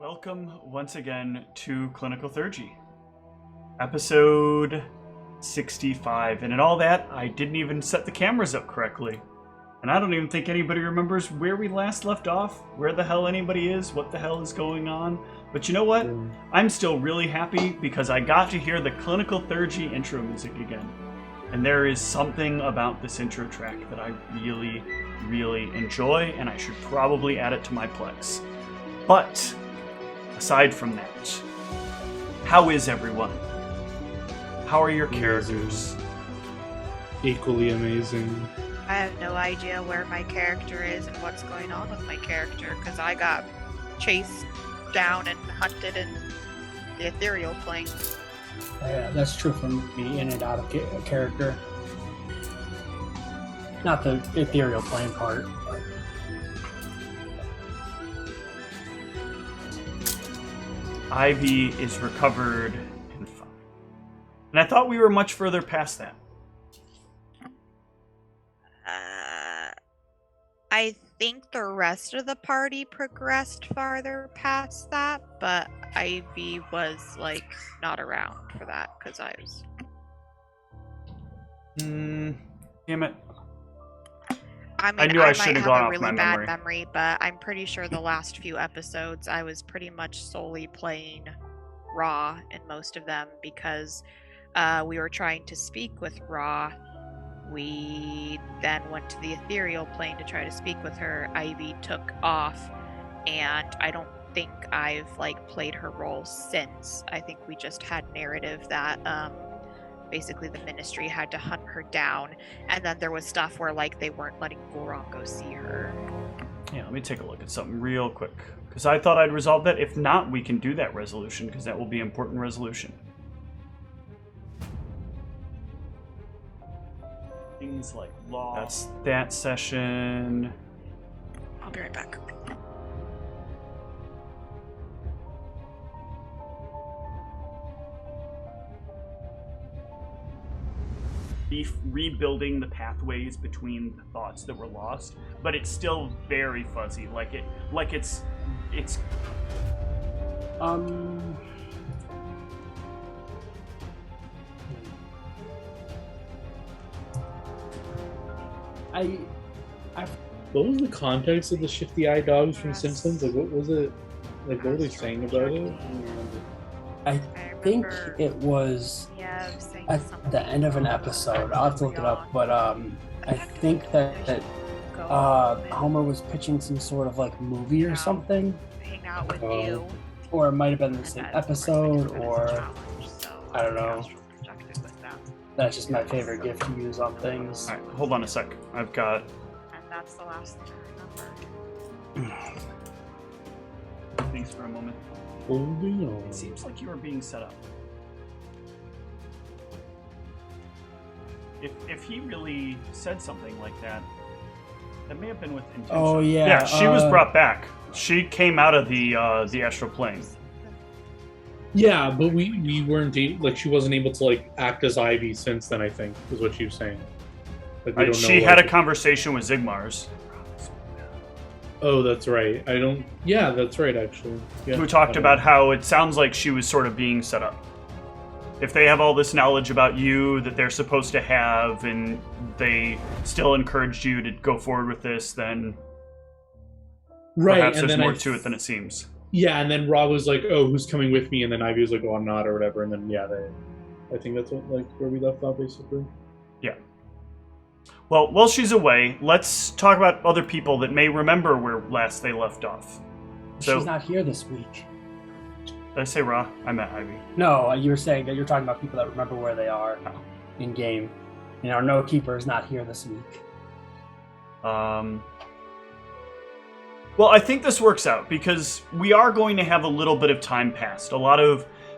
Welcome once again to Clinical Theurgy, episode 65. And in all that, I didn't even set the cameras up correctly. And I don't even think anybody remembers where we last left off, where the hell anybody is, what the hell is going on. But you know what? I'm still really happy because I got to hear the Clinical Theurgy intro music again. And there is something about this intro track that I really, really enjoy, and I should probably add it to my Plex. But aside from that, how is everyone? How are your characters? Equally amazing. I have no idea where my character is and what's going on with my character because I got chased down and hunted in the ethereal plane. Yeah, that's true for me, in and out of character. Not the ethereal plane part. Ivy is recovered and fine. And I thought we were much further past that. I think the rest of the party progressed farther past that, but Ivy was, not around for that, because I was... Damn it. I mean, I knew I should might have have gone a off really my bad memory. memory, but I'm pretty sure the last few episodes I was pretty much solely playing Raw in most of them because we were trying to speak with Raw. We then went to the ethereal plane to try to speak with her. Ivy took off, and I don't think I've played her role since. I think we just had narrative that basically the ministry had to hunt her down, and then there was stuff where they weren't letting Goron go see her. Yeah, let me take a look at something real quick. Because I thought I'd resolve that. If not, we can do that resolution, because that will be important resolution. Things like law. That's that session. I'll be right back. Rebuilding the pathways between the thoughts that were lost, but it's still very fuzzy. It's What was the context of the shifty-eyed dogs from Simpsons? What was it? What were they saying about it? I think it was at the end of an episode. I'll have to look it up, but I think that Homer was pitching some sort of movie or something. Hang out with you. Or it might have been the same episode, or I don't know. That's just my favorite gift to use on things. Alright, hold on a sec. I've got... And that's the last thing I remember. Thanks for a moment. Holding on. It seems like you are being set up. If he really said something like that, that may have been with intention. Oh yeah. Yeah, she was brought back. She came out of the astral plane. Yeah, but we weren't she wasn't able to act as Ivy since then. I think is what she was saying. We don't She know, had a conversation with Zigmars. Oh, that's right. Yeah, that's right. Actually, yeah, Who talked about how it sounds like she was sort of being set up. If they have all this knowledge about you that they're supposed to have, and they still encouraged you to go forward with this, then perhaps there's more to it than it seems. Yeah, and then Rob was like, "Oh, who's coming with me?" And then Ivy was like, "Oh, I'm not," or whatever. And then I think that's what where we left off basically. Yeah. Well, while she's away, let's talk about other people that may remember where last they left off. So, she's not here this week. Did I say Ra? I meant Ivy. No, you were saying that you're talking about people that remember where they are in game. Our No Keeper is not here this week. Well, I think this works out because we are going to have a little bit of time passed.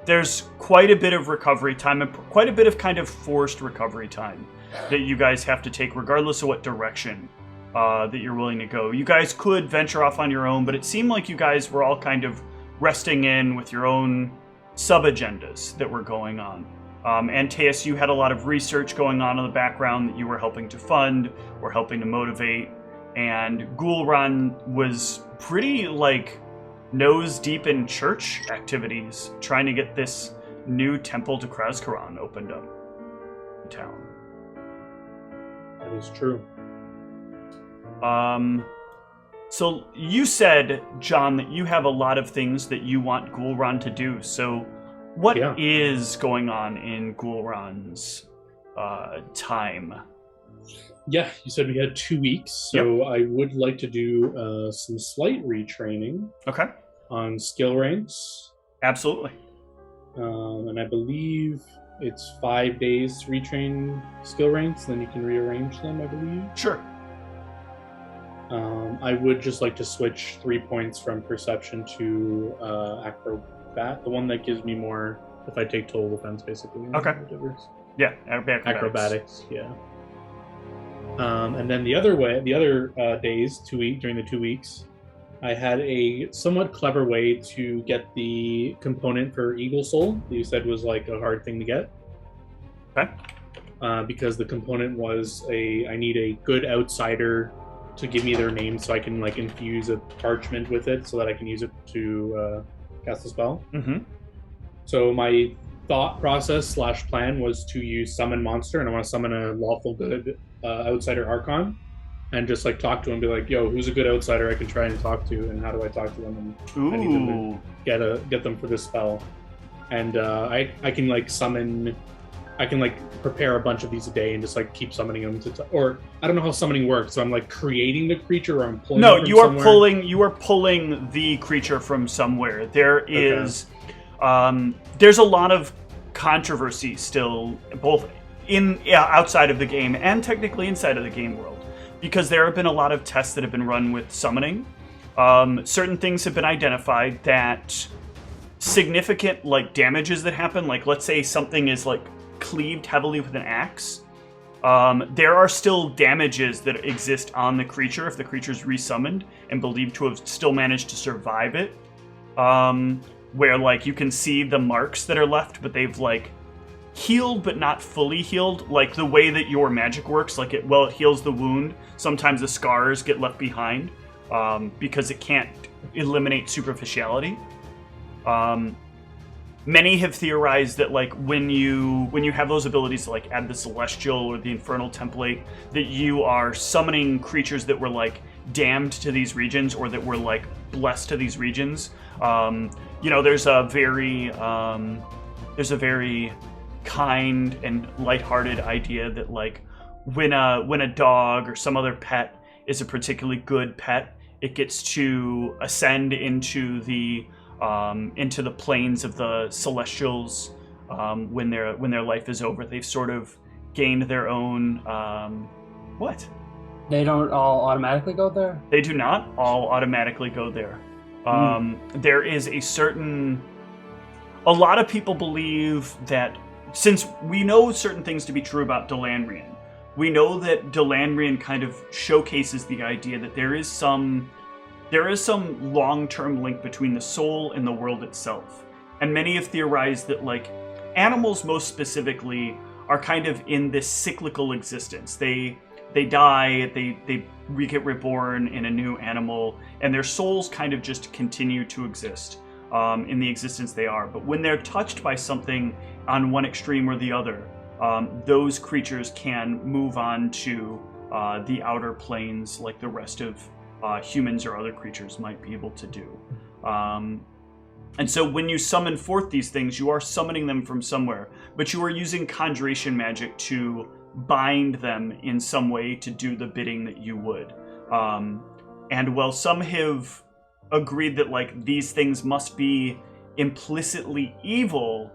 There's quite a bit of recovery time and quite a bit of kind of forced recovery time that you guys have to take regardless of what direction that you're willing to go. You guys could venture off on your own, but it seemed like you guys were all kind of resting in with your own sub-agendas that were going on. Antaeus, you had a lot of research going on in the background that you were helping to fund or helping to motivate. And Ghoulrun was pretty, nose deep in church activities, trying to get this new temple to Krazkaran opened up in town. That is true. So you said, John, that you have a lot of things that you want Ghoulran to do. So what is going on in Ghoulran's time? Yeah, you said we had 2 weeks, so I would like to do some slight retraining. Okay. On skill ranks. Absolutely. And I believe it's 5 days to retrain skill ranks, then you can rearrange them, I believe. Sure. I would just like to switch 3 points from perception to acrobat, the one that gives me more if I take total defense, basically. Okay. Yeah, acrobatics. Yeah. And then the other days, during the 2 weeks, I had a somewhat clever way to get the component for Eagle Soul that you said was like a hard thing to get. Okay. Because the component was I need a good outsider to give me their name so I can like infuse a parchment with it so that I can use it to cast a spell. Mm-hmm. So my thought process / plan was to use Summon Monster, and I want to summon a lawful good outsider Archon, and just like talk to him, be like, "Yo, who's a good outsider I can try and talk to, and how do I talk to them? And I need them to get them for this spell." And I can like summon. I can like prepare a bunch of these a day and just like keep summoning them or I don't know how summoning works. So I'm like creating the creature, or I'm pulling. No, it from you are somewhere? You are pulling the creature from somewhere. There is, there's a lot of controversy still, both outside of the game and technically inside of the game world, because there have been a lot of tests that have been run with summoning. Certain things have been identified that significant like damages that happen, like let's say something is like cleaved heavily with an axe, there are still damages that exist on the creature if the creature's resummoned and believed to have still managed to survive it, where like you can see the marks that are left, but they've like healed but not fully healed, like the way that your magic works. Like it heals the wound, sometimes the scars get left behind because it can't eliminate superficiality. Many have theorized that like when you have those abilities to like add the celestial or the infernal template, that you are summoning creatures that were like damned to these regions or that were like blessed to these regions. There's a very kind and lighthearted idea that like when a dog or some other pet is a particularly good pet, it gets to ascend into the planes of the Celestials when their life is over. They've sort of gained their own what? They don't all automatically go there? They do not all automatically go there. There is a lot of people believe that since we know certain things to be true about Delandrian, we know that Delandrian kind of showcases the idea that there is some long-term link between the soul and the world itself. And many have theorized that like animals most specifically are kind of in this cyclical existence. They die, they get reborn in a new animal, and their souls kind of just continue to exist in the existence they are. But when they're touched by something on one extreme or the other, those creatures can move on to the outer planes like the rest of humans or other creatures might be able to do. And so when you summon forth these things, you are summoning them from somewhere, but you are using conjuration magic to bind them in some way to do the bidding that you would. And while some have agreed that like these things must be implicitly evil,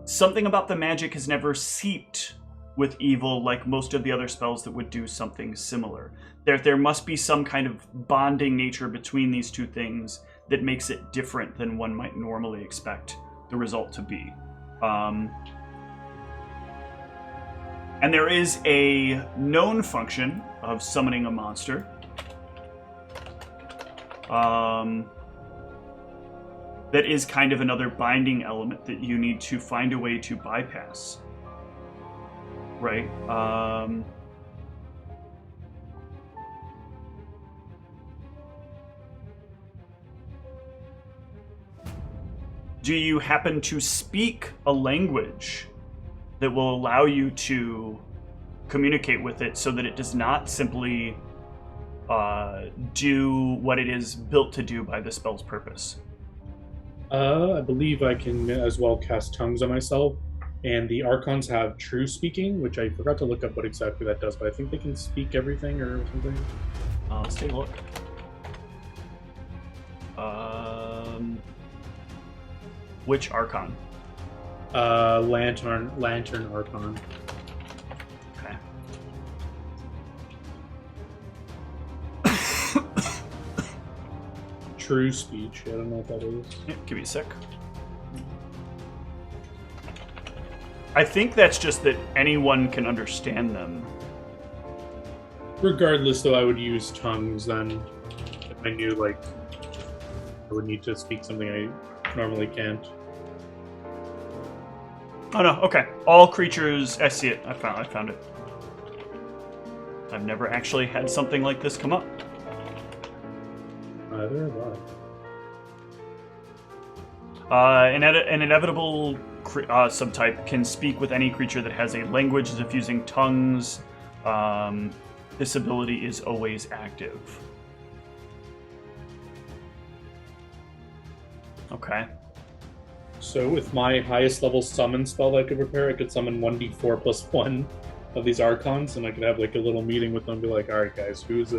something about the magic has never seeped with evil like most of the other spells that would do something similar. There must be some kind of bonding nature between these two things that makes it different than one might normally expect the result to be. And there is a known function of summoning a monster that is kind of another binding element that you need to find a way to bypass. Right? do you happen to speak a language that will allow you to communicate with it so that it does not simply do what it is built to do by the spell's purpose? I believe I can as well cast tongues on myself, and the Archons have true speaking, which I forgot to look up what exactly that does, but I think they can speak everything or something. Let's take a look. Which Archon? Lantern Archon. Okay. True speech. I don't know what that is. Yeah, give me a sec. I think that's just that anyone can understand them. Regardless, though, I would use tongues then. If I knew, like, I would need to speak something I normally can't. Oh no, okay. All creatures, I see it. I found it. I've never actually had something like this come up. Neither have I. An inevitable subtype can speak with any creature that has a language diffusing tongues. This ability is always active. Okay. So with my highest level summon spell that I could prepare, I could summon 1d4 plus 1 of these Archons, and I could have like a little meeting with them and be like, alright guys, who's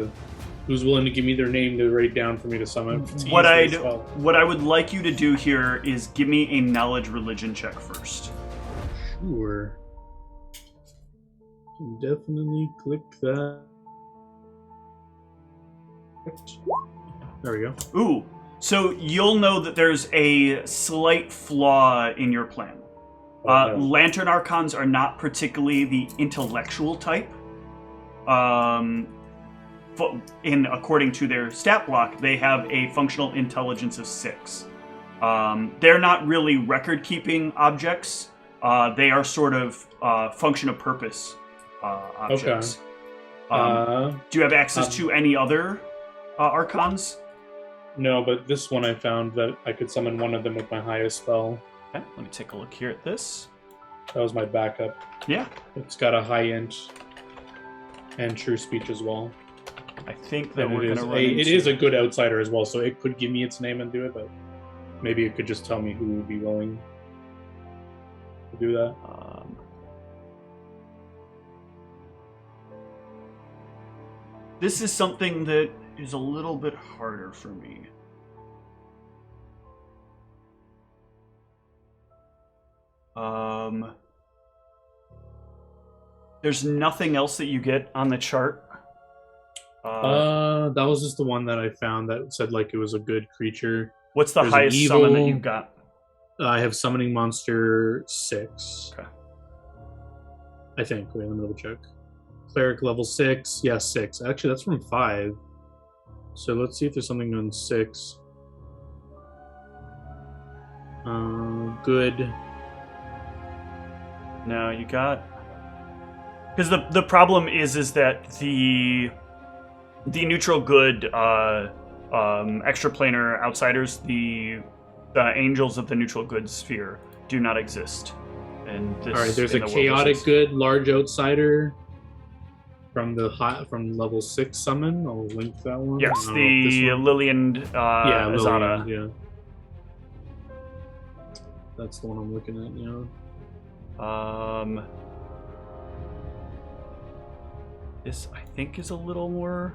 willing to give me their name to write down for me to summon? What I would like you to do here is give me a knowledge religion check first. Sure. Can definitely click that. There we go. Ooh. So you'll know that there's a slight flaw in your plan. Okay. Lantern Archons are not particularly the intellectual type. According to their stat block, they have a functional intelligence of 6. They're not really record-keeping objects. They are sort of function of purpose objects. Okay. Do you have access to any other Archons? No, but this one I found that I could summon one of them with my highest spell. Okay, let me take a look here at this. That was my backup. Yeah. It's got a high int and true speech as well. I think that and we're going to run It is a good outsider as well, so it could give me its name and do it, but maybe it could just tell me who would be willing to do that. This is something that is a little bit harder for me. There's nothing else that you get on the chart. That was just the one that I found that said like it was a good creature. What's the highest summon that you've got? I have summoning monster 6. Okay. I think. Wait, let me double check. Cleric level 6. Yeah, 6. Actually, that's from 5. So let's see if there's something on 6. Good. No, you got... Because the problem is that the neutral good extraplanar outsiders, the angels of the neutral good sphere, do not exist. And this, all right, there's a chaotic good large outsider from level 6 summon. I'll link that one. Yes, the Lillian Azada. Yeah. That's the one I'm looking at, yeah. This, I think, is a little more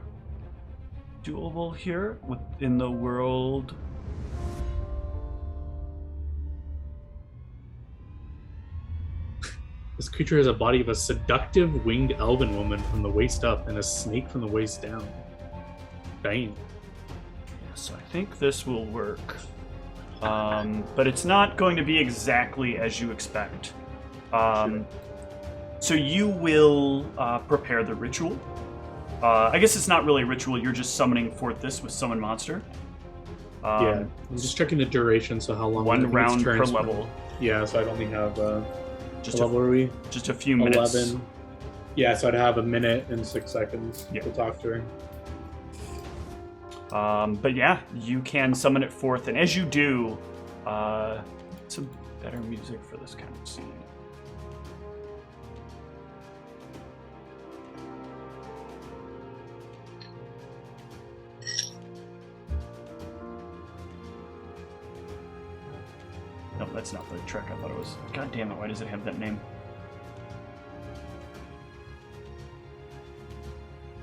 doable here within the world. This creature has a body of a seductive winged elven woman from the waist up and a snake from the waist down. Dang. So I think this will work. But it's not going to be exactly as you expect. Sure. So you will prepare the ritual. I guess it's not really a ritual, you're just summoning forth this with Summon Monster. Yeah, I'm just checking the duration, so how long... One round per level. Yeah, so I'd only have... Just level are we? Just a few minutes. 11. Yeah, so I'd have a minute and 6 seconds to talk to her. But yeah, you can summon it forth, and as you do, some better music for this kind of scene. No, that's not the track I thought it was. God damn it, why does it have that name?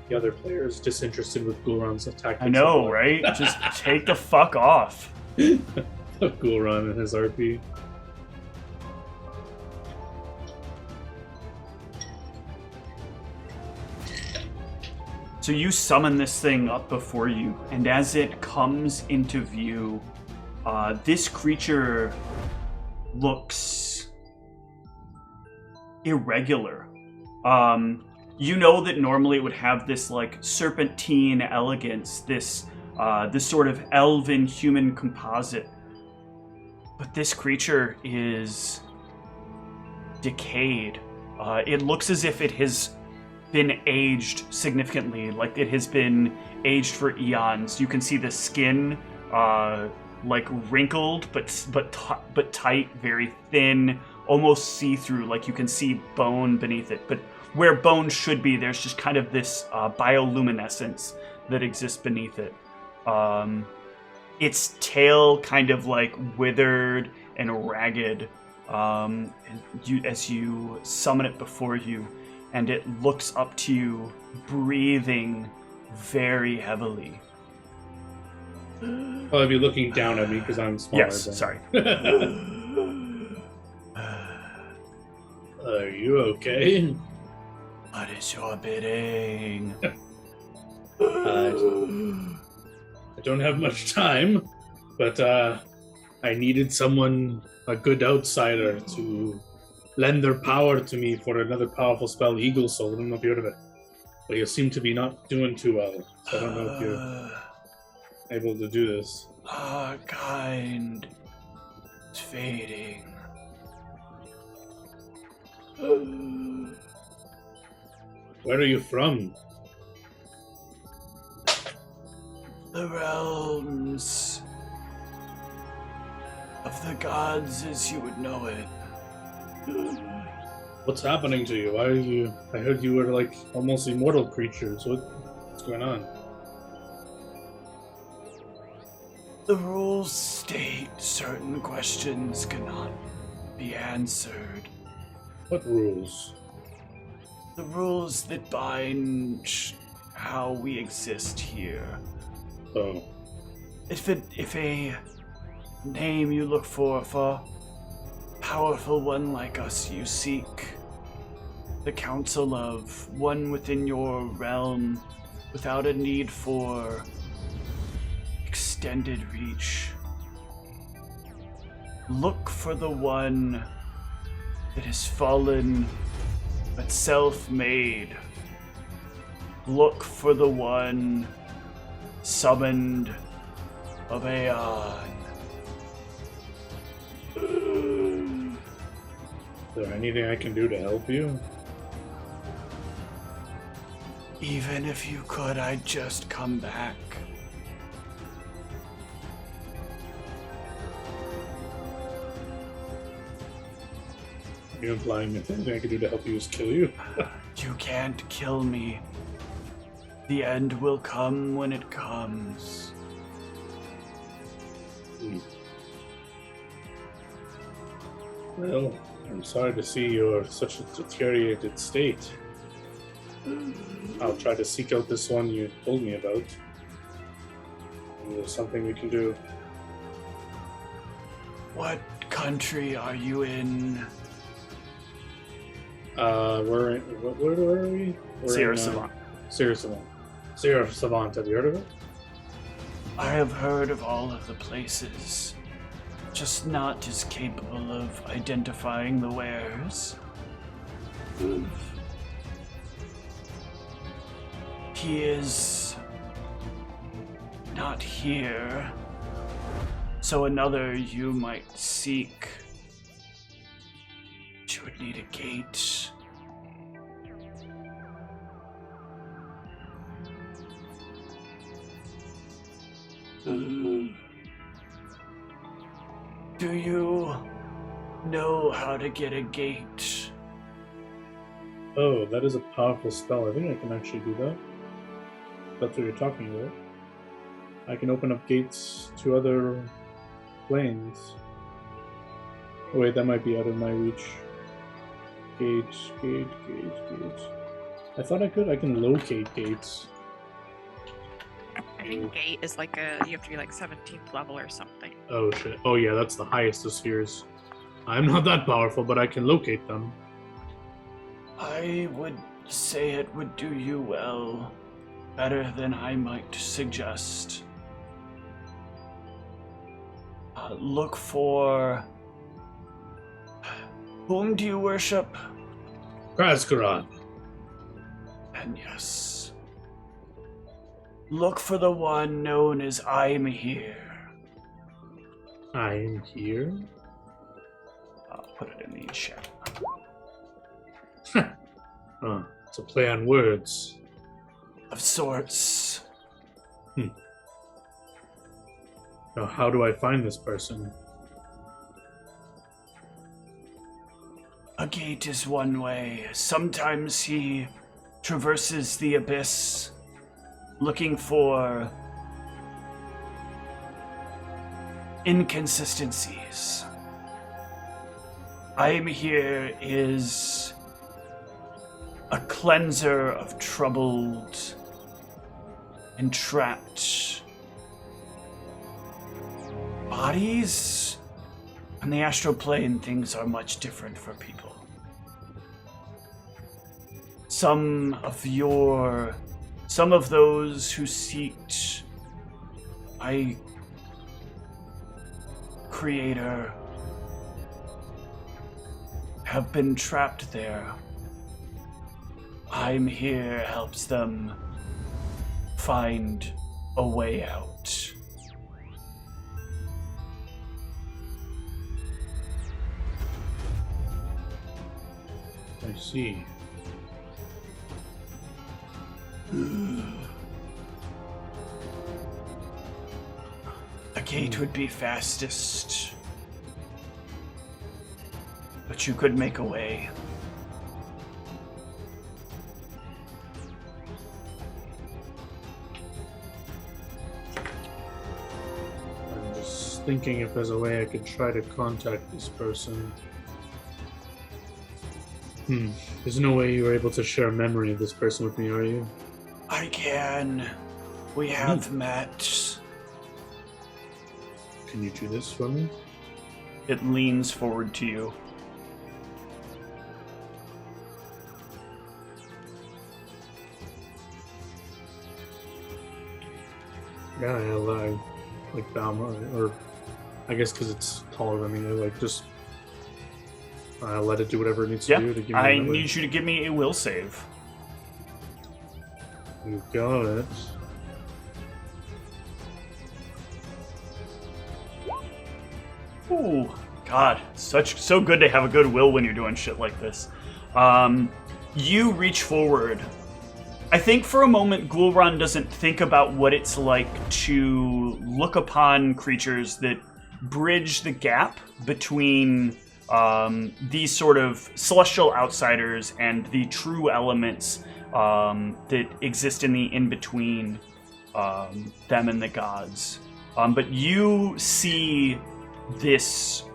The other player is disinterested with Gulran's tactics. I know, right? Just take the fuck off. Gulran and his RP. So you summon this thing up before you, and as it comes into view, this creature looks irregular. You know that normally it would have this like serpentine elegance, this sort of elven human composite. But this creature is decayed. It looks as if it has been aged significantly, like it has been aged for eons. You can see the skin like wrinkled, but tight, very thin, almost see-through. Like you can see bone beneath it, but where bone should be, there's just kind of this bioluminescence that exists beneath it. Its tail kind of like withered and ragged as you summon it before you, and it looks up to you, breathing very heavily. I'll be looking down at me because I'm smaller. Yes, sorry. Are you okay? What is your bidding? I don't have much time, but I needed someone, a good outsider, to lend their power to me for another powerful spell, Eagle Soul. I don't know if you heard of it. But you seem to be not doing too well, so I don't know if you're able to do this. Our kind is fading. Where are you from? The realms of the gods as you would know it. What's happening to you? Why are you... I heard you were like almost immortal creatures. What's going on? The rules state certain questions cannot be answered. What rules? The rules that bind how we exist here. Oh. If a name you look for a powerful one like us you seek, the counsel of one within your realm without a need for extended reach. Look for the one that has fallen but self-made. Look for the one summoned of Aeon. Is there anything I can do to help you? Even if you could, I'd just come back. Are you implying that anything I can do to help you is kill you? You can't kill me. The end will come when it comes. Well, I'm sorry to see you're such a deteriorated state. I'll try to seek out this one you told me about. And there's something we can do. What country are you in? Where are we? We're Sierra in, Savant. Sierra Savant. Sierra Savant, have you heard of it? I have heard of all of the places, just not as capable of identifying the wares. He is not here, so another you might seek. You would need a gate. Do you know how to get a gate. Oh, that is a powerful spell. I think I can actually do that. That's what you're talking about. I can open up gates to other planes. Oh, wait, that might be out of my reach. Gate. I thought I could. I can locate gates. I think gate is like you have to be like 17th level or something. Oh shit. Oh yeah, that's the highest of spheres. I'm not that powerful, but I can locate them. I would say it would do you well. Better than I might suggest. Look for... Whom do you worship? Kraskarad. And yes. Look for the one known as I'm here. I am here? I'll put it in the chat. Oh, it's a play on words. Of sorts. Now, how do I find this person? A gate is one way. Sometimes he traverses the abyss looking for inconsistencies. I am here is a cleanser of troubled, entrapped bodies. On the astral plane, things are much different for people. Some of those who seek my creator have been trapped there. I'm here helps them find a way out. I see. A gate would be fastest, but you could make a way. I'm just thinking if there's a way I could try to contact this person. There's no way you were able to share a memory of this person with me, are you? I can. We have met. Can you do this for me? It leans forward to you. Yeah, I like bow my, or I guess because it's taller than me, I like just let it do whatever it needs to do to give me I a memory. need you to give me a will save. You got it. Ooh, God, so good to have a good will when you're doing shit like this. You reach forward. I think for a moment Ghoulrun doesn't think about what it's like to look upon creatures that bridge the gap between these sort of celestial outsiders and the true elements that exist in the in-between them and the gods. But you see this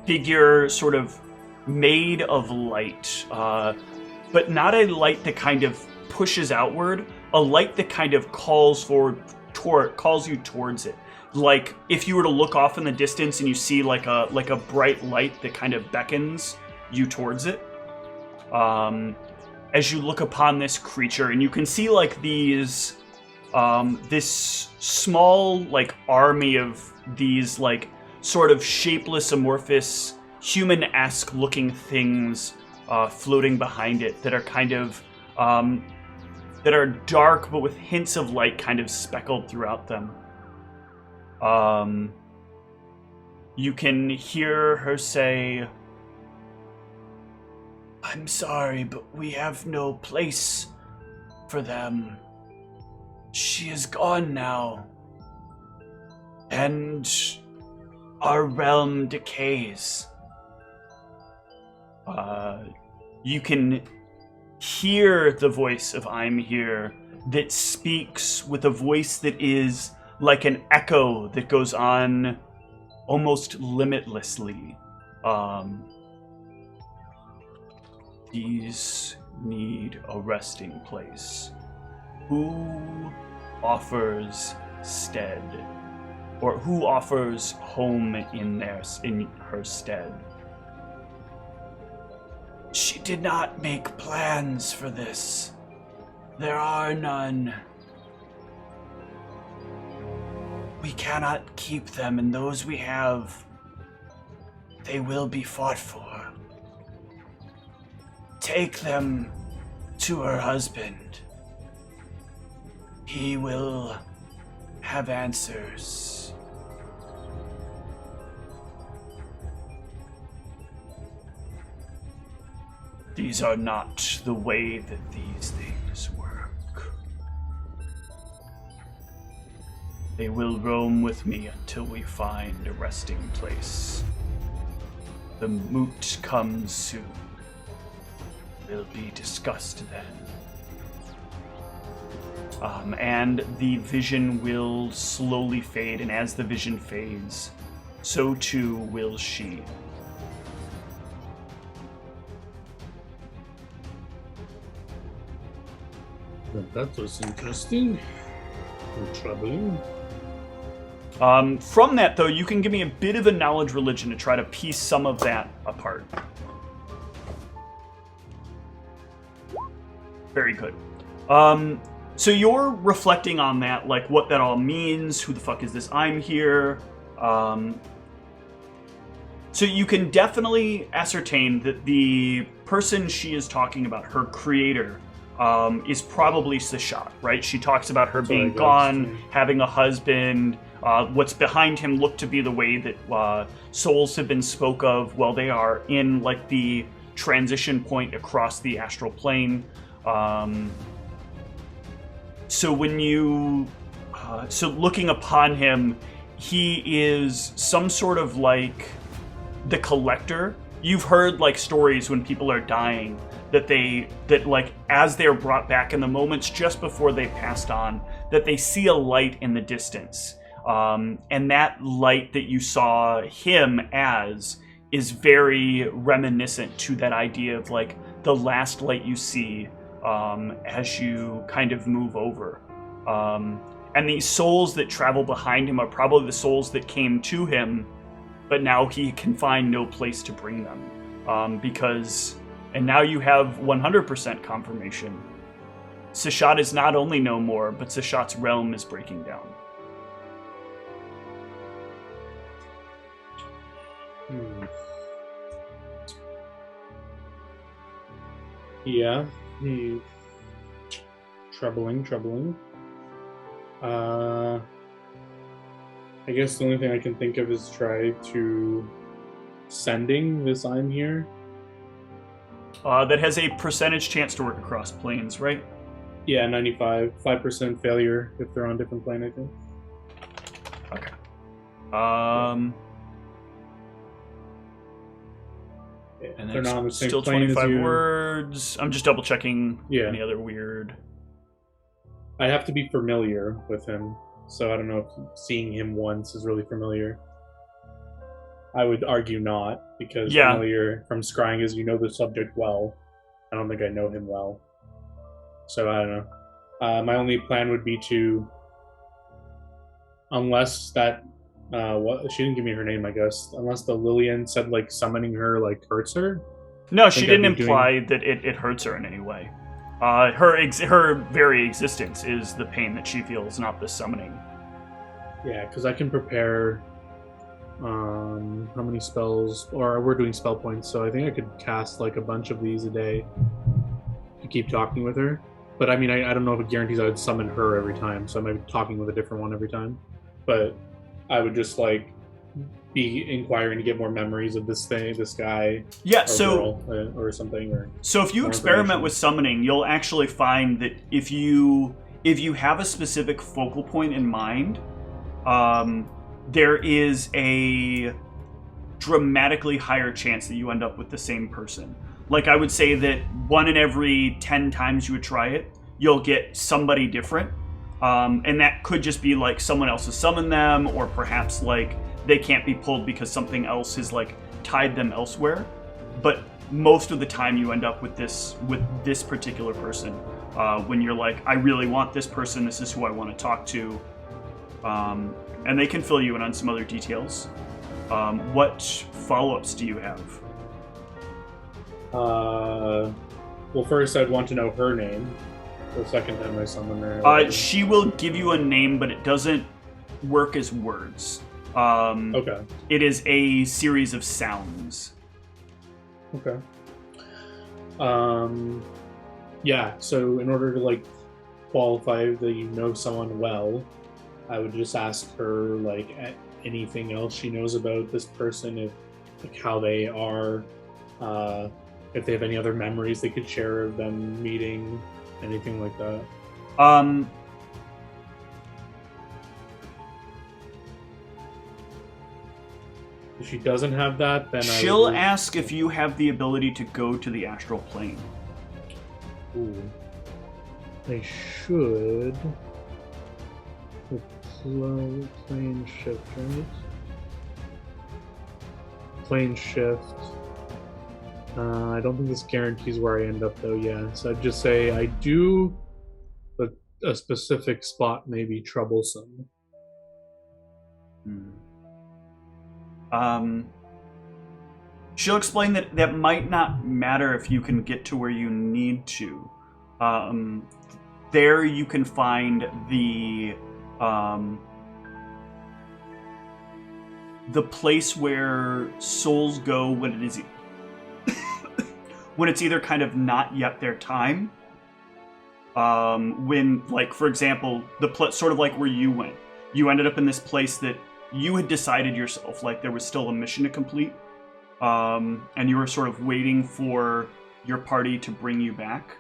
figure sort of made of light, but not a light that kind of pushes outward, a light that kind of calls you towards it. Like if you were to look off in the distance and you see like a bright light that kind of beckons you towards it. As you look upon this creature, and you can see like these this small like army of these like sort of shapeless, amorphous, human-esque looking things floating behind it that are kind of that are dark but with hints of light kind of speckled throughout them. You can hear her say, "I'm sorry, but we have no place for them. She is gone now, and our realm decays. you can hear the voice of I'm here that speaks with a voice that is like an echo that goes on almost limitlessly. These need a resting place. Who offers stead? Or who offers home in her stead? She did not make plans for this. There are none. We cannot keep them, and those we have, they will be fought for. Take them to her husband. He will have answers. These are not the way that these things work. They will roam with me until we find a resting place. The moot comes soon. Will be discussed then. And the vision will slowly fade, and as the vision fades, so too will she. That was interesting and troubling. From that, though, you can give me a bit of a knowledge religion to try to piece some of that apart. Very good. So you're reflecting on that, like what that all means, who the fuck is this I'm here. So you can definitely ascertain that the person she is talking about, her creator, is probably Sascha, right? She talks about her being gone, having a husband. What's behind him look to be the way that souls have been spoke of while they are in like the transition point across the astral plane. So when you, so looking upon him, he is some sort of like the collector. You've heard like stories when people are dying that like as they're brought back in the moments just before they passed on, that they see a light in the distance. And that light that you saw him as is very reminiscent to that idea of like the last light you see as you kind of move over. And these souls that travel behind him are probably the souls that came to him, but now he can find no place to bring them. Because, and now you have 100% confirmation. Sascha is not only no more, but Sascha's realm is breaking down. Yeah. Troubling. I guess the only thing I can think of is try to sending this I'm here. That has a percentage chance to work across planes, right? Yeah, 95. 5% failure if they're on different plane, I think. Okay. And they're not on the same still plane 25 as you. words. I'm just double checking any other weird. I have to be familiar with him, so I don't know if seeing him once is really familiar. I would argue not, because familiar from scrying is you know the subject well. I don't think I know him well. So I don't know. My only plan would be to, unless that, she didn't give me her name, I guess. Unless the Lillian said like summoning her like hurts her. No, she didn't imply that it hurts her in any way. Her very existence is the pain that she feels, not the summoning. Yeah, because I can prepare. How many spells? Or we're doing spell points, so I think I could cast like a bunch of these a day to keep talking with her. But I mean, I don't know if it guarantees I would summon her every time, so I might be talking with a different one every time. But I would just like be inquiring to get more memories of this thing, this guy, yeah, girl, or something. Or so if you experiment with summoning, you'll actually find that if you have a specific focal point in mind, there is a dramatically higher chance that you end up with the same person. Like, I would say that 1 in every 10 times you would try it, you'll get somebody different. And that could just be like someone else has summoned them, or perhaps like they can't be pulled because something else has like tied them elsewhere. But most of the time you end up with this particular person. When you're like, I really want this person, this is who I want to talk to. And they can fill you in on some other details. What follow-ups do you have? Well, first I'd want to know her name. The second time I summon her. She will give you a name, but it doesn't work as words. Okay. It is a series of sounds. Okay. Yeah, so in order to, like, qualify that you know someone well, I would just ask her, like, anything else she knows about this person, if, like, how they are, if they have any other memories they could share of them meeting, anything like that. If she doesn't have that, then she'll ask if you have the ability to go to the astral plane. Ooh. I should. Plane shift, right? Plane shift. I don't think this guarantees where I end up, though, yeah. So I'd just say I do, but a specific spot may be troublesome. She'll explain that that might not matter if you can get to where you need to. There you can find the place where souls go when it is when it's either kind of not yet their time. When, like, for example, sort of like where you went. You ended up in this place that you had decided yourself, like, there was still a mission to complete. And you were sort of waiting for your party to bring you back.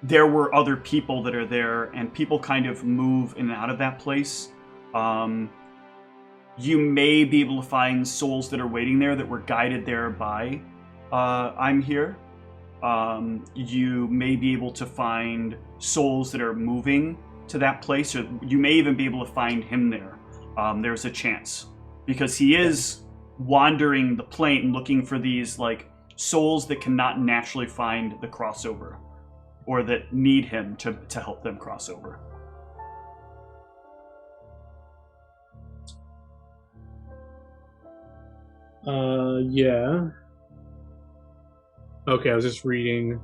There were other people that are there, and people kind of move in and out of that place. You may be able to find souls that are waiting there that were guided there by I'm here. You may be able to find souls that are moving to that place, or you may even be able to find him there. There's a chance. Because he is wandering the plane looking for these, like, souls that cannot naturally find the crossover, or that need him to help them cross over. Yeah. Okay, I was just reading.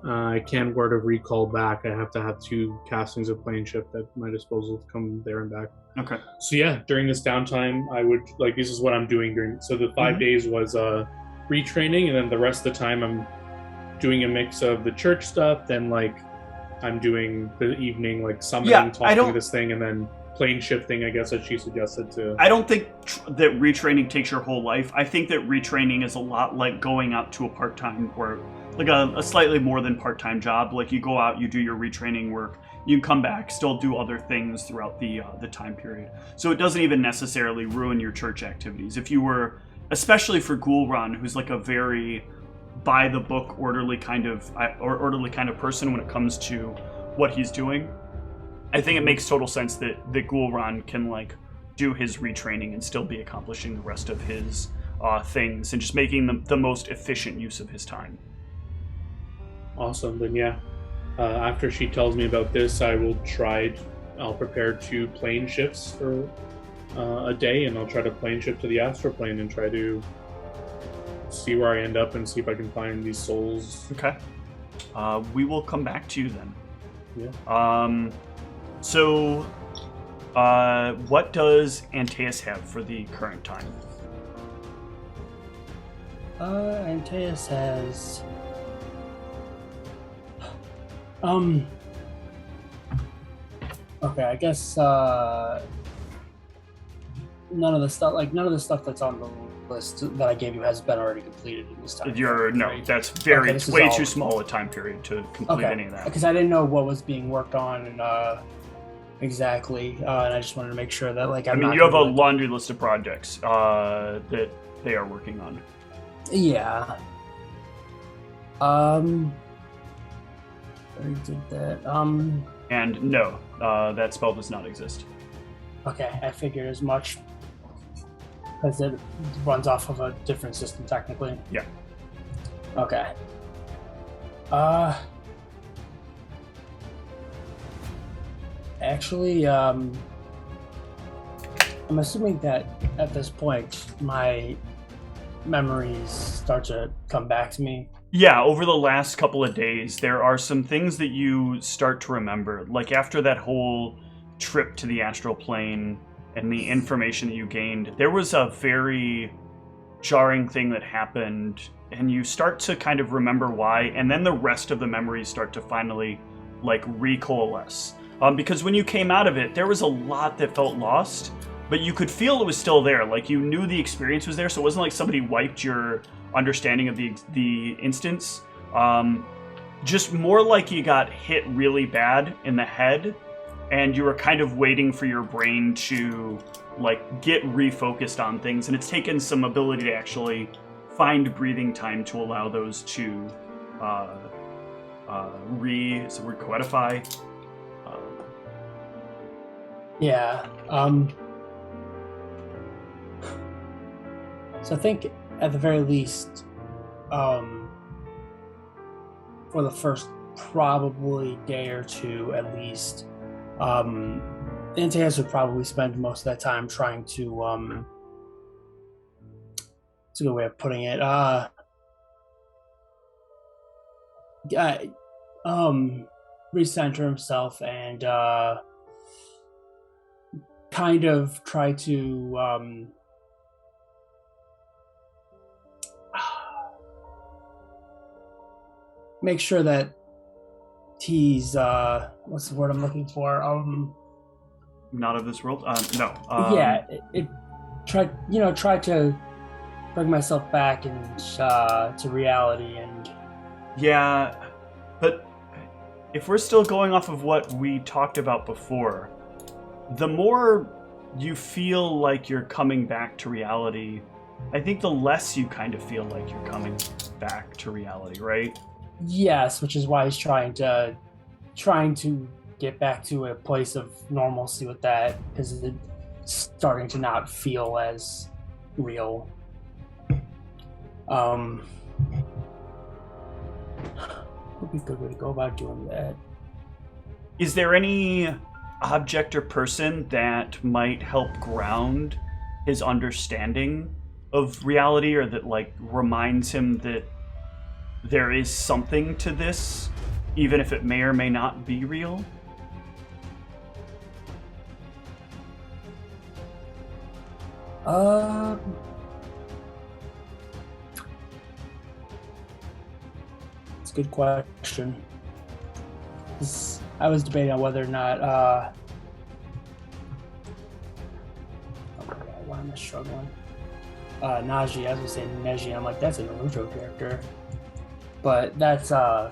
I can't word of recall back. I have to have 2 castings of plane shift at my disposal to come there and back. Okay. So yeah, during this downtime, I would, like, this is what I'm doing during, so the 5 days was retraining, and then the rest of the time I'm doing a mix of the church stuff, then, like, I'm doing the evening, like, summoning, talking to this thing, and then plane shifting, I guess, as she suggested to. I don't think that retraining takes your whole life. I think that retraining is a lot like going out to a part-time, or like a slightly more than part-time job. Like, you go out, you do your retraining work, you come back, still do other things throughout the time period. So it doesn't even necessarily ruin your church activities. If you were, especially for Ghoulron, who's like a very by-the-book, orderly kind of person when it comes to what he's doing, I think it makes total sense that Ghoulron can, like, do his retraining and still be accomplishing the rest of his things, and just making the most efficient use of his time. Awesome. Then yeah, after she tells me about this, I'll prepare 2 plane shifts for a day, and I'll try to plane shift to the astral plane and try to see where I end up and see if I can find these souls. Okay. We will come back to you then. Yeah. So, what does Antaeus have for the current time? Antaeus has... Okay, I guess, none of the stuff that's on the list that I gave you has been already completed in this time. That's very, it's way too small a time period to complete any of that. Because I didn't know what was being worked on, and exactly, and I just wanted to make sure that, like, I mean, you have a laundry list of projects that they are working on. Yeah. I did that. And no, that spell does not exist. Okay, I figured as much. Because it runs off of a different system, technically. Yeah. Okay. Actually, I'm assuming that at this point, my memories start to come back to me. Yeah, over the last couple of days, there are some things that you start to remember. Like after that whole trip to the astral plane and the information that you gained, there was a very jarring thing that happened, and you start to kind of remember why, and then the rest of the memories start to finally, like, recoalesce. Because when you came out of it, there was a lot that felt lost, but you could feel it was still there. Like, you knew the experience was there, so it wasn't like somebody wiped your understanding of the instance. Just more like you got hit really bad in the head, and you were kind of waiting for your brain to, like, get refocused on things. And it's taken some ability to actually find breathing time to allow those to is the word coedify? Yeah. So I think, at the very least, for the first probably day or two at least, Antaeus would probably spend most of that time trying to, it's a good way of putting it, recenter himself and, kind of try to, make sure that he's what's the word I'm looking for? Not of this world? No. Yeah, try to bring myself back and to reality. And yeah, but if we're still going off of what we talked about before, the more you feel like you're coming back to reality, I think the less you kind of feel like you're coming back to reality, right? Yes, which is why he's trying to get back to a place of normalcy with that, because it's starting to not feel as real. Would be a good way to go about doing that. Is there any object or person that might help ground his understanding of reality, or that, like, reminds him that there is something to this, even if it may or may not be real? It's a good question. I was debating on whether or not why am I struggling? Naji, I was gonna say Neji, I'm like, that's a Naruto character. But that's I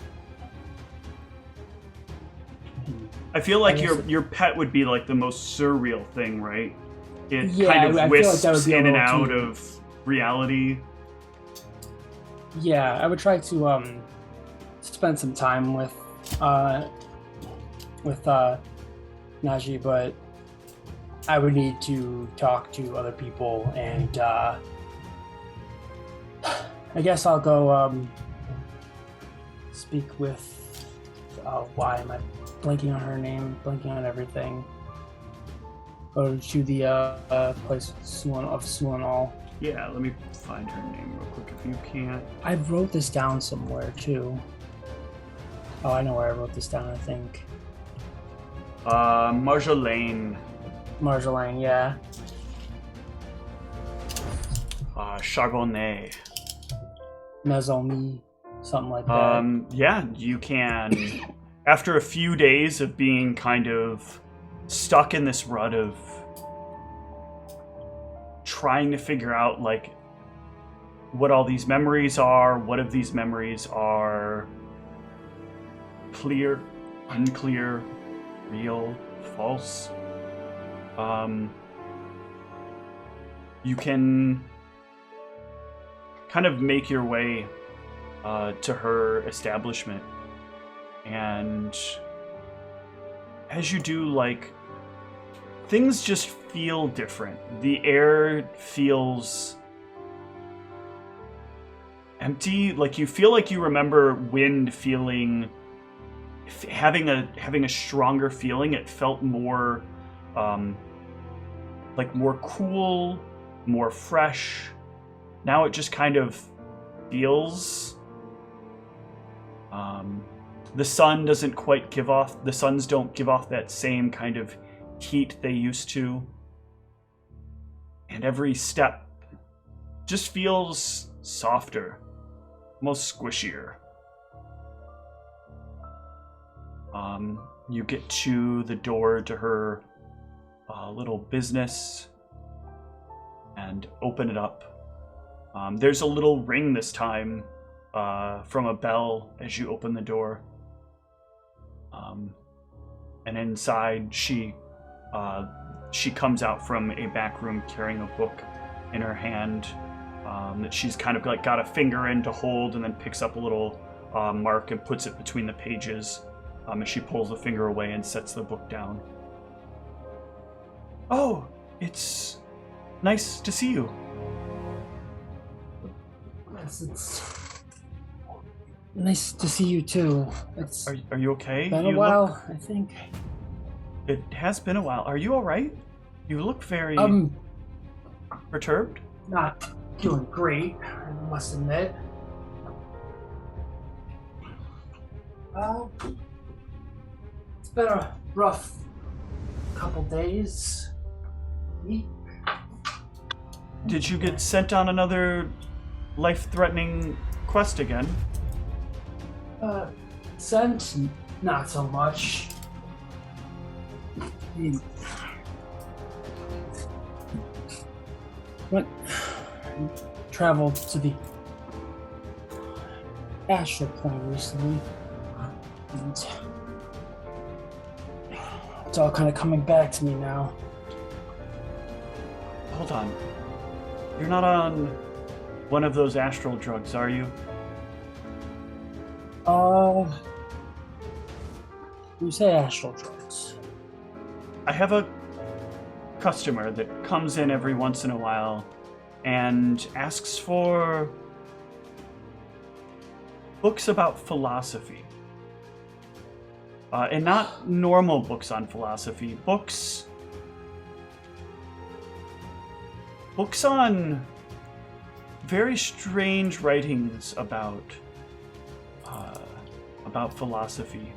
feel like your pet would be like the most surreal thing, right? It kind of whisks in and out of reality. Yeah, I would try to spend some time with Naji, but I would need to talk to other people, and I guess I'll go speak with why am I blanking on her name, blanking on everything. Go to the place of Sulanal. Yeah, let me find her name real quick if you can't. I wrote this down somewhere too. Oh, I know where I wrote this down, I think. Marjolaine, yeah. Charbonnet. Maisonni, something like that. Yeah, you can. After a few days of being kind of stuck in this rut of trying to figure out, like, what all these memories are, what of these memories are clear, unclear, real, false. You can kind of make your way to her establishment, and as you do, like, things just feel different. The air feels empty. Like, you feel like you remember wind feeling, having a stronger feeling. It felt more like more cool, more fresh. Now it just kind of feels the suns don't give off that same kind of heat they used to, and every step just feels softer, almost squishier. You get to the door to her little business and open it up. There's a little ring this time from a bell as you open the door. And inside, she comes out from a back room carrying a book in her hand that she's kind of like got a finger in to hold, and then picks up a little mark and puts it between the pages as she pulls the finger away and sets the book down. Oh, it's nice to see you. Yes, it's nice to see you too. Are you okay? Been a while, I think. It has been a while. Are you all right? You look very perturbed. Not doing great, I must admit. It's been a rough couple days. Week. Did you get sent on another life-threatening quest again? Sent? Not so much. Traveled to the astral plane recently, and it's all kind of coming back to me now. Hold on. You're not on one of those astral drugs, are you? You say astral drugs? I have a customer that comes in every once in a while and asks for books about philosophy. And not normal books on philosophy, books on very strange writings about philosophy.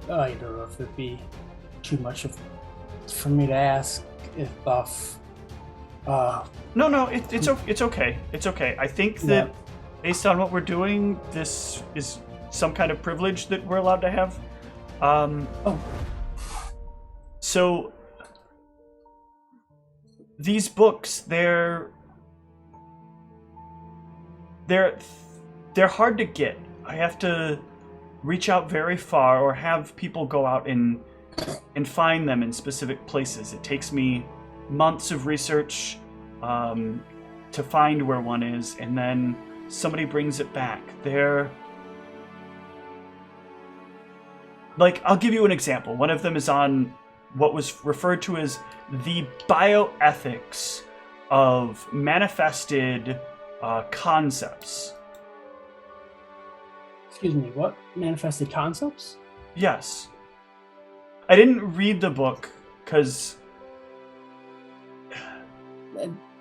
I don't know if it'd be too much for me to ask if No, it's okay. It's okay. I think that based on what we're doing, this is some kind of privilege that we're allowed to have. So these books, they're hard to get. I have to reach out very far or have people go out and find them in specific places. It takes me months of research to find where one is, and then somebody brings it back. They're like, I'll give you an example. One of them is on what was referred to as the bioethics of manifested concepts. Excuse me, what? Manifested concepts? Yes. I didn't read the book because,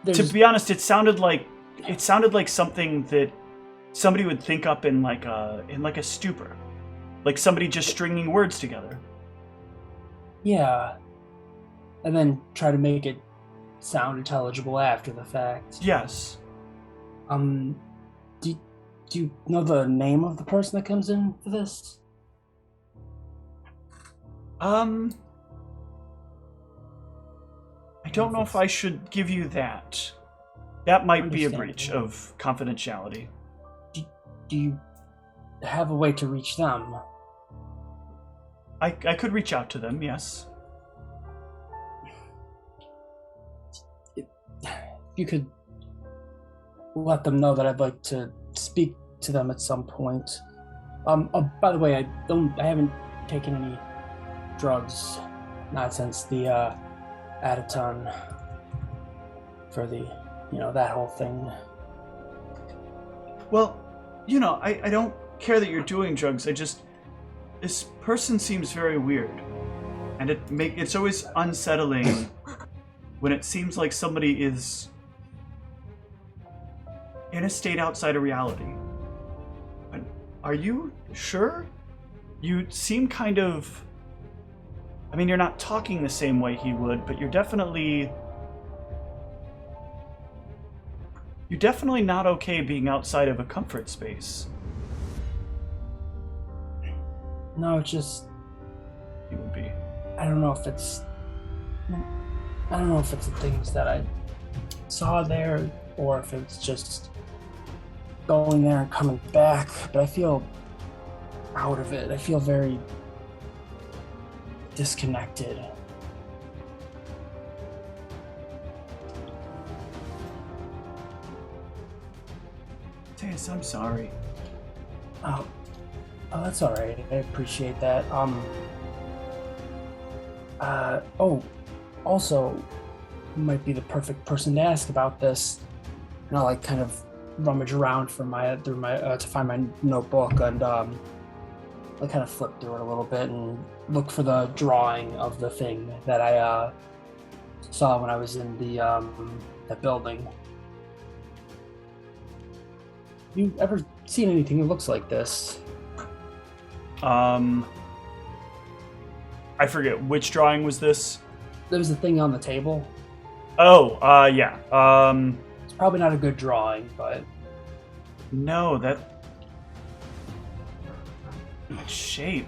to be honest, it sounded like something that somebody would think up in like a stupor, like somebody just stringing words together. Yeah, and then try to make it sound intelligible after the fact. Yes. Do you know the name of the person that comes in for this? I don't know if I should give you that. That might be a breach of confidentiality. Do you have a way to reach them? I could reach out to them, yes. You could let them know that I'd like to speak to them at some point. Oh, by the way, I haven't taken any drugs, not since the Adaton for the, that whole thing. Well, I don't care that you're doing drugs. This person seems very weird, and it's always unsettling when it seems like somebody is in a state outside of reality. But are you sure? You seem kind of... I mean, you're not talking the same way he would, but you're definitely not okay being outside of a comfort space. No, it's just... You would be. I don't know if it's the things that I saw there, or if it's just going there and coming back, but I feel out of it. I feel very disconnected. Teus, I'm sorry. Oh, that's all right. I appreciate that. Also, you might be the perfect person to ask about this. And I'll kind of rummage around to find my notebook, and I kind of flip through it a little bit and look for the drawing of the thing that I saw when I was in the building. You ever seen anything that looks like this? I forget, which drawing was this? There was a thing on the table. Oh, yeah. It's probably not a good drawing, but... No, that shape.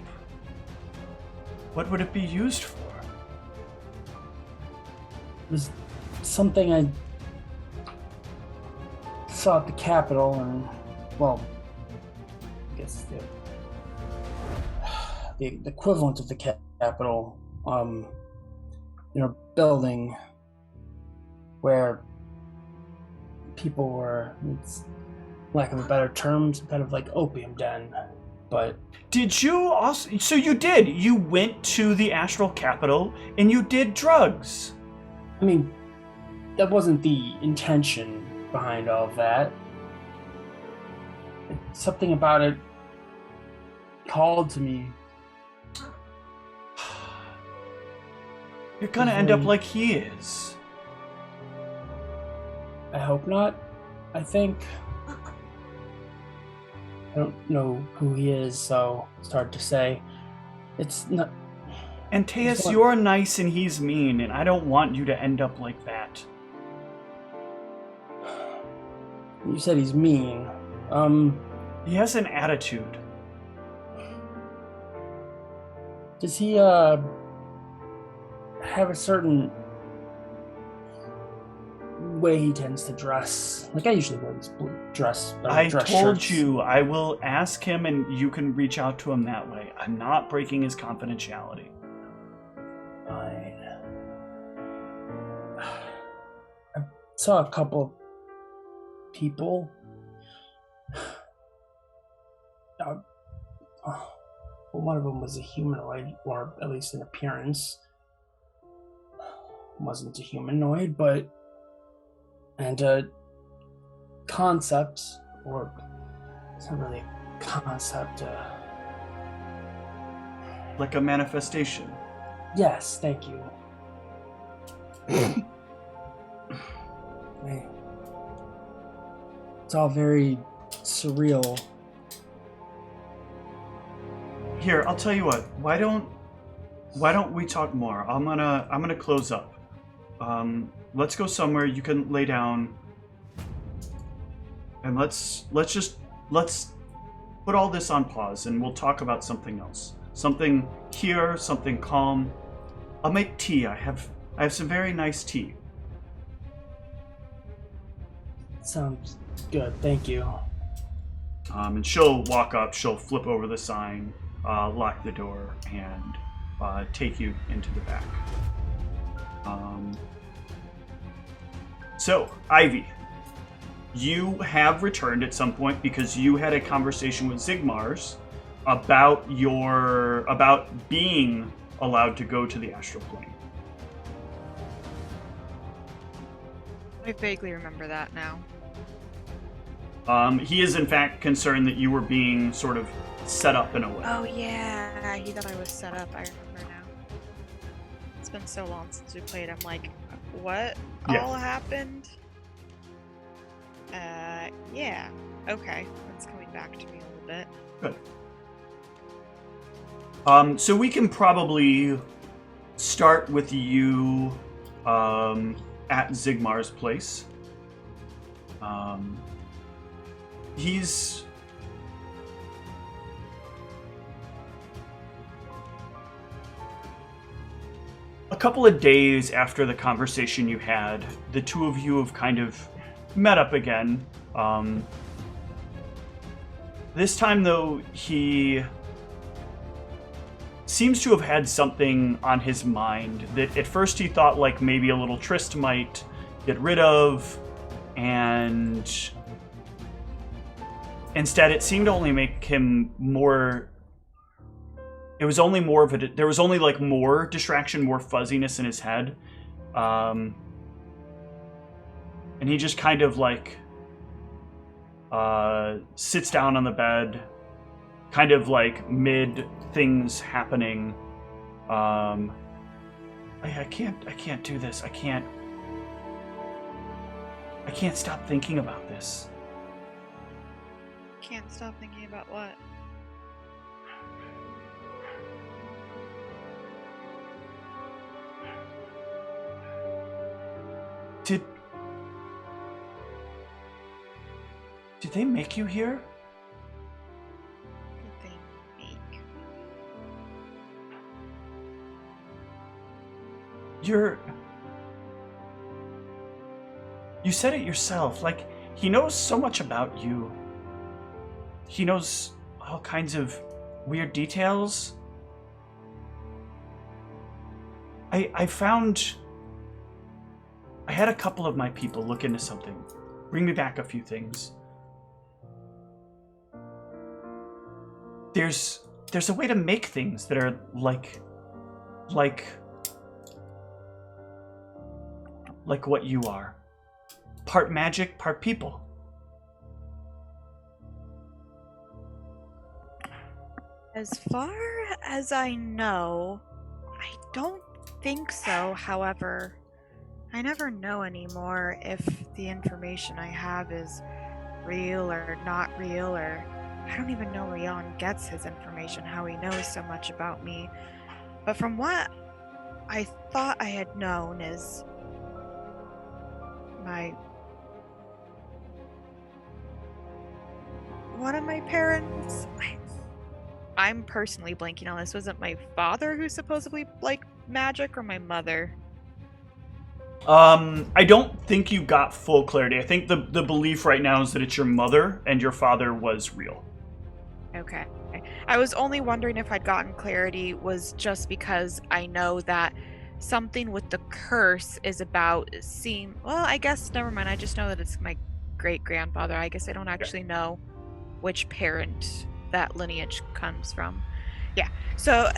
What would it be used for? It was something I saw at the Capitol, and, well, I guess the equivalent of the Capitol, building where people were, lack of a better term, some kind of opium den, but... Did you also... So you did! You went to the Astral Capital and you did drugs! I mean, that wasn't the intention behind all of that. Something about it called to me. You're gonna end up like he is. I hope not. I think... I don't know who he is, so it's hard to say. It's not... And Teus, you're nice and he's mean, and I don't want you to end up like that. You said he's mean. He has an attitude. Does he, have a certain way he tends to dress? I usually wear this blue dress. I dress told shirts. you, I will ask him and you can reach out to him that way. I'm not breaking his confidentiality. Fine. I saw a couple people. One of them was a humanoid, or at least in appearance. Wasn't a humanoid, but... And a concept, or... It's not really a concept, Like a manifestation. Yes, thank you. It's all very surreal. Here, I'll tell you what. Why don't we talk more? I'm gonna close up. Let's go somewhere you can lay down, and let's put all this on pause, and we'll talk about something else. Something here, something calm. I'll make tea. I have some very nice tea. Sounds good, thank you. And she'll walk up. She'll flip over the sign. lock the door and take you into the back. So, Ivy, you have returned at some point because you had a conversation with Zigmars about being allowed to go to the astral plane. I vaguely remember that now. He is in fact concerned that you were being sort of set up in a way. Oh yeah, he thought I was set up. I remember now. It's been so long since we played. I'm like, what all happened? Yeah. Okay, that's coming back to me a little bit. Good. So we can probably start with you at Zigmar's place. He's a couple of days after the conversation you had, the two of you have kind of met up again. This time, though, he seems to have had something on his mind that at first he thought like maybe a little tryst might get rid of, and instead it seemed to only make him more... It was only more of a... There was only like more distraction, more fuzziness in his head. And he just kind of like sits down on the bed, kind of like mid things happening. I can't do this. I can't stop thinking about this. Can't stop thinking about what? Did they make you here? Did they make? You said it yourself, like, he knows so much about you. He knows all kinds of weird details. I had a couple of my people look into something, bring me back a few things. There's a way to make things that are like what you are. Part magic, part people. As far as I know, I don't think so. However, I never know anymore if the information I have is real or not real, or I don't even know where Jan gets his information, how he knows so much about me. But from what I thought I had known is one of my parents, I'm personally blanking on this. Was it my father who supposedly liked magic, or my mother? I don't think you got full clarity. I think the belief right now is that it's your mother and your father was real. Okay. I was only wondering if I'd gotten clarity was just because I know that something with the curse is about well, I guess never mind. I just know that it's my great-grandfather. I guess I don't actually know which parent that lineage comes from. Yeah. So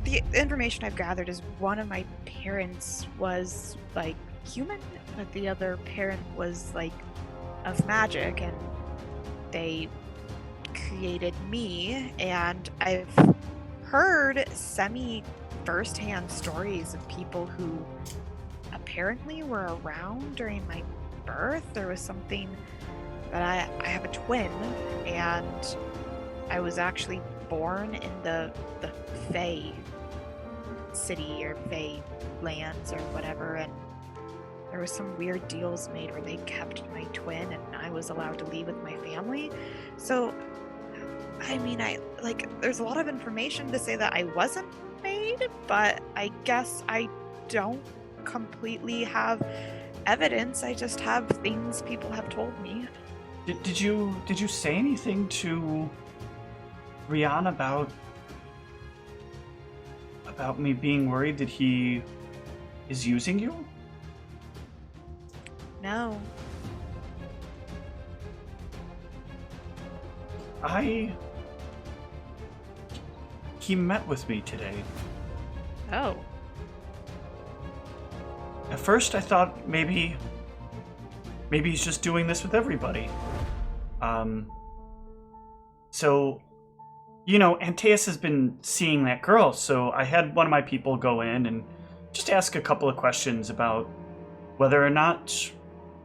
the information I've gathered is one of my parents was like human, but the other parent was like of magic, and they created me. And I've heard first-hand stories of people who apparently were around during my birth. There was something that I have a twin, and I was actually born in the Fae city or Fae lands or whatever, and there was some weird deals made where they kept my twin and I was allowed to leave with my family. So I mean, there's a lot of information to say that I wasn't made, but I guess I don't completely have evidence. I just have things people have told me. Did you say anything to Rian about about me being worried that he is using you? No. He met with me today. Oh. At first I thought maybe he's just doing this with everybody. So, you know, Antaeus has been seeing that girl, so I had one of my people go in and just ask a couple of questions about whether or not,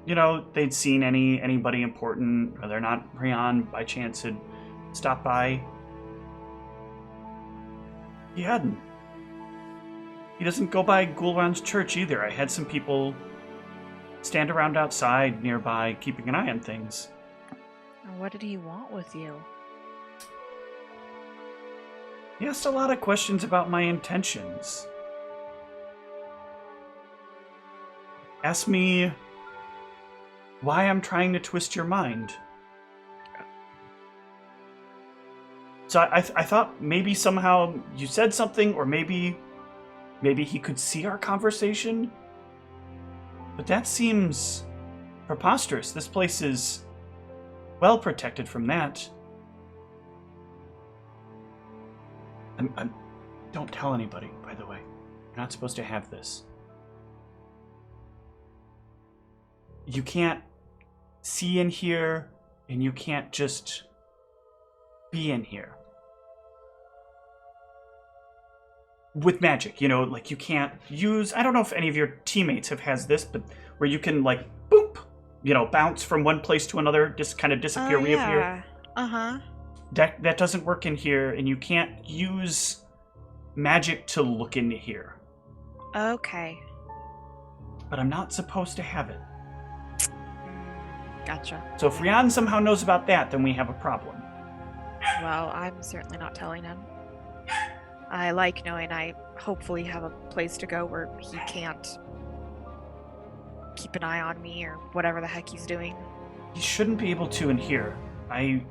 you know, they'd seen anybody important, whether or not Rian by chance had stopped by. He hadn't. He doesn't go by Gulran's church either. I had some people stand around outside nearby, keeping an eye on things. What did he want with you? He asked a lot of questions about my intentions. Asked me why I'm trying to twist your mind. So I thought maybe somehow you said something, or maybe he could see our conversation. But that seems preposterous. This place is well protected from that. Don't tell anybody, by the way. You're not supposed to have this. You can't see in here, and you can't just be in here. With magic, you know, like you can't use... I don't know if any of your teammates has this, but where you can, like, boop, you know, bounce from one place to another, just kind of disappear, reappear. Yeah. Uh-huh. That doesn't work in here, and you can't use magic to look into here. Okay. But I'm not supposed to have it. Gotcha. So if Rian somehow knows about that, then we have a problem. Well, I'm certainly not telling him. I like knowing I hopefully have a place to go where he can't keep an eye on me or whatever the heck he's doing. He shouldn't be able to in here. It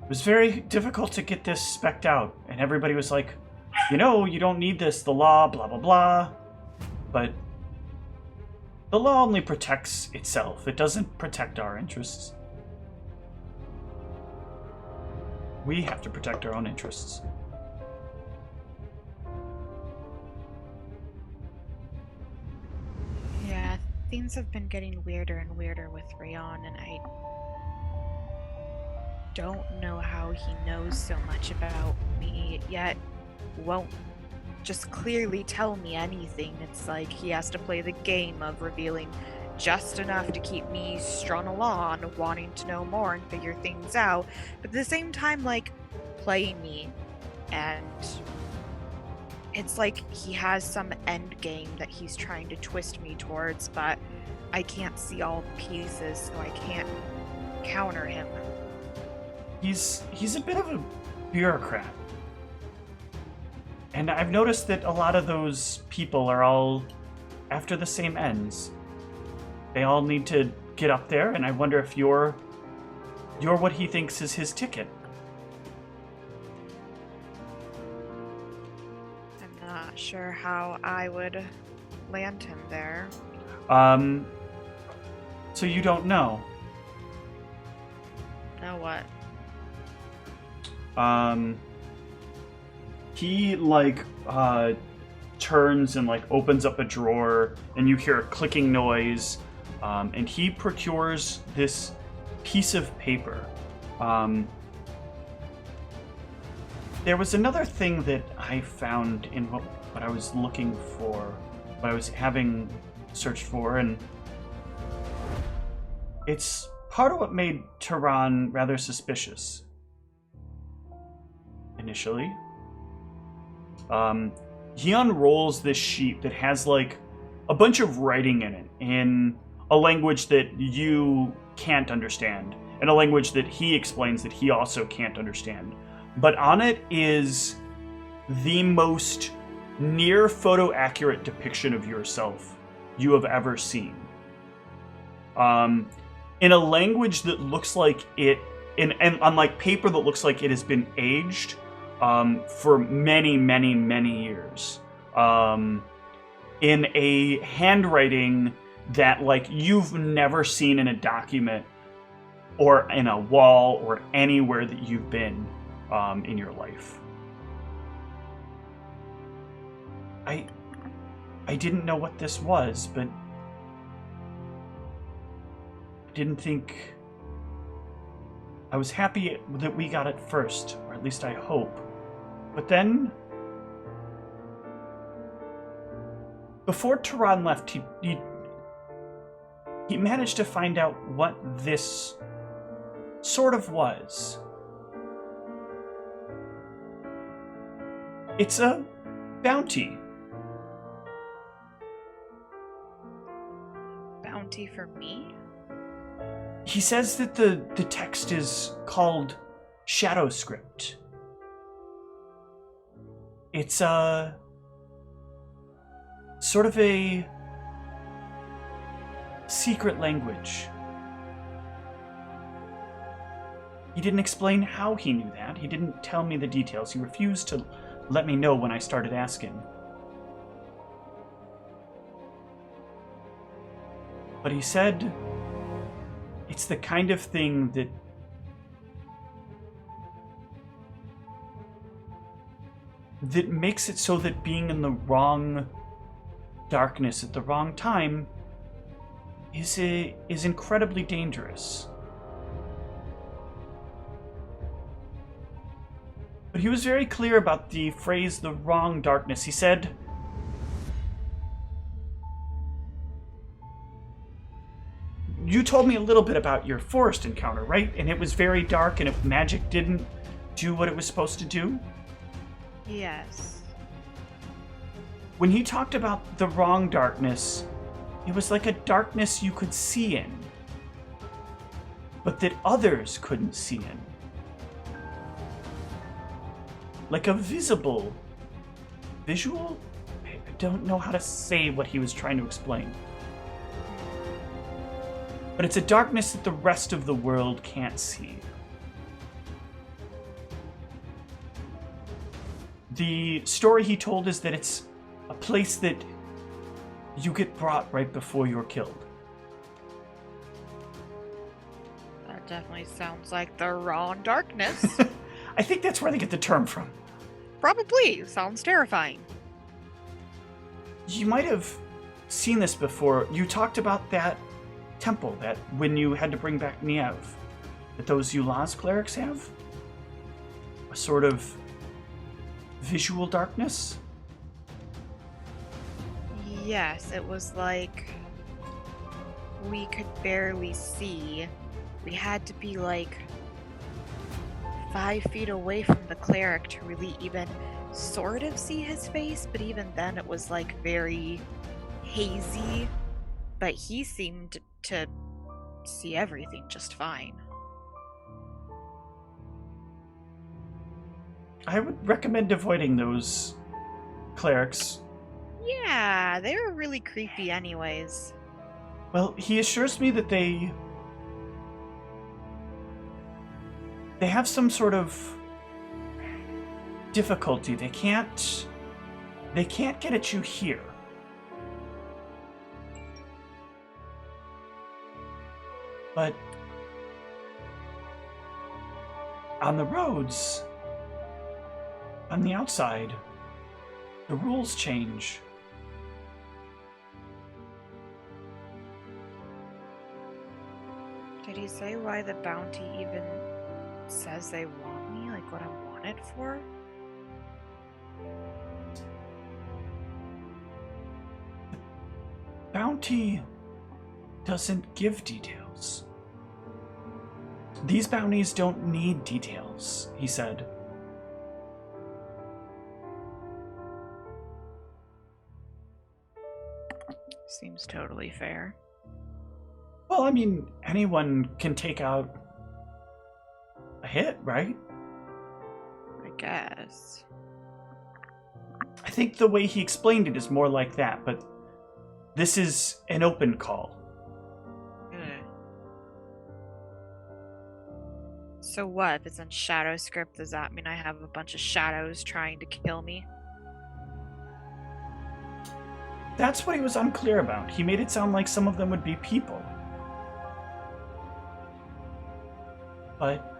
was very difficult to get this spec'd out, and everybody was like, you know, you don't need this, the law, blah, blah, blah. But the law only protects itself. It doesn't protect our interests. We have to protect our own interests. Yeah, things have been getting weirder and weirder with Rian, and I don't know how he knows so much about me, yet won't just clearly tell me anything. It's like he has to play the game of revealing just enough to keep me strung along, wanting to know more and figure things out, but at the same time, like, playing me. And it's like he has some end game that he's trying to twist me towards, but I can't see all the pieces, so I can't counter him. He's a bit of a bureaucrat. And I've noticed that a lot of those people are all after the same ends. They all need to get up there, and I wonder if you're what he thinks is his ticket. I'm not sure how I would land him there. So you don't know? Know what? He, like, turns and, like, opens up a drawer, and you hear a clicking noise, and he procures this piece of paper. There was another thing that I found in what I was looking for, what I was having searched for, and it's part of what made Tehran rather suspicious. Initially. He unrolls this sheet that has, like, a bunch of writing in it in a language that you can't understand, and a language that he explains that he also can't understand. But on it is the most near photo accurate depiction of yourself you have ever seen. In a language that looks like it, and on, like, paper that looks like it has been aged for many, many, many years. In a handwriting that, like, you've never seen in a document or in a wall or anywhere that you've been in your life. I didn't know what this was, but I didn't think... I was happy that we got it first, or at least I hope. But then, before Tehran left, he managed to find out what this sort of was. It's a bounty. Bounty for me? He says that the text is called Shadow Script. It's a sort of a secret language. He didn't explain how he knew that. He didn't tell me the details. He refused to let me know when I started asking. But he said it's the kind of thing that makes it so that being in the wrong darkness at the wrong time is incredibly dangerous. But he was very clear about the phrase, the wrong darkness. He said, you told me a little bit about your forest encounter, right? And it was very dark, and if magic didn't do what it was supposed to do? Yes. When he talked about the wrong darkness, it was like a darkness you could see in, but that others couldn't see in. Like a visual? I don't know how to say what he was trying to explain. But it's a darkness that the rest of the world can't see. The story he told is that it's a place that you get brought right before you're killed. That definitely sounds like the wrong darkness. I think that's where they get the term from. Probably. Sounds terrifying. You might have seen this before. You talked about that temple that when you had to bring back Niev, that those Ulaz clerics have? A sort of visual darkness? Yes, it was like we could barely see. We had to be like 5 feet away from the cleric to really even sort of see his face, but even then it was like very hazy. But he seemed to see everything just fine. I would recommend avoiding those clerics. Yeah, they were really creepy anyways. Well, he assures me that they have some sort of difficulty. They can't get at you here. But on the roads, on the outside, the rules change. Did he say why the bounty even says they want me? Like what I'm wanted for? Bounty doesn't give details. These bounties don't need details, he said. Seems totally fair. Well, I mean, anyone can take out a hit, right? I guess. I think the way he explained it is more like that, but this is an open call. So what? If it's in shadow script, does that mean I have a bunch of shadows trying to kill me? That's what he was unclear about. He made it sound like some of them would be people. But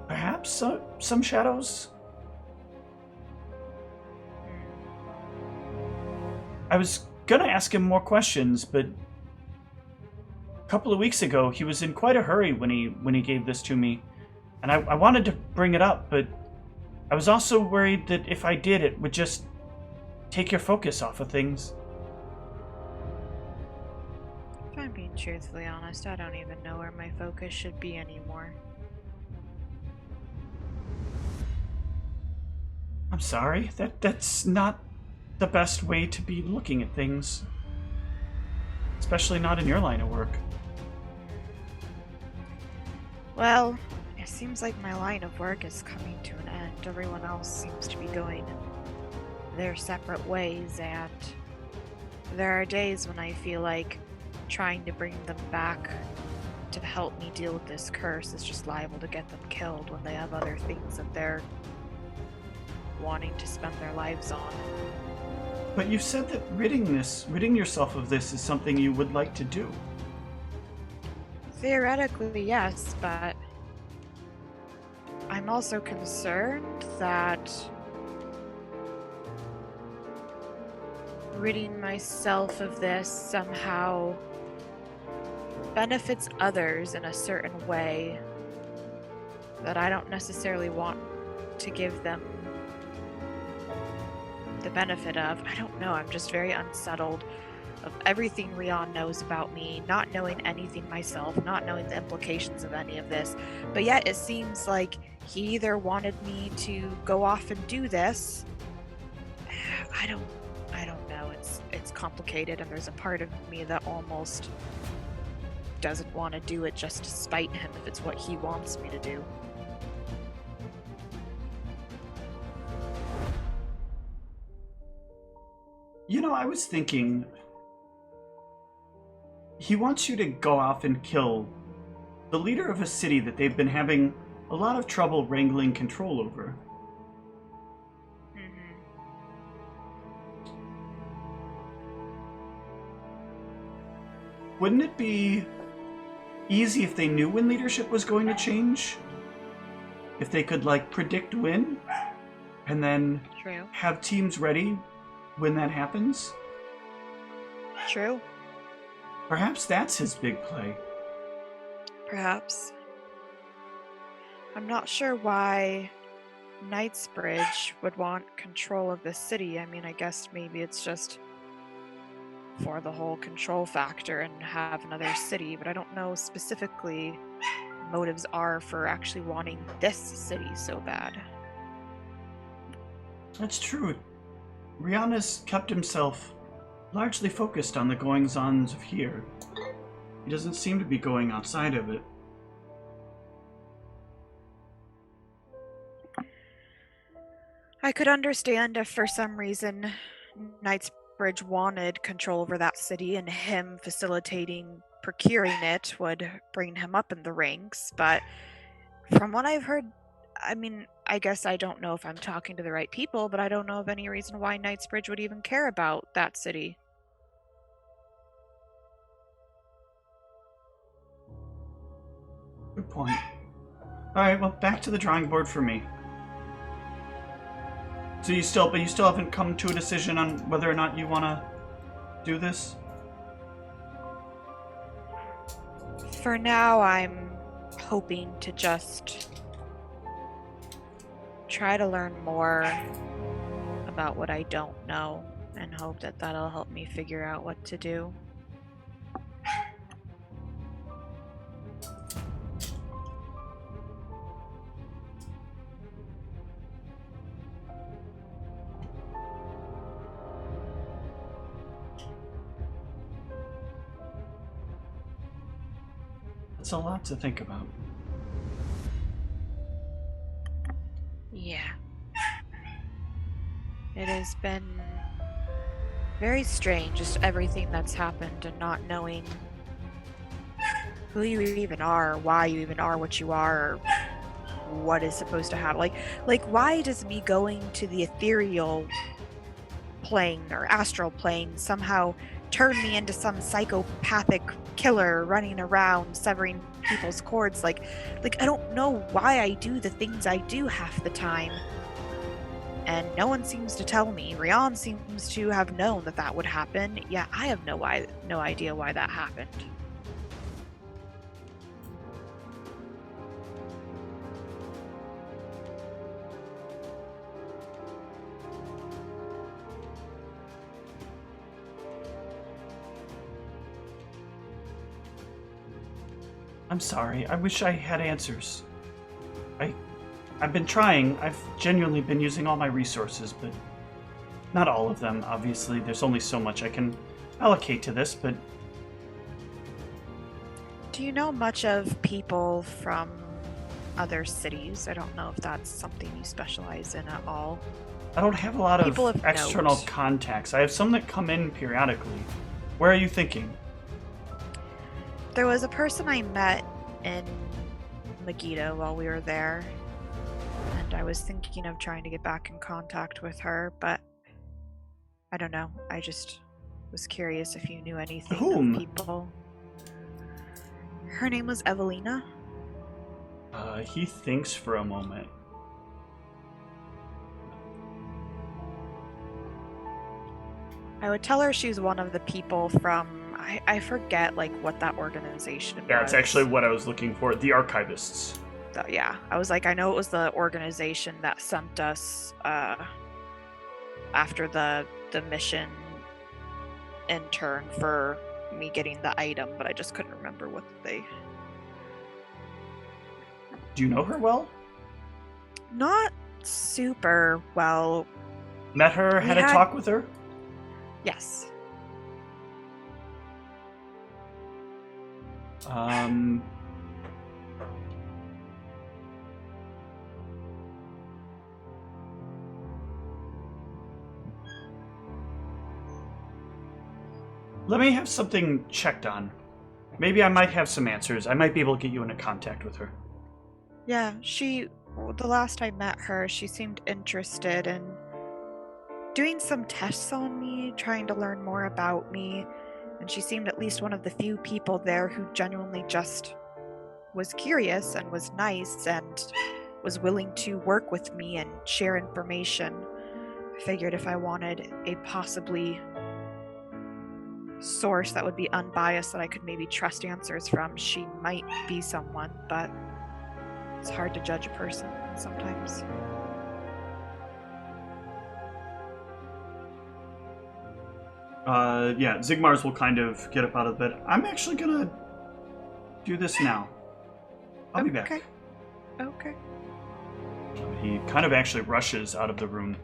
perhaps some shadows? I was gonna ask him more questions, but a couple of weeks ago he was in quite a hurry when he gave this to me. And I wanted to bring it up, but I was also worried that if I did, it would just take your focus off of things. If I'm being truthfully honest, I don't even know where my focus should be anymore. I'm sorry, that's not the best way to be looking at things. Especially not in your line of work. Well, it seems like my line of work is coming to an end. Everyone else seems to be going their separate ways, and there are days when I feel like trying to bring them back to help me deal with this curse is just liable to get them killed when they have other things that they're wanting to spend their lives on. But you said that ridding yourself of this is something you would like to do. Theoretically, yes, but I'm also concerned that ridding myself of this somehow benefits others in a certain way that I don't necessarily want to give them the benefit of. I don't know, I'm just very unsettled of everything Rion knows about me, not knowing anything myself, not knowing the implications of any of this, but yet it seems like he either wanted me to go off and do this. I don't know, it's complicated, and there's a part of me that almost doesn't want to do it just to spite him if it's what he wants me to do. You know, I was thinking, he wants you to go off and kill the leader of a city that they've been having a lot of trouble wrangling control over. Wouldn't it be easy if they knew when leadership was going to change? If they could, like, predict when, and then True. Have teams ready when that happens? True. Perhaps that's his big play. Perhaps. I'm not sure why Knightsbridge would want control of the city. I mean, I guess maybe it's just for the whole control factor and have another city, but I don't know specifically motives are for actually wanting this city so bad. That's true. Rihanna's kept himself largely focused on the goings-ons of here. He doesn't seem to be going outside of it. I could understand if for some reason Knightsbridge wanted control over that city and him facilitating procuring it would bring him up in the ranks, but from what I've heard, I mean, I guess I don't know if I'm talking to the right people, but I don't know of any reason why Knightsbridge would even care about that city. Good point. Alright, well, back to the drawing board for me. So you still haven't come to a decision on whether or not you want to do this? For now, I'm hoping to just try to learn more about what I don't know and hope that that'll help me figure out what to do. It's a lot to think about. Yeah. It has been very strange, just everything that's happened and not knowing who you even are, why you even are what you are, or what is supposed to happen. Like why does me going to the ethereal plane or astral plane somehow turn me into some psychopathic killer running around severing people's cords? Like I don't know why I do the things I do half the time. And no one seems to tell me. Rian seems to have known that would happen. Yeah, I have no idea why that happened. I'm sorry. I wish I had answers. I've been trying. I've genuinely been using all my resources, but not all of them, obviously. There's only so much I can allocate to this, but... Do you know much of people from other cities? I don't know if that's something you specialize in at all. I don't have a lot of external contacts. I have some that come in periodically. Where are you thinking? There was a person I met in Megiddo while we were there, and I was thinking of trying to get back in contact with her, but I don't know. I just was curious if you knew anything of people. Her name was Evelina. He thinks for a moment. I would tell her she's one of the people from... I forget, like, what that organization was. Yeah, it's actually what I was looking for. The Archivists. So, yeah. I was like, I know it was the organization that sent us after the mission in turn for me getting the item, but I just couldn't remember what they... Do you know her well? Not super well. Met her, had a talk with her? Yes. Let me have something checked on. Maybe I might have some answers. I might be able to get you into contact with her. Yeah, the last I met her, she seemed interested in doing some tests on me, trying to learn more about me, and she seemed at least one of the few people there who genuinely just was curious and was nice and was willing to work with me and share information. I figured if I wanted a possibly source that would be unbiased that I could maybe trust answers from, she might be someone, but it's hard to judge a person sometimes. Yeah, Zigmars will kind of get up out of bed. I'm actually gonna do this now. I'll be back. Okay. He kind of actually rushes out of the room.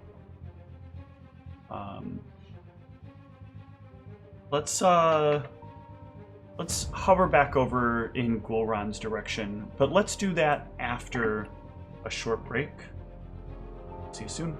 Let's hover back over in Gulran's direction, but let's do that after a short break. See you soon.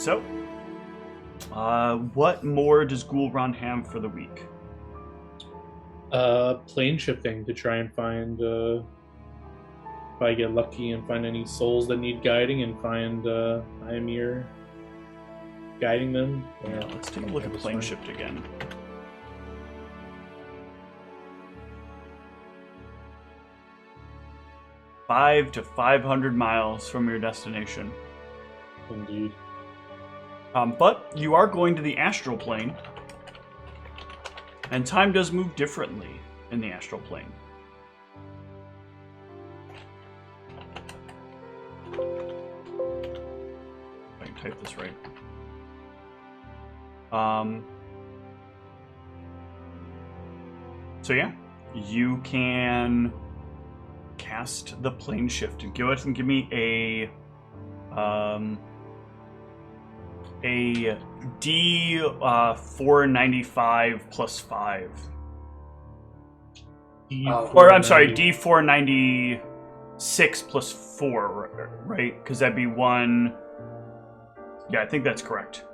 so what more does Ghoulron have for the week? Plane shifting to try and find, if I get lucky and find any souls that need guiding and find Ymir guiding them. Yeah, let's take a look at plane shift again. $500 to 500 miles from your destination. Indeed. But you are going to the astral plane, and time does move differently in the astral plane. If I can type this right. So yeah, you can cast the plane shift and go ahead and give me a D 495 plus 5. Or I'm sorry, D 496 plus 4, right? Because that'd be 1. Yeah, I think that's correct.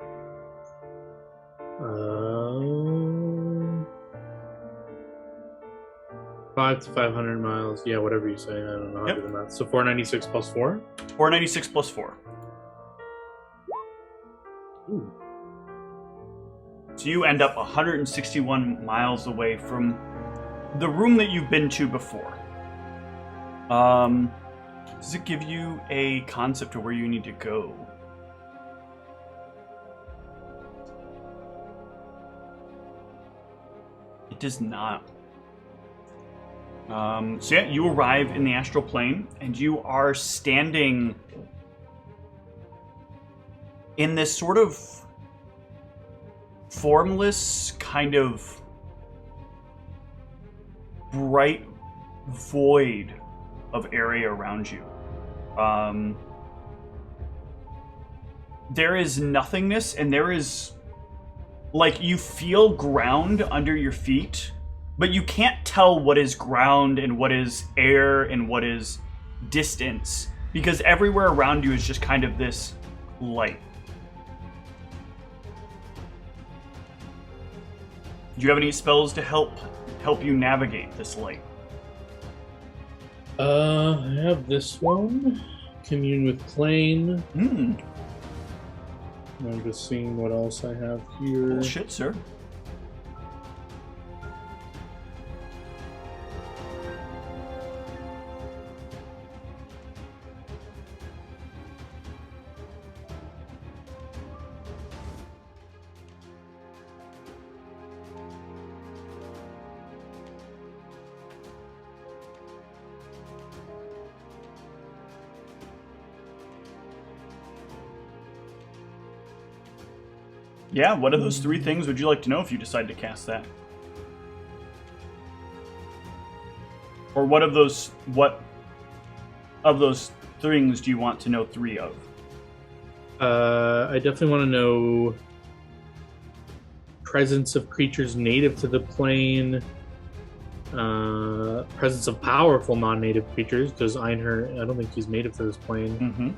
5 to 500 miles. Yeah, whatever you say. I don't know how to do the math. So 496 plus 4? 496 plus 4. Ooh. So you end up 161 miles away from the room that you've been to before. Does it give you a concept of where you need to go? It does not. So yeah, you arrive in the astral plane, and you are standing in this sort of formless, kind of bright void of area around you. There is nothingness, and there is, like, you feel ground under your feet, but you can't tell what is ground and what is air and what is distance, because everywhere around you is just kind of this light. Do you have any spells to help you navigate this light? I have this one. Commune with Plane. I'm just seeing what else I have here. Bullshit, sir. Yeah, what of those 3 things would you like to know if you decide to cast that? Or what of those things do you want to know 3 of? I definitely want to know presence of creatures native to the plane, presence of powerful non-native creatures, because Einher, I don't think he's native to this plane.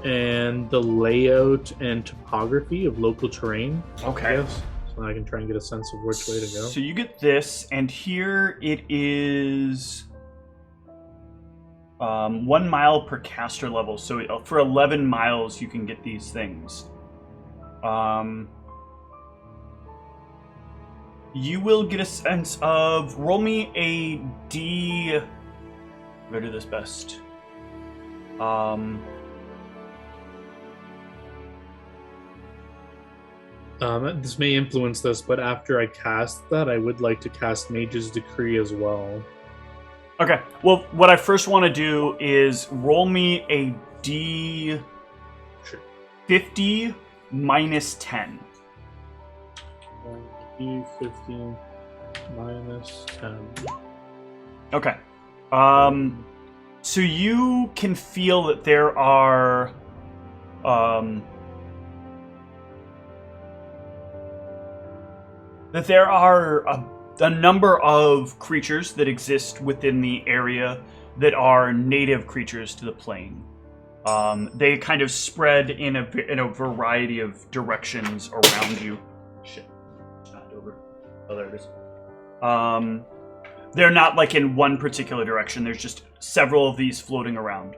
And the layout and topography of local terrain. Okay. Yes. So I can try and get a sense of which way to go. So you get this, and here it is 1 mile per caster level. So for 11 miles, you can get these things. You will get a sense of... Roll me a D... I'm going to do this best. This may influence this, but after I cast that, I would like to cast Mage's Decree as well. Okay, well, what I first want to do is roll me a D... Sure. 50 minus 10. D50 minus 10. Okay. So you can feel that there are... that there are a number of creatures that exist within the area that are native creatures to the plane. They kind of spread in a variety of directions around you. Shit, it's not over. Oh, there it is. They're not like in one particular direction. There's just several of these floating around.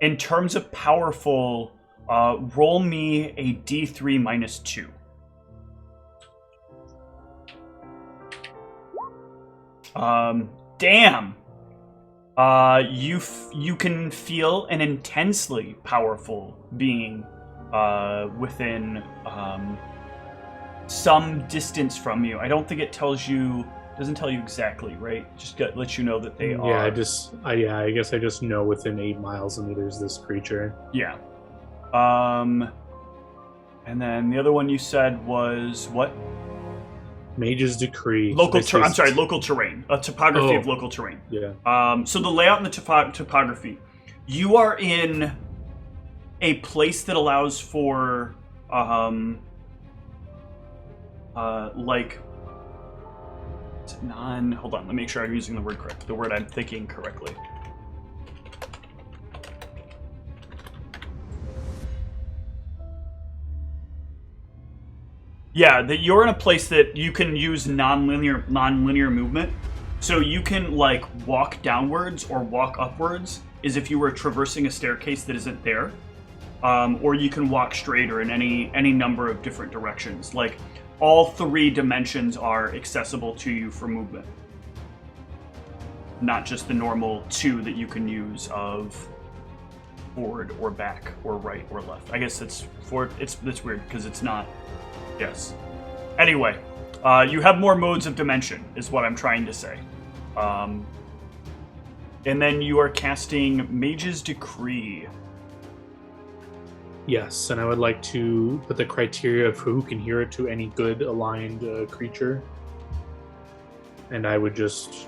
In terms of powerful, roll me a D3 minus 2. Damn. You can feel an intensely powerful being within some distance from you. I don't think it doesn't tell you exactly, right? Just lets you know that they are. Yeah, I guess I just know within 8 miles of me there's this creature. Yeah. And then the other one you said was what? Mage's Decree. Local terrain. A topography of local terrain. Yeah. So the layout and the topography. You are in a place that allows for, hold on, let me make sure I'm using the word correct. The word I'm thinking correctly. Yeah, that you're in a place that you can use non-linear movement. So you can like walk downwards or walk upwards as if you were traversing a staircase that isn't there. Or you can walk straight or in any number of different directions. Like all 3 dimensions are accessible to you for movement. Not just the normal 2 that you can use of forward or back or right or left. I guess it's forward. It's weird because it's not. Yes. Anyway, you have more modes of dimension, is what I'm trying to say. And then you are casting Mage's Decree. Yes, and I would like to put the criteria of who can hear it to any good aligned creature. And I would just,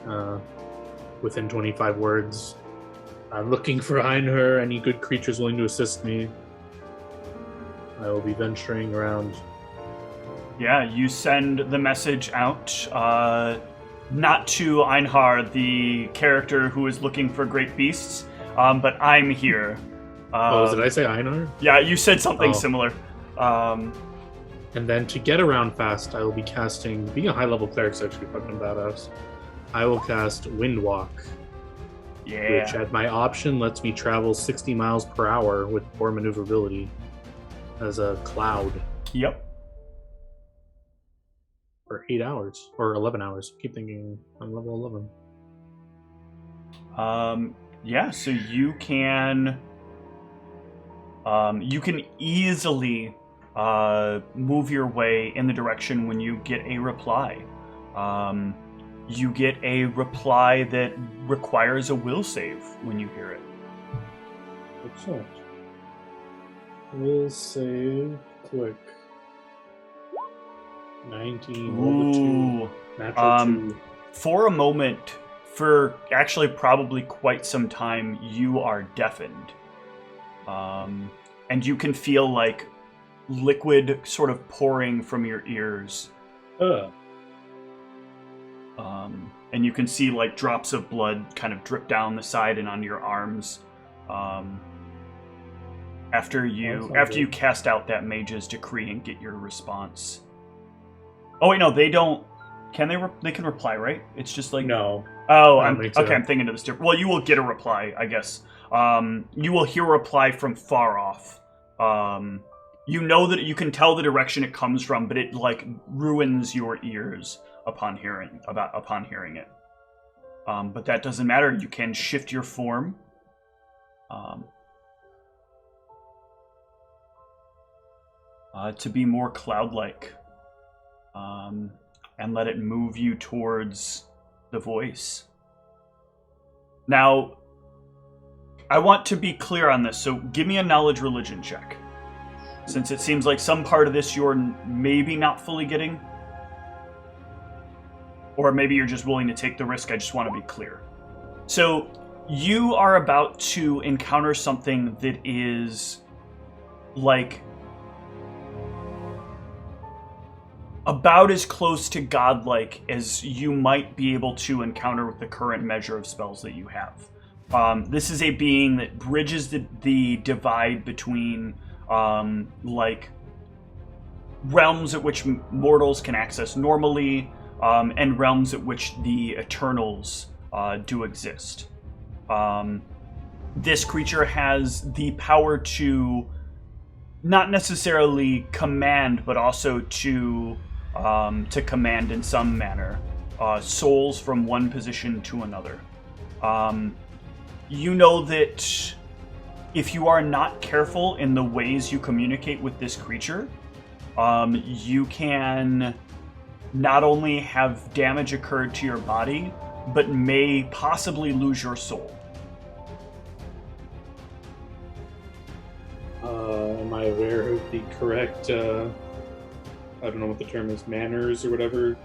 within 25 words, I'm looking for Einher, any good creatures willing to assist me. I will be venturing around. Yeah, you send the message out, not to Einhar, the character who is looking for great beasts, but I'm here. Did I say Einhar? Yeah, you said something similar. And then to get around fast, I will be casting, being a high-level cleric's actually fucking badass, I will cast Windwalk. Yeah. Which, at my option, lets me travel 60 miles per hour with poor maneuverability as a cloud. Yep. For 8 hours or 11 hours. I keep thinking I'm level 11. Yeah, so you can easily move your way in the direction when you get a reply. You get a reply that requires a will save when you hear it. Excellent. Will save, click. 19, Ooh. Natural 2. For a moment, for actually probably quite some time, you are deafened. And you can feel like liquid sort of pouring from your ears. And you can see like drops of blood kind of drip down the side and on your arms. After you cast out that Mage's Decree and get your response. Oh wait, no, they don't. Can they? They can reply, right? It's just like no. Oh, I'm thinking of this different. Well, you will get a reply, I guess. You will hear a reply from far off. You know that you can tell the direction it comes from, but it like ruins your ears upon hearing it. But that doesn't matter. You can shift your form. To be more cloud-like. And let it move you towards the voice. Now, I want to be clear on this, so give me a knowledge religion check. Since it seems like some part of this you're maybe not fully getting. Or maybe you're just willing to take the risk, I just want to be clear. So, you are about to encounter something that is like about as close to godlike as you might be able to encounter with the current measure of spells that you have. This is a being that bridges the divide between like realms at which mortals can access normally and realms at which the Eternals do exist. This creature has the power to not necessarily command, but also to command in some manner souls from one position to another. You know that if you are not careful in the ways you communicate with this creature, you can not only have damage occurred to your body, but may possibly lose your soul. Am I aware of the correct, I don't know what the term is, manners or whatever?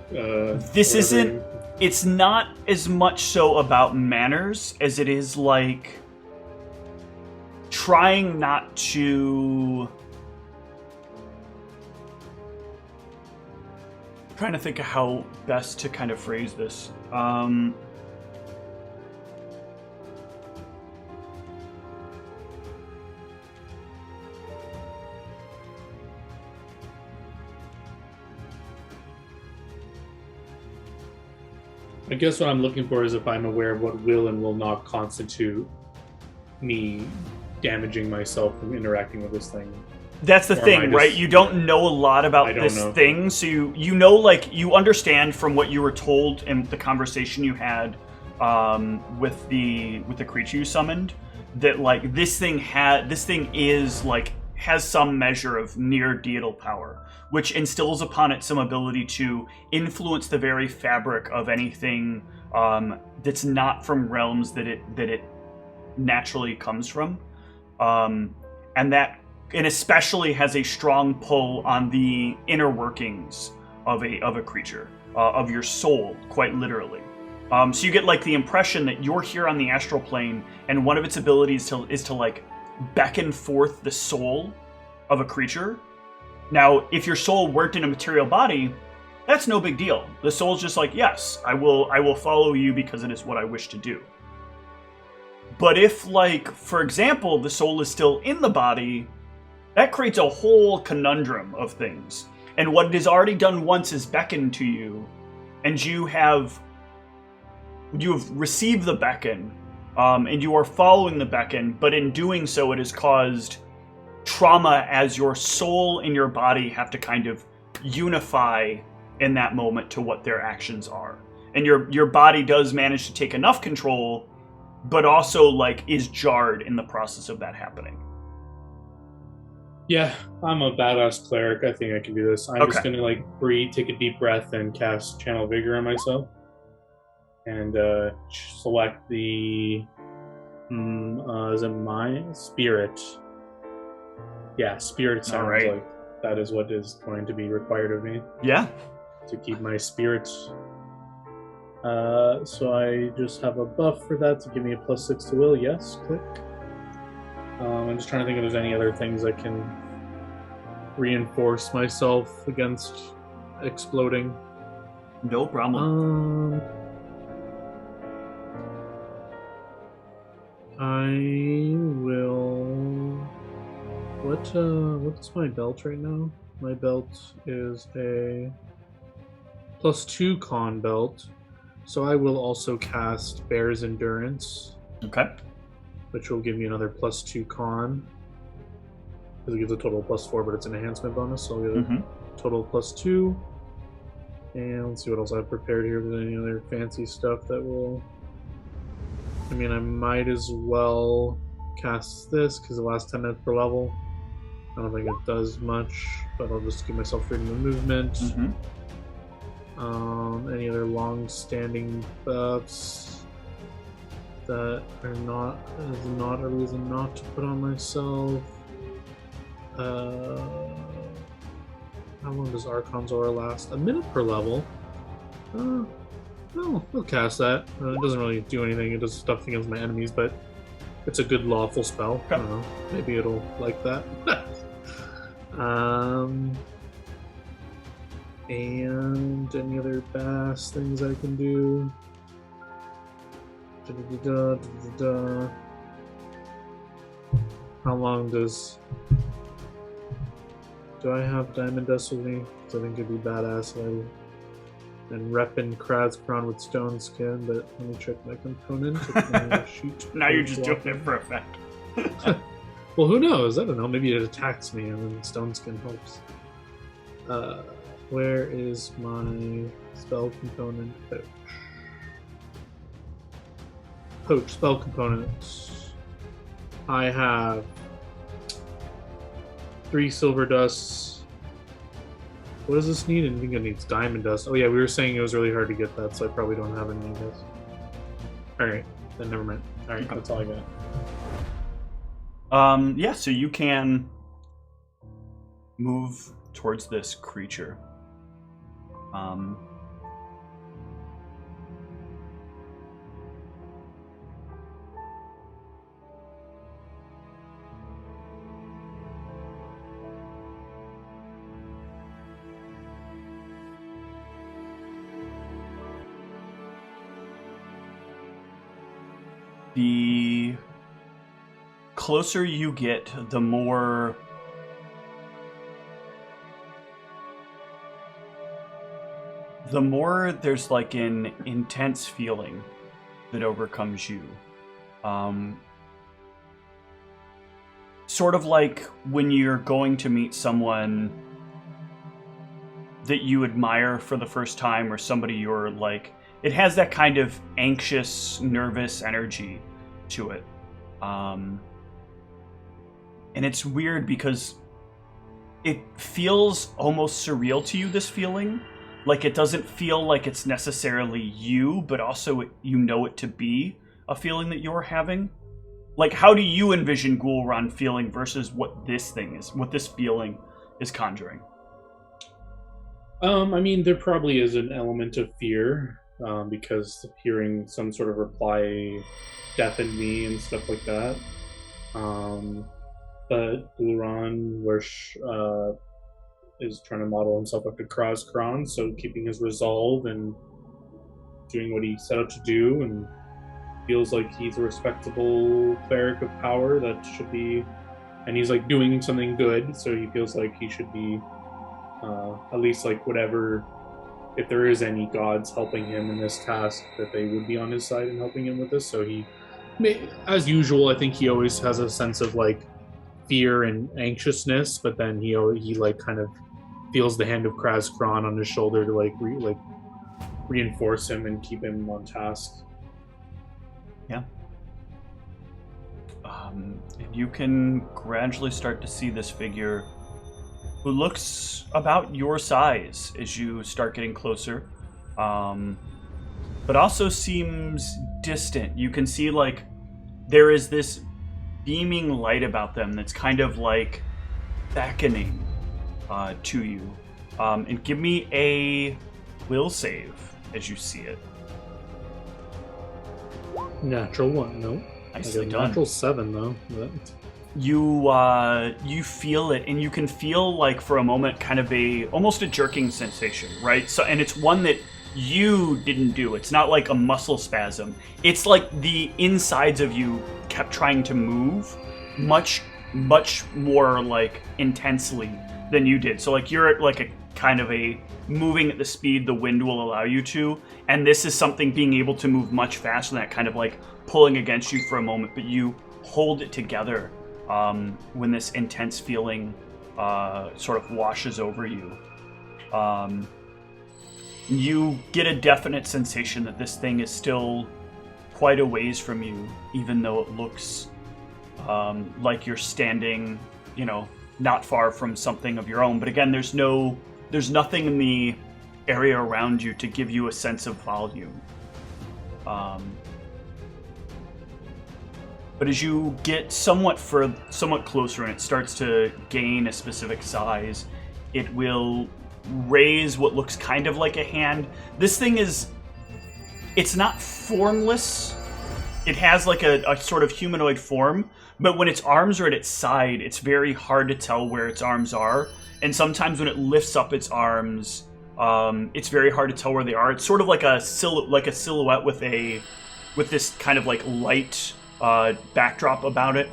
It's not as much so about manners as it is like trying not to... Trying to think of how best to kind of phrase this. I guess what I'm looking for is if I'm aware of what will and will not constitute me damaging myself from interacting with this thing. That's the thing, right? You don't know a lot about this thing, so you know, like, you understand from what you were told in the conversation you had with the creature you summoned that like this thing is like has some measure of near deital power, which instills upon it some ability to influence the very fabric of anything that's not from realms that it naturally comes from, and especially has a strong pull on the inner workings of a creature, of your soul, quite literally. So you get like the impression that you're here on the astral plane, and one of its abilities is to like beckon forth the soul of a creature. Now, if your soul weren't in a material body, that's no big deal. The soul's just like, yes, I will follow you because it is what I wish to do. But if, like, for example, the soul is still in the body, that creates a whole conundrum of things. And what it has already done once is beckon to you, and you have received the beckon, and you are following the beckon, but in doing so it has caused trauma as your soul and your body have to kind of unify in that moment to what their actions are. And your body does manage to take enough control, but also like is jarred in the process of that happening. Yeah, I'm a badass cleric. I think I can do this. I'm just gonna like breathe, take a deep breath, and cast Channel Vigor on myself. And select the is it my spirit? Yeah, spirit sounds like that is what is going to be required of me. Yeah. To keep my spirit. So I just have a buff for that to give me a +6 to will. Yes, click. I'm just trying to think if there's any other things I can reinforce myself against exploding. No problem. I will... What's my belt right now? My belt is a +2 con belt. So I will also cast Bear's Endurance. Okay. Which will give me another +2 con. Because it gives a total +4, but it's an enhancement bonus, so I'll get a total +2. And let's see what else I've prepared here. If there's any other fancy stuff that will... I mean, I might as well cast this, because it lasts 10 minutes per level. I don't think it does much, but I'll just give myself freedom of movement. Any other long-standing buffs that are not a reason not to put on myself. How long does Archon's Aura last? A minute per level. No, I'll cast that. It doesn't really do anything. It does stuff against my enemies, but it's a good lawful spell. I don't know. Maybe it'll like that. And any other bass things I can do? How long do I have Diamond Dust with me? So I think it'd be badass if I and repping Krazkron with Stone Skin, but let me check my component. Now you're just doing it for effect. Well, who knows? I don't know. Maybe it attacks me and then Stone Skin helps. Where is my spell component? Poach spell components. I have 3 silver dusts. What does this need? I think it needs diamond dust. Oh yeah, we were saying it was really hard to get that, so I probably don't have any of this. Alright, then never mind. Alright, that's all I got. Yeah, so you can move towards this creature. The closer you get, the more there's like an intense feeling that overcomes you. Sort of like when you're going to meet someone that you admire for the first time, or somebody you're like, it has that kind of anxious, nervous energy to it. And it's weird because it feels almost surreal to you, this feeling. Like, it doesn't feel like it's necessarily you, but also you know it to be a feeling that you're having. Like, how do you envision Ghoulron feeling versus what this thing is, what this feeling is conjuring? I mean, there probably is an element of fear, because hearing some sort of reply deafened me and stuff like that. But Ghoulron is trying to model himself after Krazkron, so keeping his resolve and doing what he set out to do, and feels like he's a respectable cleric of power that should be, and he's like doing something good, so he feels like he should be at least like whatever, if there is any gods helping him in this task, that they would be on his side and helping him with this. So he, as usual, I think he always has a sense of like fear and anxiousness, but then he like kind of feels the hand of Krazkron on his shoulder to like reinforce him and keep him on task. Yeah. And you can gradually start to see this figure who looks about your size as you start getting closer, but also seems distant. You can see like there is this beaming light about them that's kind of like beckoning to you. And give me a will save as you see it. Natural 1, no. Nicely done. done. Natural 7, though. But... You feel it, and you can feel like for a moment kind of almost a jerking sensation, right? So, and it's one that you didn't do. It's not like a muscle spasm. It's like the insides of you kept trying to move much more like intensely than you did. So like you're at like a kind of a moving at the speed the wind will allow you to, and this is something being able to move much faster than that, kind of like pulling against you for a moment, but you hold it together when this intense feeling sort of washes over you. You get a definite sensation that this thing is still quite a ways from you, even though it looks like you're standing, not far from something of your own. But again, there's nothing in the area around you to give you a sense of volume. But as you get somewhat closer and it starts to gain a specific size, it will raise what looks kind of like a hand. This thing it's not formless. It has like a sort of humanoid form, but when its arms are at its side, it's very hard to tell where its arms are. And sometimes when it lifts up its arms, it's very hard to tell where they are. It's sort of like a silhouette with with this kind of like light backdrop about it.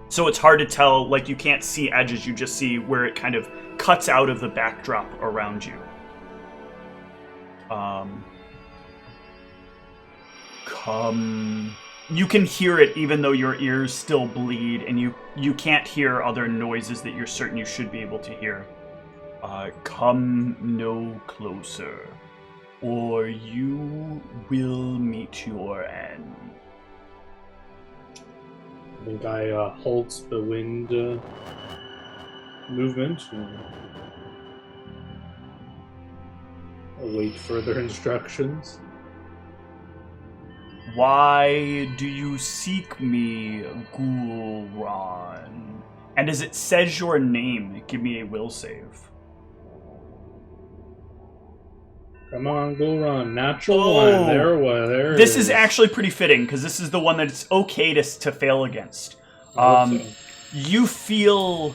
So it's hard to tell, like you can't see edges, you just see where it kind of cuts out of the backdrop around you. Come. You can hear it even though your ears still bleed, and you can't hear other noises that you're certain you should be able to hear. Come no closer, or you will meet your end. I think I halt the wind movement and await further instructions. Why do you seek me, Ghoulron? And as it says your name, give me a will save. Come on, Ghoulron. Natural one. There this is actually pretty fitting, because this is the one that it's okay to fail against. You feel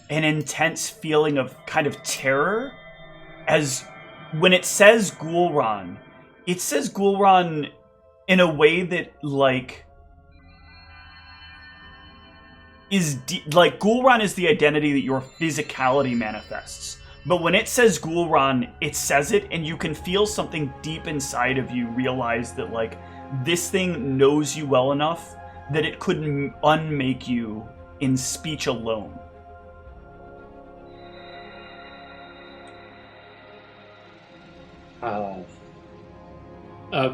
an intense feeling of kind of terror, as when it says Ghoulron in a way that, like, Ghoulron is the identity that your physicality manifests. But when it says Ghoulron, it says it, and you can feel something deep inside of you realize that, like, this thing knows you well enough that it couldn't unmake you in speech alone.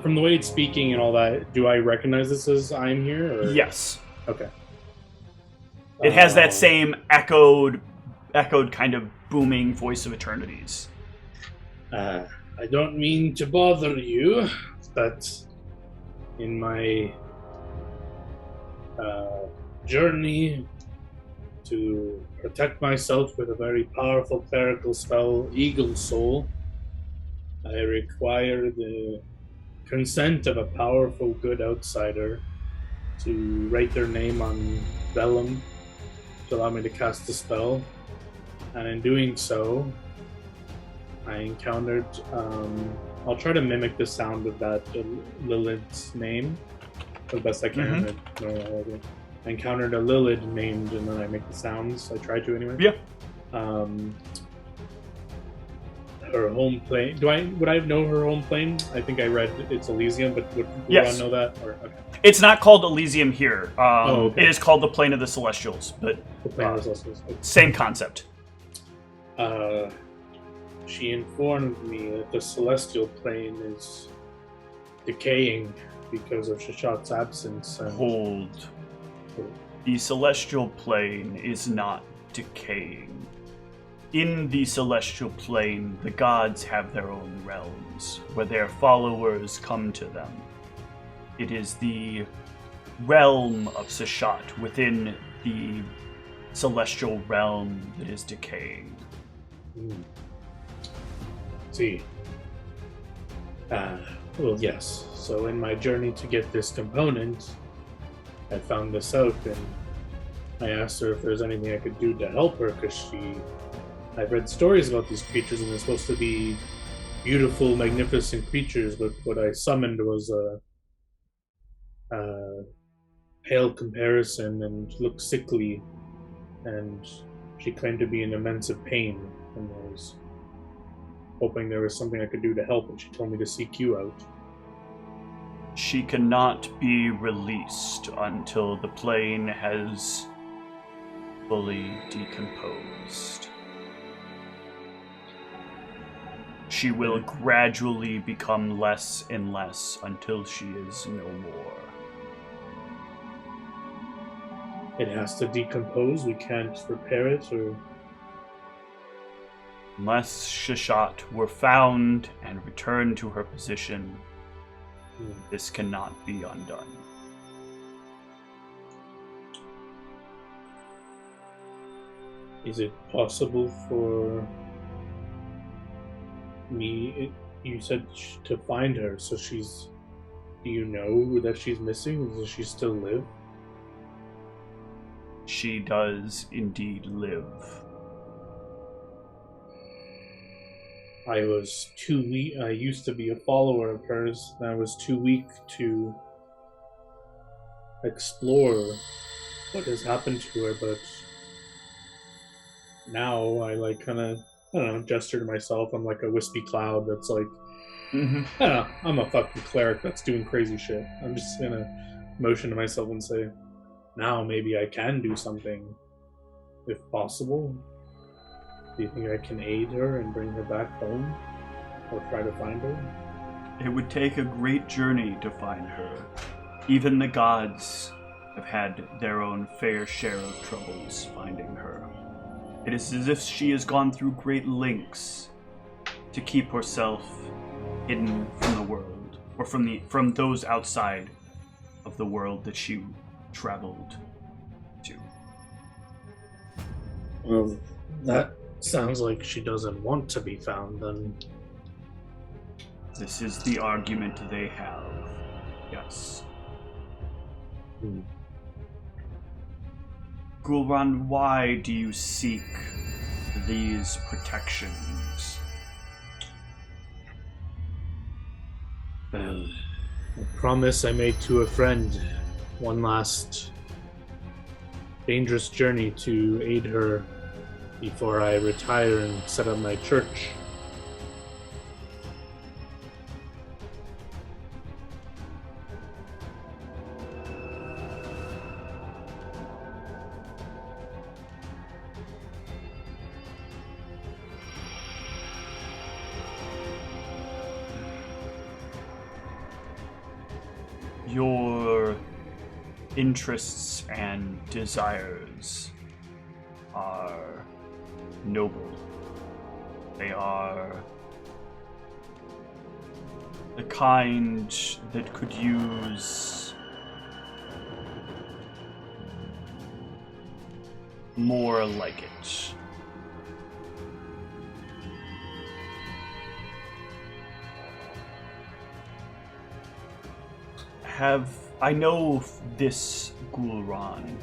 From the way it's speaking and all that, do I recognize this as I'm here? Or? Yes. Okay. It has that same echoed kind of booming voice of eternities. I don't mean to bother you, but in my journey to protect myself with a very powerful clerical spell, Eagle Soul, I require the consent of a powerful good outsider to write their name on vellum to allow me to cast the spell. And in doing so, I encountered, I'll try to mimic the sound of that Lilith's name the best I can. I encountered a Lilith named, and then I make the sounds. I try to anyway. Yeah. Her home plane. Would I know her home plane? I think I read it's Elysium, but would yes. I know that? Or, okay. It's not called Elysium here. Okay. It is called the Plane of the Celestials, but the Plane of the Celestials. Okay. Same concept. She informed me that the celestial plane is decaying because of Shashat's absence. And Hold. The celestial plane is not decaying. In the celestial plane, the gods have their own realms, where their followers come to them. It is the realm of Sashat within the celestial realm that is decaying. See. Well, yes. So in my journey to get this component, I found this out, and I asked her if there's anything I could do to help her, because I've read stories about these creatures, and they're supposed to be beautiful, magnificent creatures, but what I summoned was a pale comparison and looked sickly, and she claimed to be in immense pain, and I was hoping there was something I could do to help, and she told me to seek you out. She cannot be released until the plane has fully decomposed. She will gradually become less and less until she is no more. It has to decompose? We can't repair it, or... Unless Shashat were found and returned to her position, this cannot be undone. Is it possible for me, you said to find her, so she's... Do you know that she's missing? Does she still live? She does indeed live. I was too weak. I used to be a follower of hers, and I was too weak to explore what has happened to her, but now I kind of, I don't know, gesture to myself. I'm like a wispy cloud that's like, I don't know, I'm a fucking cleric that's doing crazy shit. I'm just gonna motion to myself and say, now maybe I can do something, if possible. Do you think I can aid her and bring her back home? Or try to find her? It would take a great journey to find her. Even the gods have had their own fair share of troubles finding her. It is as if she has gone through great lengths to keep herself hidden from the world, or from those outside of the world that she traveled to. Well, that sounds like she doesn't want to be found, then. This is the argument they have. Yes. Gulran, why do you seek these protections? A promise I made to a friend. One last dangerous journey to aid her before I retire and set up my church. Your interests and desires are noble. They are the kind that could use more like it. I know this, Gulran.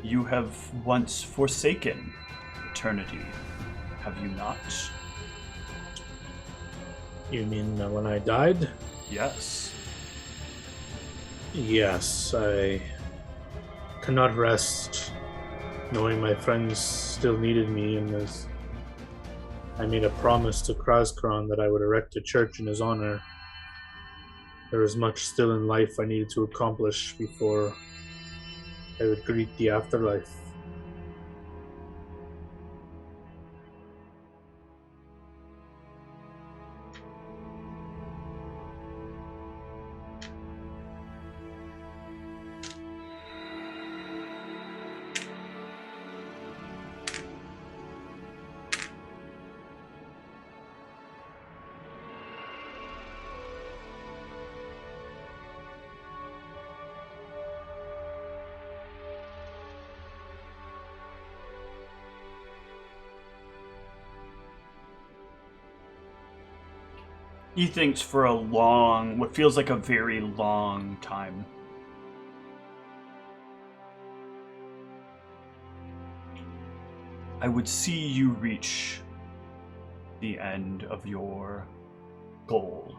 You have once forsaken eternity, have you not? You mean when I died? Yes. Yes, I cannot rest knowing my friends still needed me, and as I made a promise to Kraskron that I would erect a church in his honor. There was much still in life I needed to accomplish before I would greet the afterlife. He thinks for what feels like a very long time. I would see you reach the end of your goal.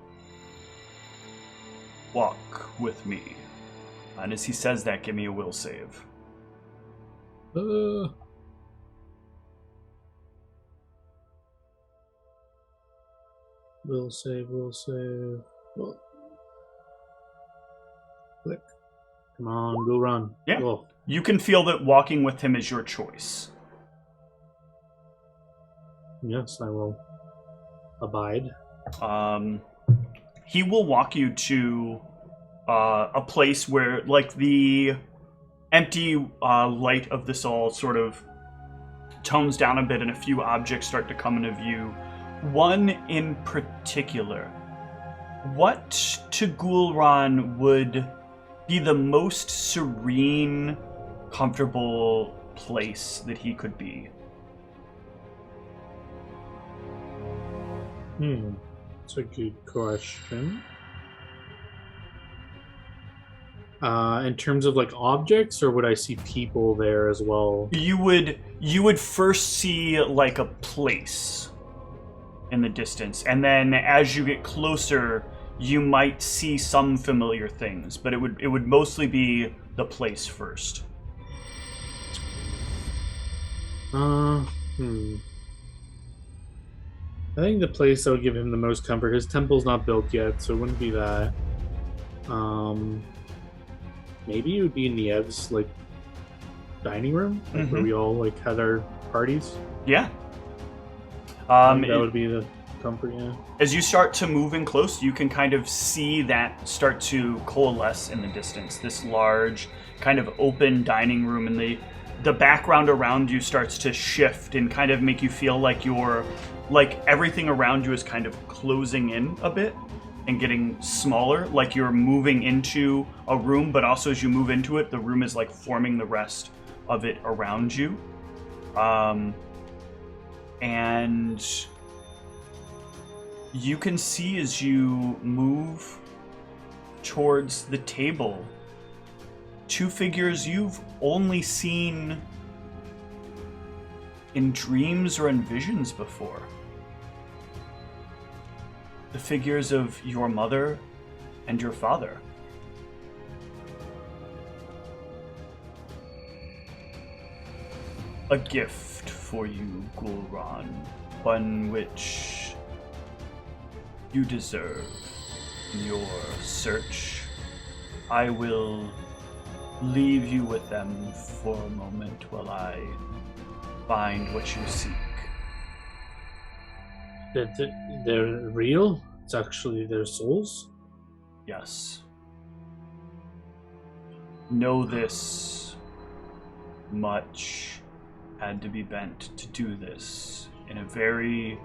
Walk with me. And as he says that, give me a will save. Will save. Oh. Click. Come on, go run. Yeah. Go. You can feel that walking with him is your choice. Yes, I will abide. He will walk you to a place where, like, the empty light of this all sort of tones down a bit and a few objects start to come into view. One in particular. What to Gulran would be the most serene, comfortable place that he could be? That's a good question. In terms of like objects, or would I see people there as well? You would first see like a place. in the distance. And then as you get closer, you might see some familiar things, but it would mostly be the place first. I think the place that would give him the most comfort, his temple's not built yet, so it wouldn't be that. Maybe it would be in the Ev's, like, dining room, like, where we all, like, had our parties. Yeah. That would be the comfort, yeah. As you start to move in close, you can kind of see that start to coalesce in the distance. This large, kind of open dining room, and the background around you starts to shift and kind of make you feel like everything around you is kind of closing in a bit and getting smaller, like you're moving into a room, but also as you move into it, the room is like forming the rest of it around you. And you can see as you move towards the table, two figures you've only seen in dreams or in visions before. The figures of your mother and your father. A gift for you, Gul'ran, one which you deserve in your search. I will leave you with them for a moment while I find what you seek. They're real? It's actually their souls? Yes. Know this much had to be bent to do this in a very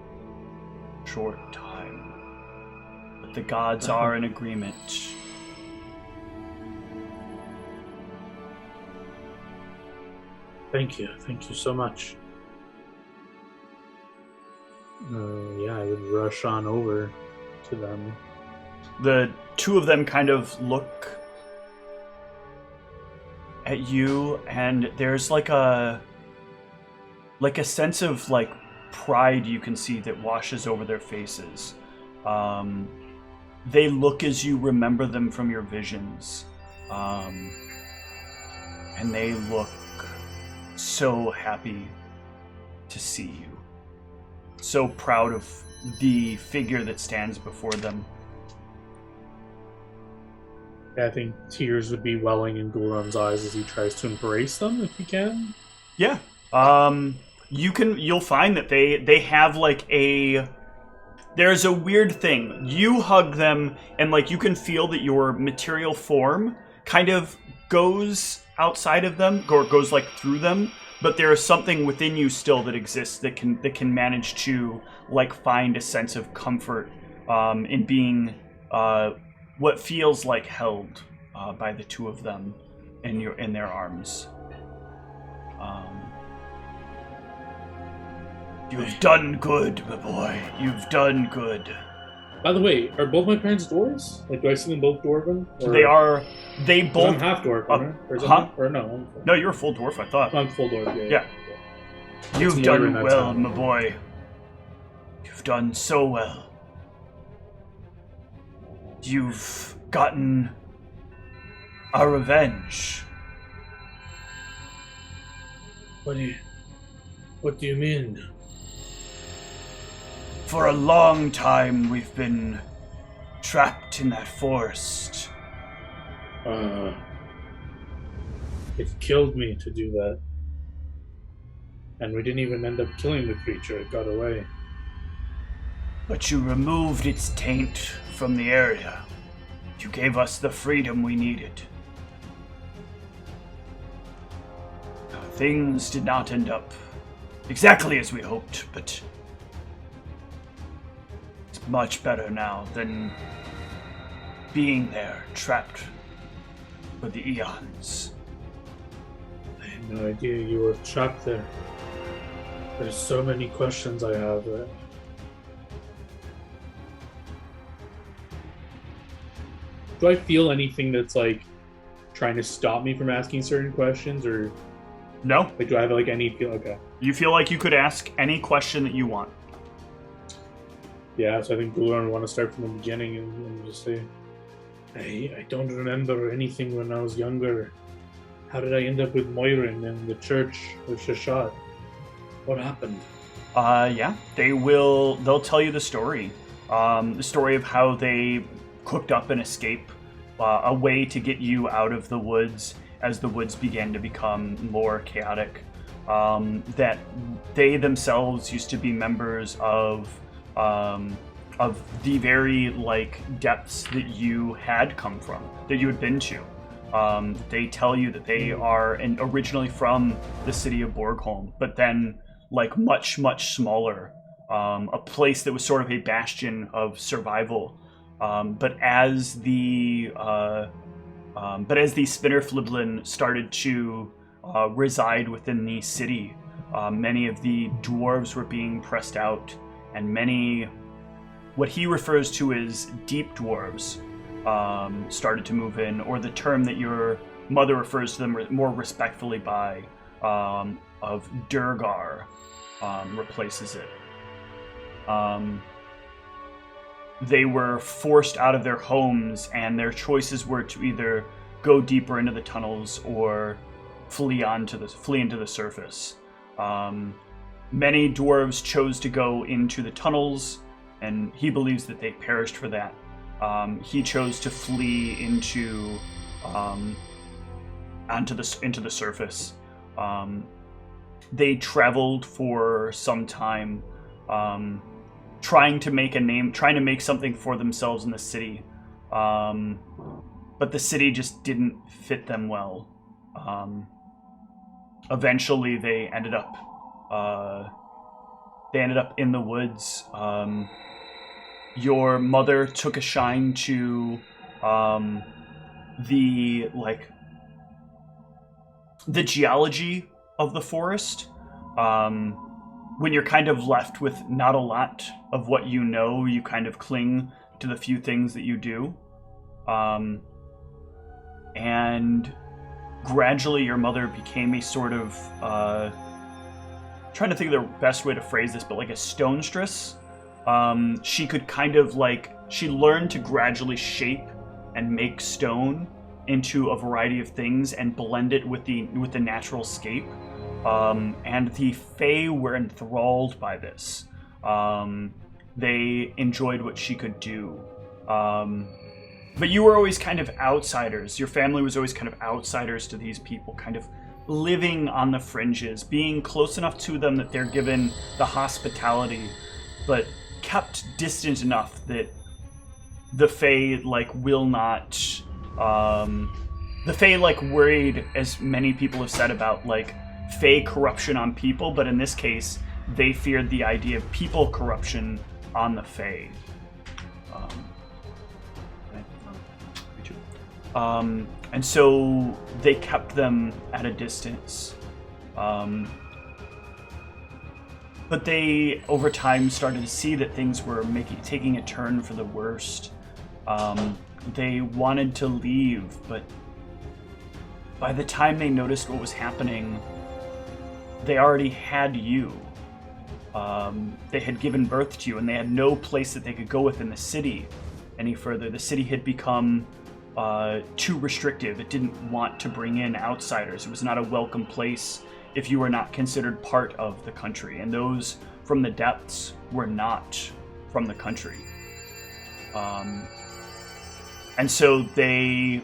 short time. But the gods are in agreement. Thank you so much. Yeah, I would rush on over to them. The two of them kind of look at you, and there's like a sense of like pride you can see that washes over their faces. They look as you remember them from your visions, and they look so happy to see you. So proud of the figure that stands before them. I think tears would be welling in Gul'ran's eyes as he tries to embrace them, if he can. Yeah. You'll find that they have like there's a weird thing. You hug them and like you can feel that your material form kind of goes outside of them, or goes like through them, but there is something within you still that exists that can manage to like find a sense of comfort in being what feels like held by the two of them in their arms. You've done good, my boy. You've done good. By the way, are both my parents dwarves? Like, do I see them both dwarven? Or... They both... I'm half dwarf, Or no? No, you're a full dwarf, I thought. I'm full dwarf, yeah. You've done well, my boy. You've done so well. You've gotten a revenge. What do you mean? For a long time, we've been trapped in that forest. It killed me to do that. And we didn't even end up killing the creature. It got away. But you removed its taint from the area. You gave us the freedom we needed. Things did not end up exactly as we hoped, but it's much better now than being there, trapped for the eons. I had no idea you were trapped there. There's so many questions I have. Do I feel anything that's like trying to stop me from asking certain questions, or no? Like, do I have like any feel? Okay. You feel like you could ask any question that you want. Yeah, so I think Bullhorn want to start from the beginning and just say, I don't remember anything when I was younger. How did I end up with Moirin in the church of Shashad? What happened? Yeah, they'll tell you the story. The story of how they cooked up an escape, a way to get you out of the woods as the woods began to become more chaotic. That they themselves used to be members of the very depths that you had come from, that you had been to. They tell you that they are originally from the city of Borgholm, but then much, much smaller, a place that was sort of a bastion of survival. But as the Spinnerfliblin started to reside within the city, many of the dwarves were being pressed out, and many, what he refers to as deep dwarves, started to move in, or the term that your mother refers to them more respectfully by, of Durgar, replaces it. They were forced out of their homes, and their choices were to either go deeper into the tunnels or flee into the surface. Many dwarves chose to go into the tunnels, and he believes that they perished for that. He chose to flee into the surface. They traveled for some time, trying to make a name, trying to make something for themselves in the city. But the city just didn't fit them well. Eventually, they ended up in the woods. Your mother took a shine to the geology of the forest. When you're kind of left with not a lot of what you know, you kind of cling to the few things that you do. And gradually your mother became a sort of, trying to think of the best way to phrase this, but like a stonestress. She could kind of she learned to gradually shape and make stone into a variety of things and blend it with the natural scape. And the Fae were enthralled by this. They enjoyed what she could do. But you were always kind of outsiders. Your family was always kind of outsiders to these people, kind of living on the fringes, being close enough to them that they're given the hospitality, but kept distant enough that the Fae will not. The Fae worried, as many people have said, about Fae corruption on people, but in this case, they feared the idea of people corruption on the Fae. And so they kept them at a distance. But they, over time, started to see that things were taking a turn for the worst. They wanted to leave, but by the time they noticed what was happening, they already had you. They had given birth to you, and they had no place that they could go within the city any further. The city had become too restrictive. It didn't want to bring in outsiders. It was not a welcome place if you were not considered part of the country, and those from the depths were not from the country. And so they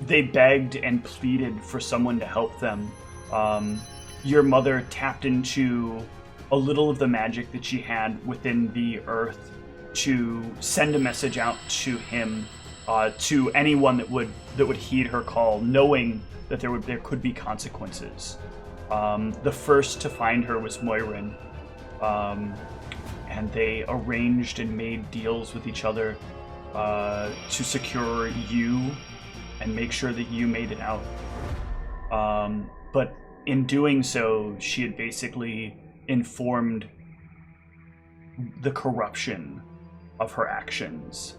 begged and pleaded for someone to help them. Your mother tapped into a little of the magic that she had within the earth to send a message out to him, to anyone that would heed her call, knowing that there could be consequences. The first to find her was Moirin, and they arranged and made deals with each other to secure you and make sure that you made it out. But in doing so, she had basically informed the corruption of her actions,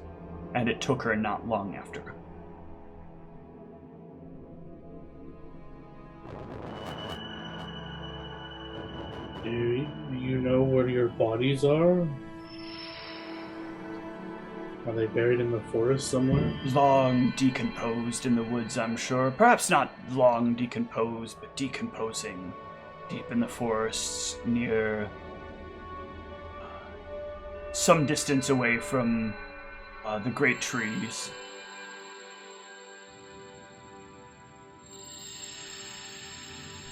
and it took her not long after. Do you know where your bodies are? Are they buried in the forest somewhere? Long decomposed in the woods, I'm sure. Perhaps not long decomposed, but decomposing deep in the forests near some distance away from the great trees.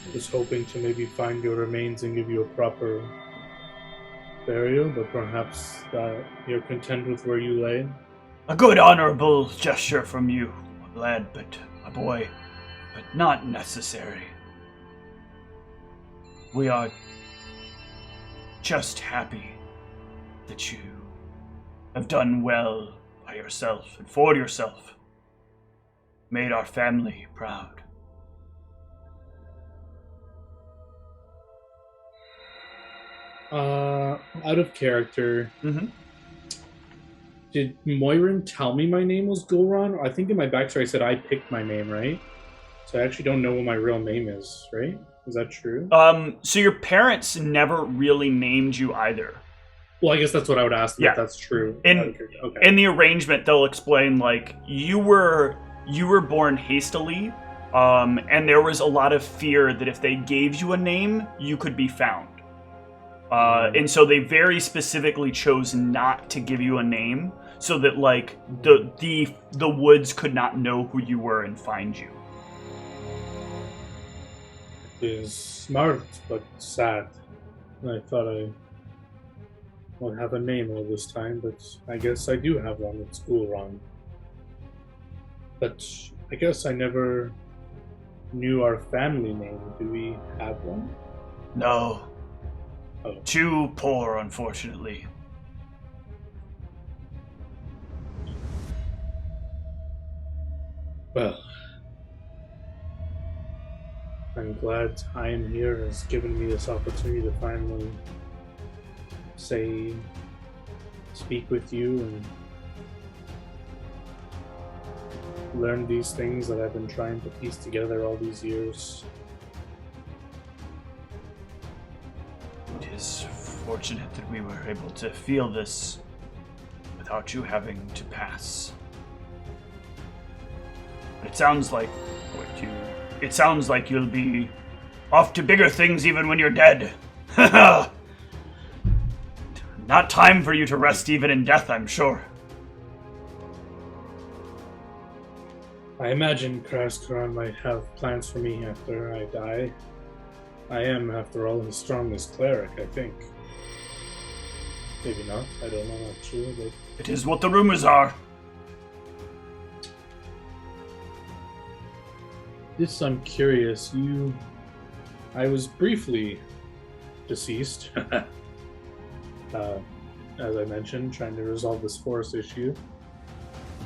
I was hoping to maybe find your remains and give you a proper burial, but perhaps you're content with where you lay. A good honorable gesture from you, lad, but a boy, but not necessary. We are just happy that you have done well by yourself and for yourself. Made our family proud. Out of character, did Moirin tell me my name was Gulron? I think in my backstory I said I picked my name, right? So I actually don't know what my real name is, right? Is that true? So your parents never really named you either. Well, I guess that's what I would ask. Yeah, if that's true. In the arrangement, they'll explain like you were born hastily, and there was a lot of fear that if they gave you a name, you could be found. And so they very specifically chose not to give you a name, so that like the woods could not know who you were and find you. It is smart but sad. I thought I would have a name all this time, but I guess I do have one. It's Gulron. But I guess I never knew our family name. Do we have one? No. Oh. Too poor, unfortunately. Well, I'm glad time here has given me this opportunity to finally speak with you and learn these things that I've been trying to piece together all these years. It is fortunate that we were able to feel this without you having to pass. But it sounds like you'll be off to bigger things even when you're dead. Not time for you to rest even in death, I'm sure. I imagine Kraskaran might have plans for me after I die. I am, after all, his strongest cleric, I think. Maybe not. I don't know. I'm not sure, but It is what the rumors are. this, I'm curious. I was briefly deceased, as I mentioned, trying to resolve this forest issue.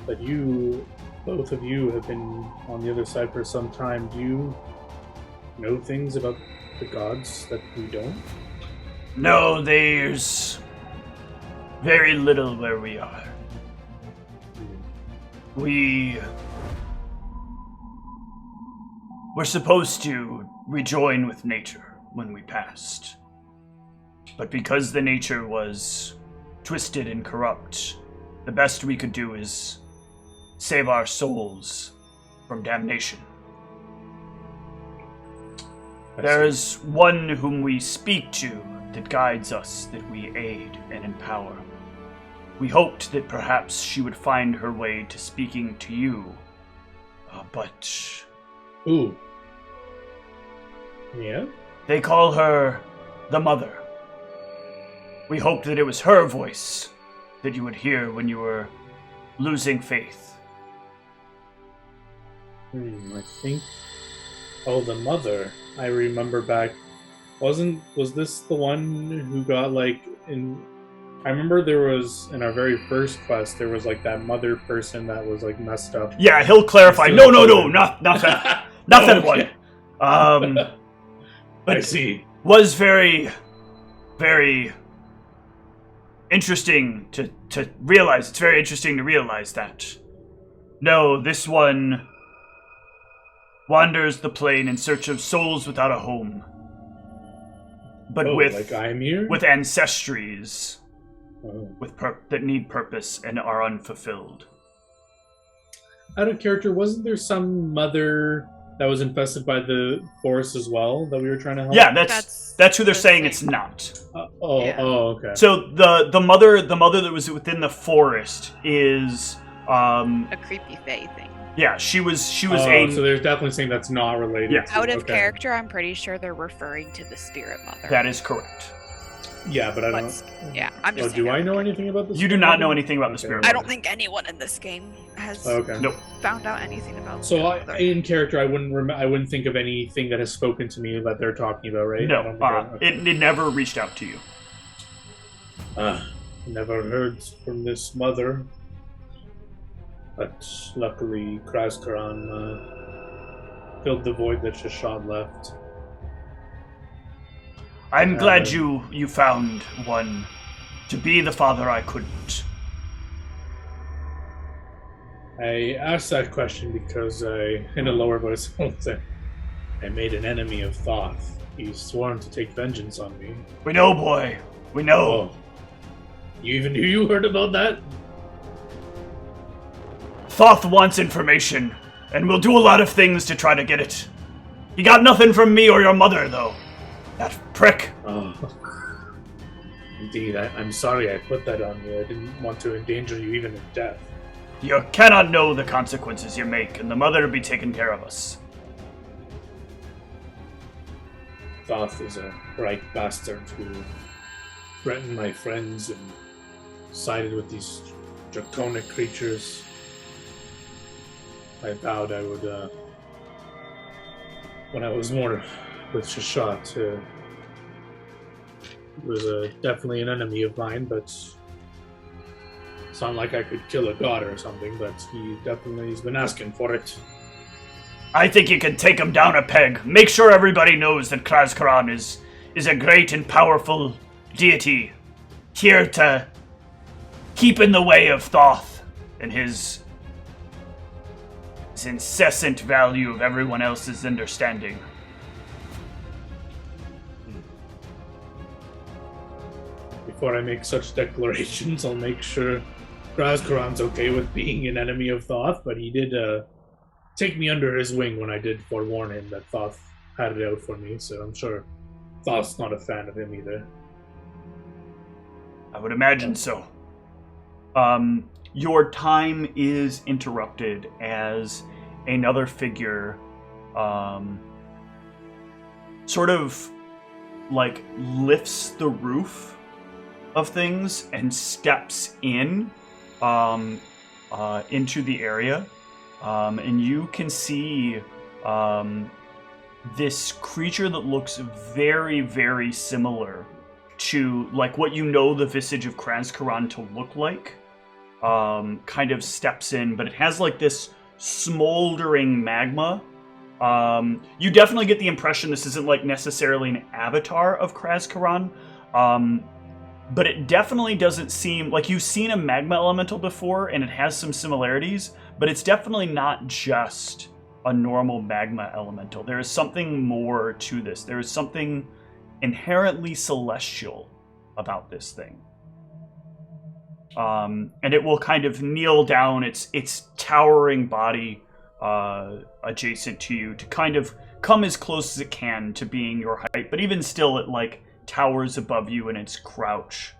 But both of you have been on the other side for some time. Do you know things about the gods that we don't? No, there's very little where we are. We're supposed to rejoin with nature when we passed. But because the nature was twisted and corrupt, the best we could do is save our souls from damnation. There is one whom we speak to that guides us, that we aid and empower. We hoped that perhaps she would find her way to speaking to you, but... Ooh. Yeah? They call her the Mother. We hoped that it was her voice that you would hear when you were losing faith. I think... Oh, the Mother. I remember back... Was this the one who got, like, in... I remember there was, in our very first quest, there was, like, that mother person that was, like, messed up. Yeah, he'll clarify. No, not that. Not that one. But I see. Was very, very interesting to realize. It's very interesting to realize that. No, this one wanders the plane in search of souls without a home. But like I am here? with ancestries that need purpose and are unfulfilled. Out of character, wasn't there some mother that was infested by the forest as well that we were trying to help? Yeah, that's who they're saying it's not. Okay. So the mother that was within the forest is a creepy fae thing. Yeah, she was so they're definitely saying that's not related. Yeah. Out of character, I'm pretty sure they're referring to the spirit mother. That is correct. Yeah, but I don't. Yeah, I'm just. Do I know anything about this? You do not know anything about the spirit mother. I don't think anyone in this game has found out anything about. So in character, I wouldn't think of anything that has spoken to me that they're talking about, right? No, it never reached out to you. Never heard from this mother, but luckily Kraskaran filled the void that Shashad left. I'm glad you found one. To be the father, I couldn't. I asked that question because in a lower voice, I made an enemy of Thoth. He's sworn to take vengeance on me. We know, boy. We know. Oh. You heard about that? Thoth wants information, and we'll do a lot of things to try to get it. He got nothing from me or your mother, though. That prick. Oh. Indeed, I'm sorry I put that on you. I didn't want to endanger you even in death. You cannot know the consequences you make, and the mother will be taking care of us. Thoth is a bright bastard who threatened my friends and sided with these draconic creatures. I vowed I would, when I was more with Shashad, was definitely an enemy of mine, but it's not like I could kill a god or something, but he's been asking for it. I think you can take him down a peg. Make sure everybody knows that Kraskaran is a great and powerful deity, here to keep in the way of Thoth and his incessant value of everyone else's understanding. Before I make such declarations, I'll make sure Kraskaran's okay with being an enemy of Thoth, but he did take me under his wing when I did forewarn him that Thoth had it out for me, so I'm sure Thoth's not a fan of him either. I would imagine so. Your time is interrupted as another figure sort of like lifts the roof of things and steps in into the area, and you can see this creature that looks very, very similar to like what you know the visage of Kraskaran to look like. Kind of steps in, but it has like this smoldering magma. You definitely get the impression this isn't like necessarily an avatar of Kraskaran. But it definitely doesn't seem like you've seen a magma elemental before, and it has some similarities, but it's definitely not just a normal magma elemental. There is something more to this. There is something inherently celestial about this thing. And it will kind of kneel down its towering body adjacent to you to kind of come as close as it can to being your height, but even still it like towers above you in its crouch.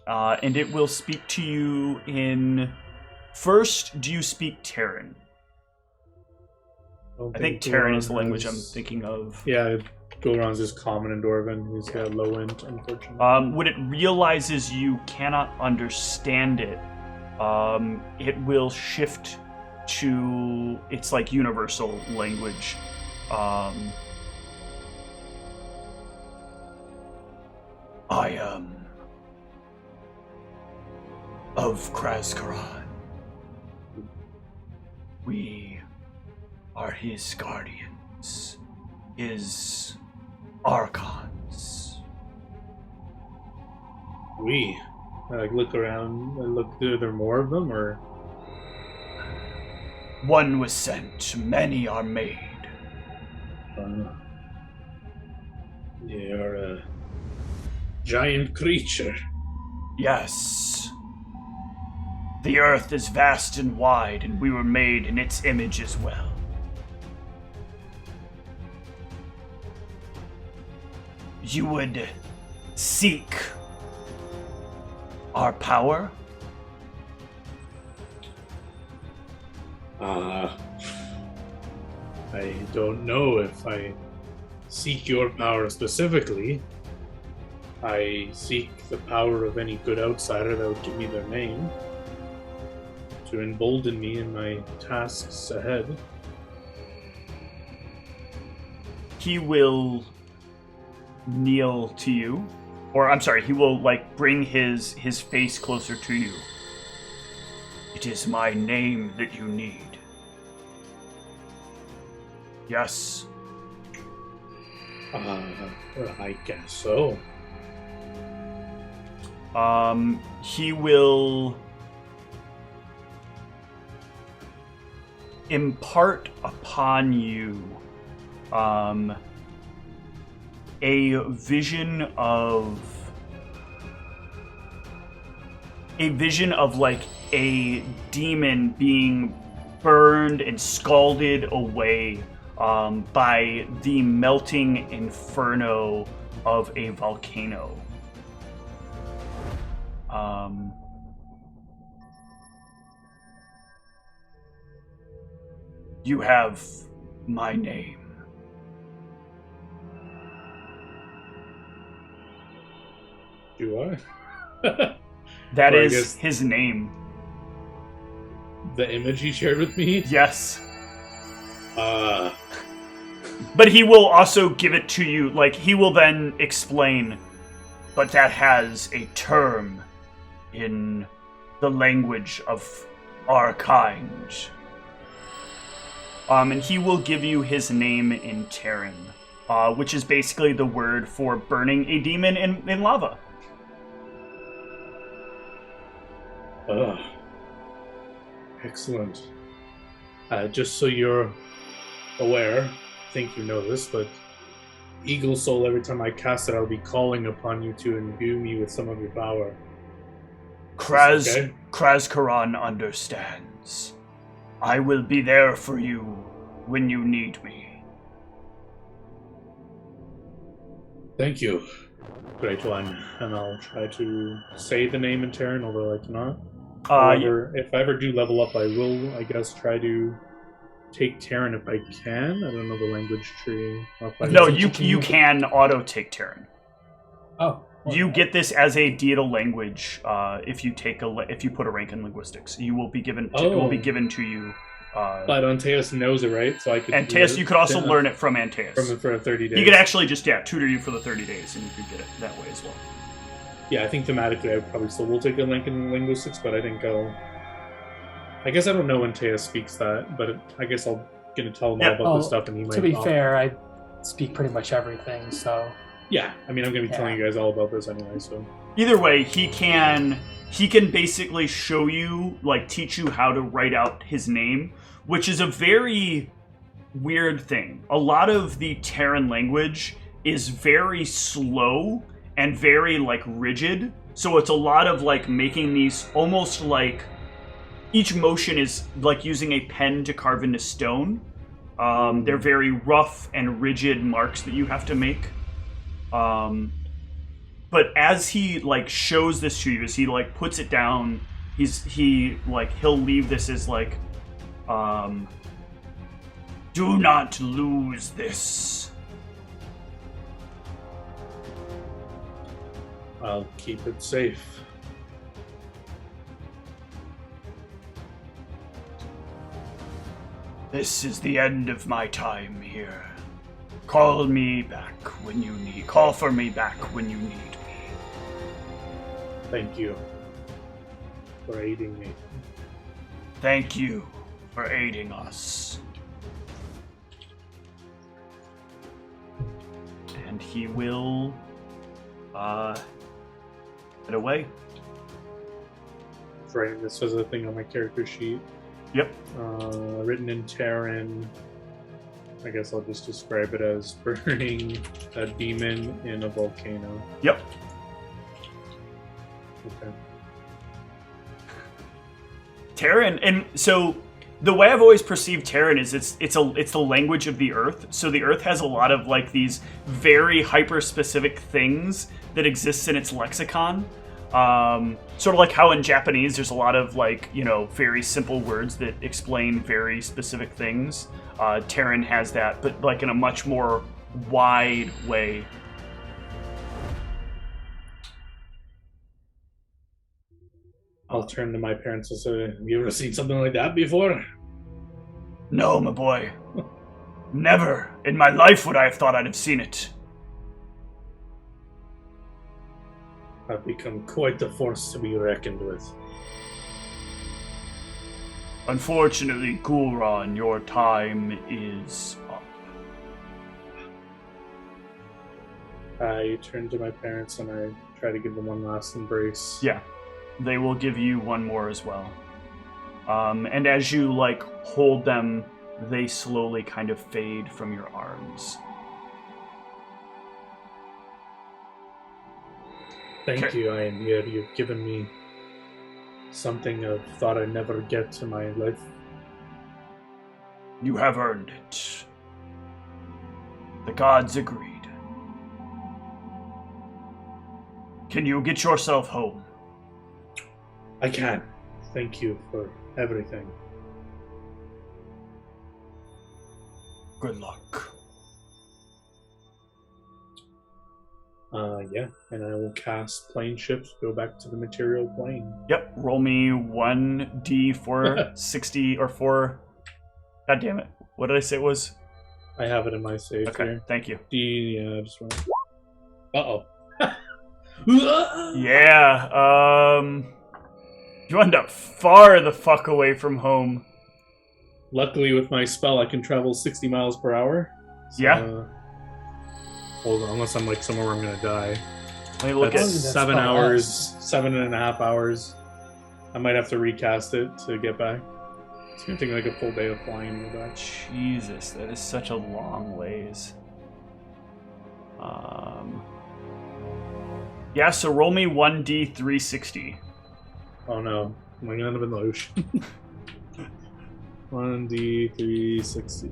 And it will speak to you in... First, do you speak Terran? I think Terran is the language I'm thinking of. Yeah, Goran's is common in Dwarven. He's got low end, unfortunately. When it realizes you cannot understand it, it will shift to its like universal language. I am of Kraskaran. We are his guardians, his archons. I look around and look, are there more of them, or? One was sent, many are made. They are giant creature. Yes. The earth is vast and wide, and we were made in its image as well. You would seek our power? I don't know if I seek your power specifically. I seek the power of any good outsider that would give me their name to embolden me in my tasks ahead. He will kneel to you. Or, I'm sorry, he will, bring his face closer to you. It is my name that you need. Yes. I guess so. He will impart upon you, a vision of a demon being burned and scalded away by the melting inferno of a volcano. You have my name. Do I? That is his name. The image he shared with me? Yes. But he will also give it to you, he will then explain, but that has a term in the language of our kind. And he will give you his name in Terran, which is basically the word for burning a demon in lava. Excellent. Just so you're aware, I think you know this, but Eagle Soul, every time I cast it, I'll be calling upon you to imbue me with some of your power. Krazkaran understands. I will be there for you when you need me. Thank you, Great One. And I'll try to say the name in Terran, although I cannot. However, if I ever do level up, I will, I guess, try to take Terran if I can. I don't know the language tree. No, you can auto take Terran. Oh. You get this as a Deidal language if you put a rank in linguistics. You will be given. It will be given to you. But Antaeus knows it, right? So I could. Antaeus, you could also learn it from Antaeus. For 30 days. He could actually just tutor you for the 30 days, and you could get it that way as well. Yeah, I think thematically I probably still will take a rank in linguistics, but I think I guess I don't know when Antaeus speaks that, but I guess I'll get to tell him all about this stuff, and he might. To be fair, I speak pretty much everything, so. Yeah, I mean, I'm going to be telling you guys all about this anyway, so. Either way, he can basically show you, teach you how to write out his name, which is a very weird thing. A lot of the Terran language is very slow and very, rigid, so it's a lot of, making these almost each motion is using a pen to carve into stone. They're very rough and rigid marks that you have to make. But as he shows this to you, as he puts it down, he'll leave this as do not lose this. I'll keep it safe. This is the end of my time here. Call me back when you need. Call for me back when you need me. Thank you for aiding me. Thank you for aiding us. And he will get away. Right, this was a thing on my character sheet. Yep. Written in Terran. I guess I'll just describe it as burning a demon in a volcano. Yep. Okay. Terran, and so the way I've always perceived Terran is it's the language of the Earth. So the Earth has a lot of like these very hyper specific things that exists in its lexicon. Sort of like how in Japanese there's a lot of like, you know, very simple words that explain very specific things. Terran has that, but like in a much more wide way. I'll turn to my parents and say, have you ever seen something like that before? No, my boy. Never in my life would I have thought I'd have seen it. I've become quite a force to be reckoned with. Unfortunately, Gulran, your time is up. I turn to my parents and I try to give them one last embrace. Yeah, they will give you one more as well. And as you, like, hold them, they slowly kind of fade from your arms. Thank you, I am here. You've given me something I thought I'd never get in my life. You have earned it. The gods agreed. Can you get yourself home? I can. Thank you for everything. Good luck. Yeah, and I will cast plane shift, go back to the material plane. Yep, roll me 1d for 60 or 4. God damn it. What did I say it was? I have it in my save Okay, here. thank you. Yeah, just one. Uh-oh. Yeah, you end up far the fuck away from home. Luckily, with my spell, I can travel 60 miles per hour. So, Yeah. Hold on, unless I'm like somewhere where I'm gonna die. Let me look That's at 7 hours, 7.5 hours. I might have to recast it to get back. It's gonna take like a full day of flying to back. Jesus, that is such a long ways. Yeah, so roll me 1d 360. Oh no, am I gonna end up in the ocean? 1d 360.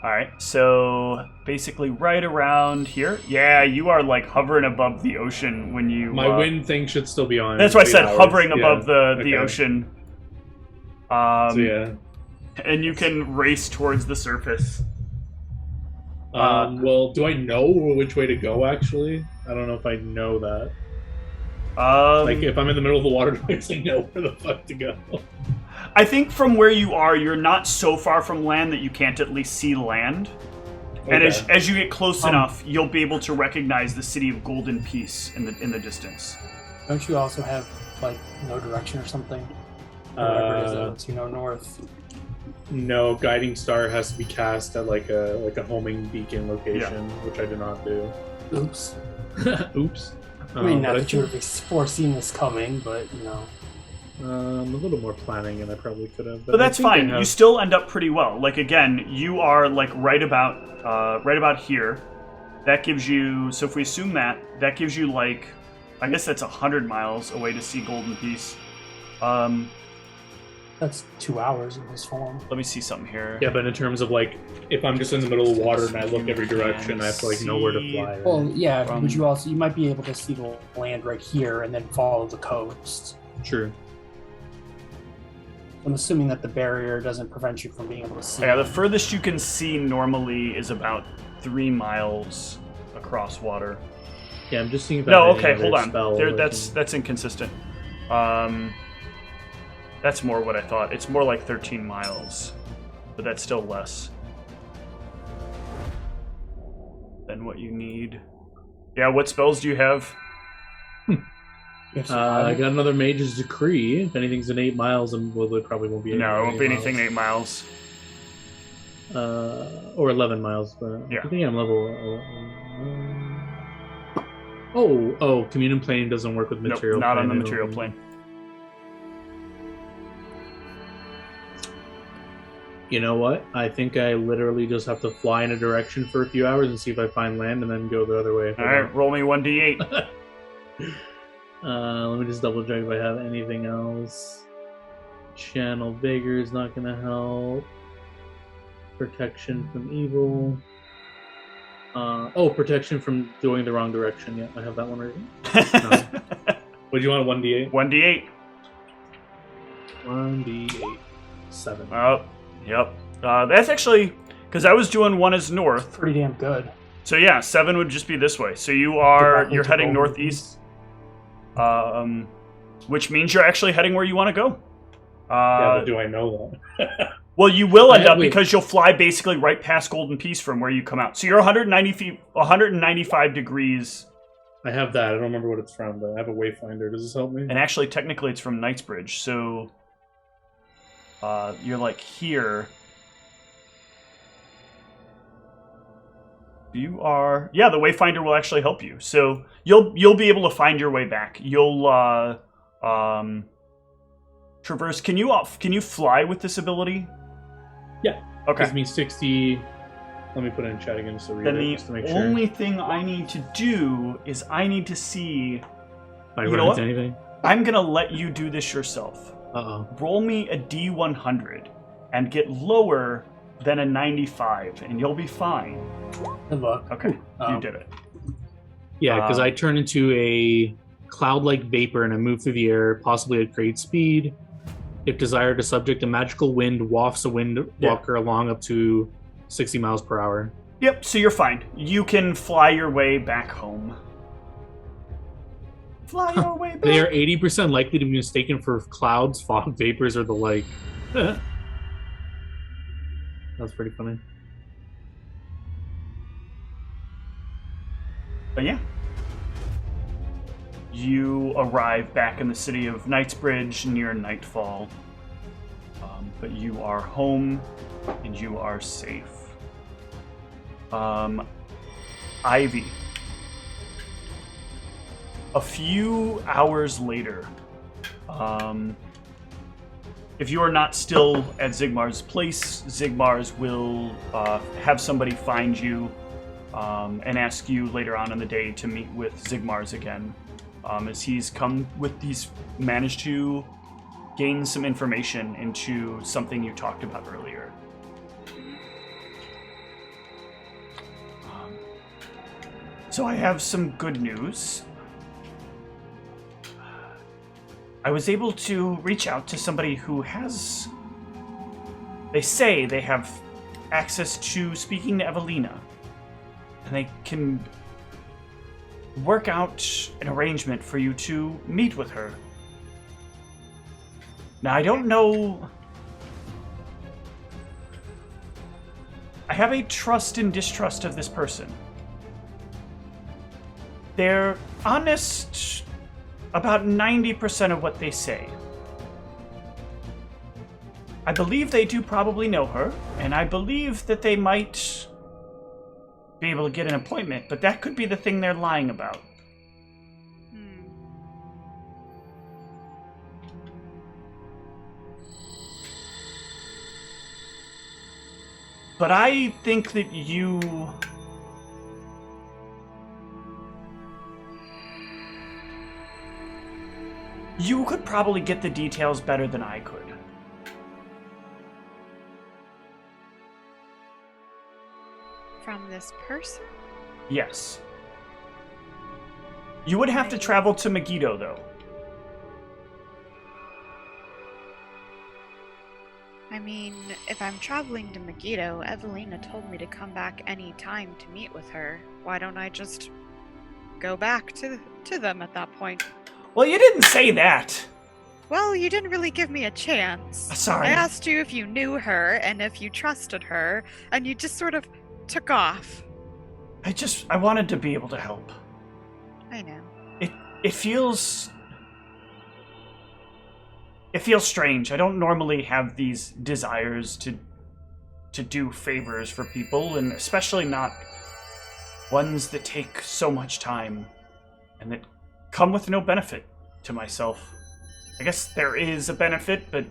Alright, so basically right around here. Yeah, you are like hovering above the ocean when you... My wind thing should still be on. That's why I said 8 hours. hovering Yeah, above the okay. ocean. So yeah. And you can race towards the surface. Well, do I know which way to go, actually? I don't know if I know that. Like, if I'm in the middle of the water, do I actually know where the fuck to go? I think from where you are, you're not so far from land that you can't at least see land. Okay. And as you get close enough, you'll be able to recognize the city of Golden Peace in the distance. Don't you also have, like, no direction or something? Whatever it is that lets you know north. No, Guiding Star has to be cast at like a homing beacon location, which I did not do. Oops. Oops. I mean, not that you would have foreseen this coming, but, you know. A little more planning, and I probably could have. But that's fine. You still end up pretty well. Like, again, you are like right about here. That gives you. So if we assume that gives you like, I guess that's 100 miles away to see Golden Peace. That's 2 hours in this form. Let me see something here. Yeah, but in terms of like, if I'm just in the middle of the water and I look every direction, I have to like know where to fly. Well, yeah, but you might be able to see the land right here and then follow the coast. True. I'm assuming that the barrier doesn't prevent you from being able to see. Yeah, the furthest you can see normally is about 3 miles across water. Yeah, I'm just seeing if I no, have okay, any hold other on. spell There, that's inconsistent. That's more what I thought. It's more like 13 miles, but that's still less than what you need. Yeah, what spells do you have? I got another Mage's Decree. If anything's in 8 miles, then it probably won't be. No, it won't be anything in 8 miles. Or 11 mials, but yeah. I think I'm level. Communion plane doesn't work with material. Nope, not on the material plane. You know what? I think I literally just have to fly in a direction for a few hours and see if I find land, and then go the other way. All right, roll me 1d8. Let me just double check if I have anything else. Channel Vigor is not going to help. Protection from evil. Protection from going the wrong direction. Yeah, I have that one right. What do you want? 1d8? 1d8. 1d8. 7. Oh, yep. That's actually because I was doing 1 as north. Pretty damn good. So yeah, 7 would just be this way. So you're heading northeast, which means you're actually heading where you want to go. Yeah, but do I know that? Well, you will end up because you'll fly basically right past Golden Peace from where you come out. So you're 195 degrees. I have that. I don't remember what it's from, but I have a Wayfinder. Does this help me? And actually, technically, it's from Knightsbridge. So you're like here. You are, yeah. The Wayfinder will actually help you. So you'll be able to find your way back. You'll traverse. Can you fly with this ability? Yeah. Okay. Gives me 60. Let me put it in chat again just to read then it, just to make sure. The only thing I need to do is I need to see. If I run into anything? I'm gonna let you do this yourself. Roll me a D100 and get lower than a 95, and you'll be fine. Good luck. Okay, you did it. Yeah, because I turn into a cloud-like vapor and I move through the air, possibly at great speed. If desired, a subject, a magical wind wafts a windwalker along up to 60 miles per hour. Yep, so you're fine. You can fly your way back home. Fly your way back. They are 80% likely to be mistaken for clouds, fog, vapors, or the like. That's pretty funny. But yeah. You arrive back in the city of Knightsbridge near nightfall. But you are home and you are safe. Ivy. A few hours later, if you are not still at Zigmar's place, Zigmar's will have somebody find you and ask you later on in the day to meet with Zigmar's again. As he's managed to gain some information into something you talked about earlier. So I have some good news. I was able to reach out to somebody who has... They say they have access to speaking to Evelina. And they can work out an arrangement for you to meet with her. Now, I don't know... I have a trust and distrust of this person. They're honest about 90% of what they say. I believe they do probably know her, and I believe that they might be able to get an appointment, but that could be the thing they're lying about. But I think that you could probably get the details better than I could. From this person? Yes. You would have to travel to Megiddo, though. I mean, if I'm traveling to Megiddo, Evelina told me to come back any time to meet with her. Why don't I just go back to them at that point? Well, you didn't say that. Well, you didn't really give me a chance. Sorry. I asked you if you knew her and if you trusted her, and you just sort of took off. I wanted to be able to help. I know. It feels strange. I don't normally have these desires to do favors for people, and especially not ones that take so much time and that come with no benefit to myself. I guess there is a benefit, but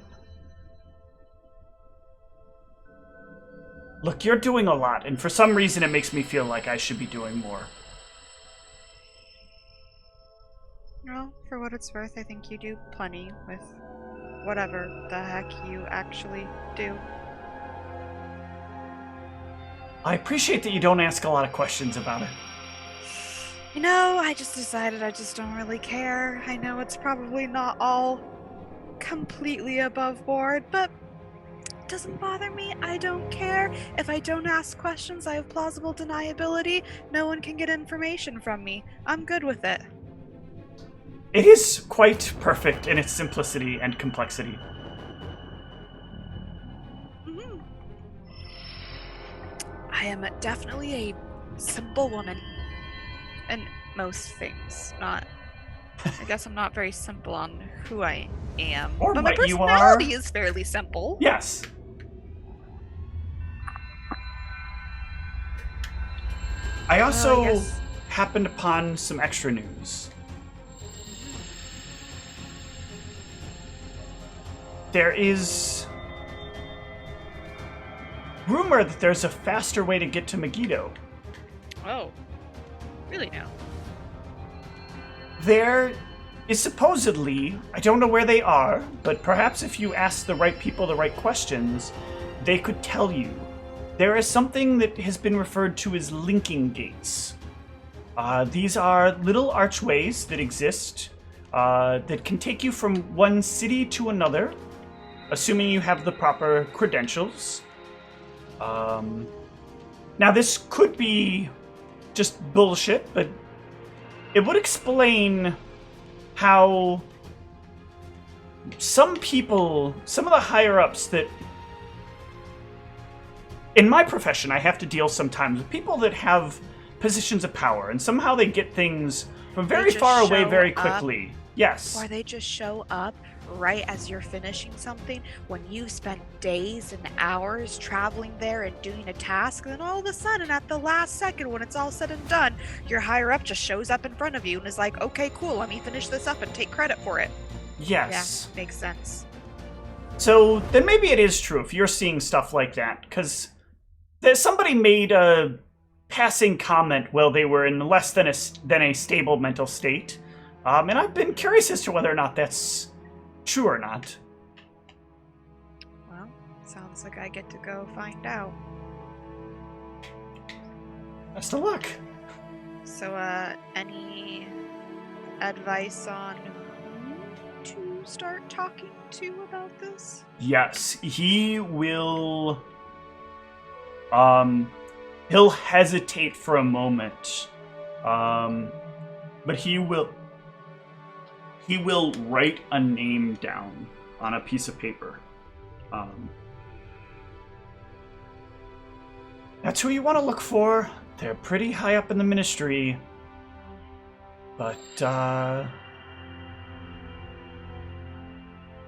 look, you're doing a lot, and for some reason it makes me feel like I should be doing more. Well, for what it's worth, I think you do plenty with whatever the heck you actually do. I appreciate that you don't ask a lot of questions about it. You know, I just decided I just don't really care. I know it's probably not all completely above board, but it doesn't bother me. I don't care. If I don't ask questions, I have plausible deniability. No one can get information from me. I'm good with it. It is quite perfect in its simplicity and complexity. Mm-hmm. I am definitely a simple woman. In most things. I guess I'm not very simple on who I am. Or but my what you personality are. is fairly simple. Yes. I also happened upon some extra news. There is rumor that there's a faster way to get to Megiddo. Oh. Really now? There is supposedly, I don't know where they are, but perhaps if you ask the right people the right questions, they could tell you. There is something that has been referred to as linking gates. These are little archways that exist that can take you from one city to another, assuming you have the proper credentials. Now, this could be just bullshit, but it would explain how some people, some of the higher-ups that... In my profession, I have to deal sometimes with people that have positions of power, and somehow they get things from very far away very quickly. Yes. Or they just show up right as you're finishing something when you spent days and hours traveling there and doing a task, and then all of a sudden at the last second when it's all said and done, your higher up just shows up in front of you and is like, okay, cool, let me finish this up and take credit for it. Yes. Yeah, makes sense. So then maybe it is true if you're seeing stuff like that, because somebody made a passing comment while they were in less than a stable mental state, and I've been curious as to whether or not that's true or not. Well, sounds like I get to go find out. Best of luck. So, any advice on who to start talking to about this? Yes, he will... he'll hesitate for a moment. But he will write a name down on a piece of paper. That's who you want to look for. They're pretty high up in the ministry. But,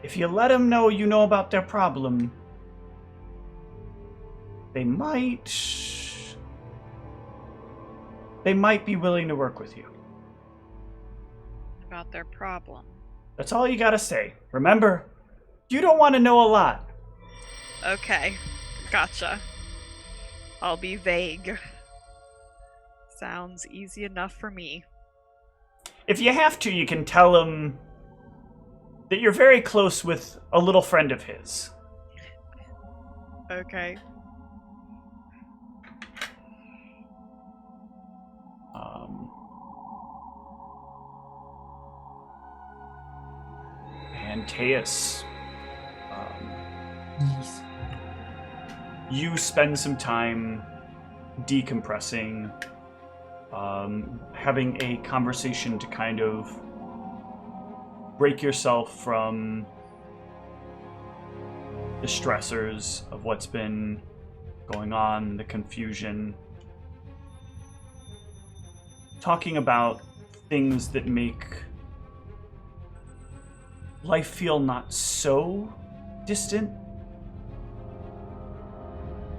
if you let them know you know about their problem, they might be willing to work with you. About their problem. That's all you gotta say. Remember, you don't want to know a lot. Okay, gotcha. I'll be vague. Sounds easy enough for me. If you have to, you can tell him that you're very close with a little friend of his. Okay. And Teus, Yes. you spend some time decompressing, having a conversation to kind of break yourself from the stressors of what's been going on, the confusion. Talking about things that make life feel not so distant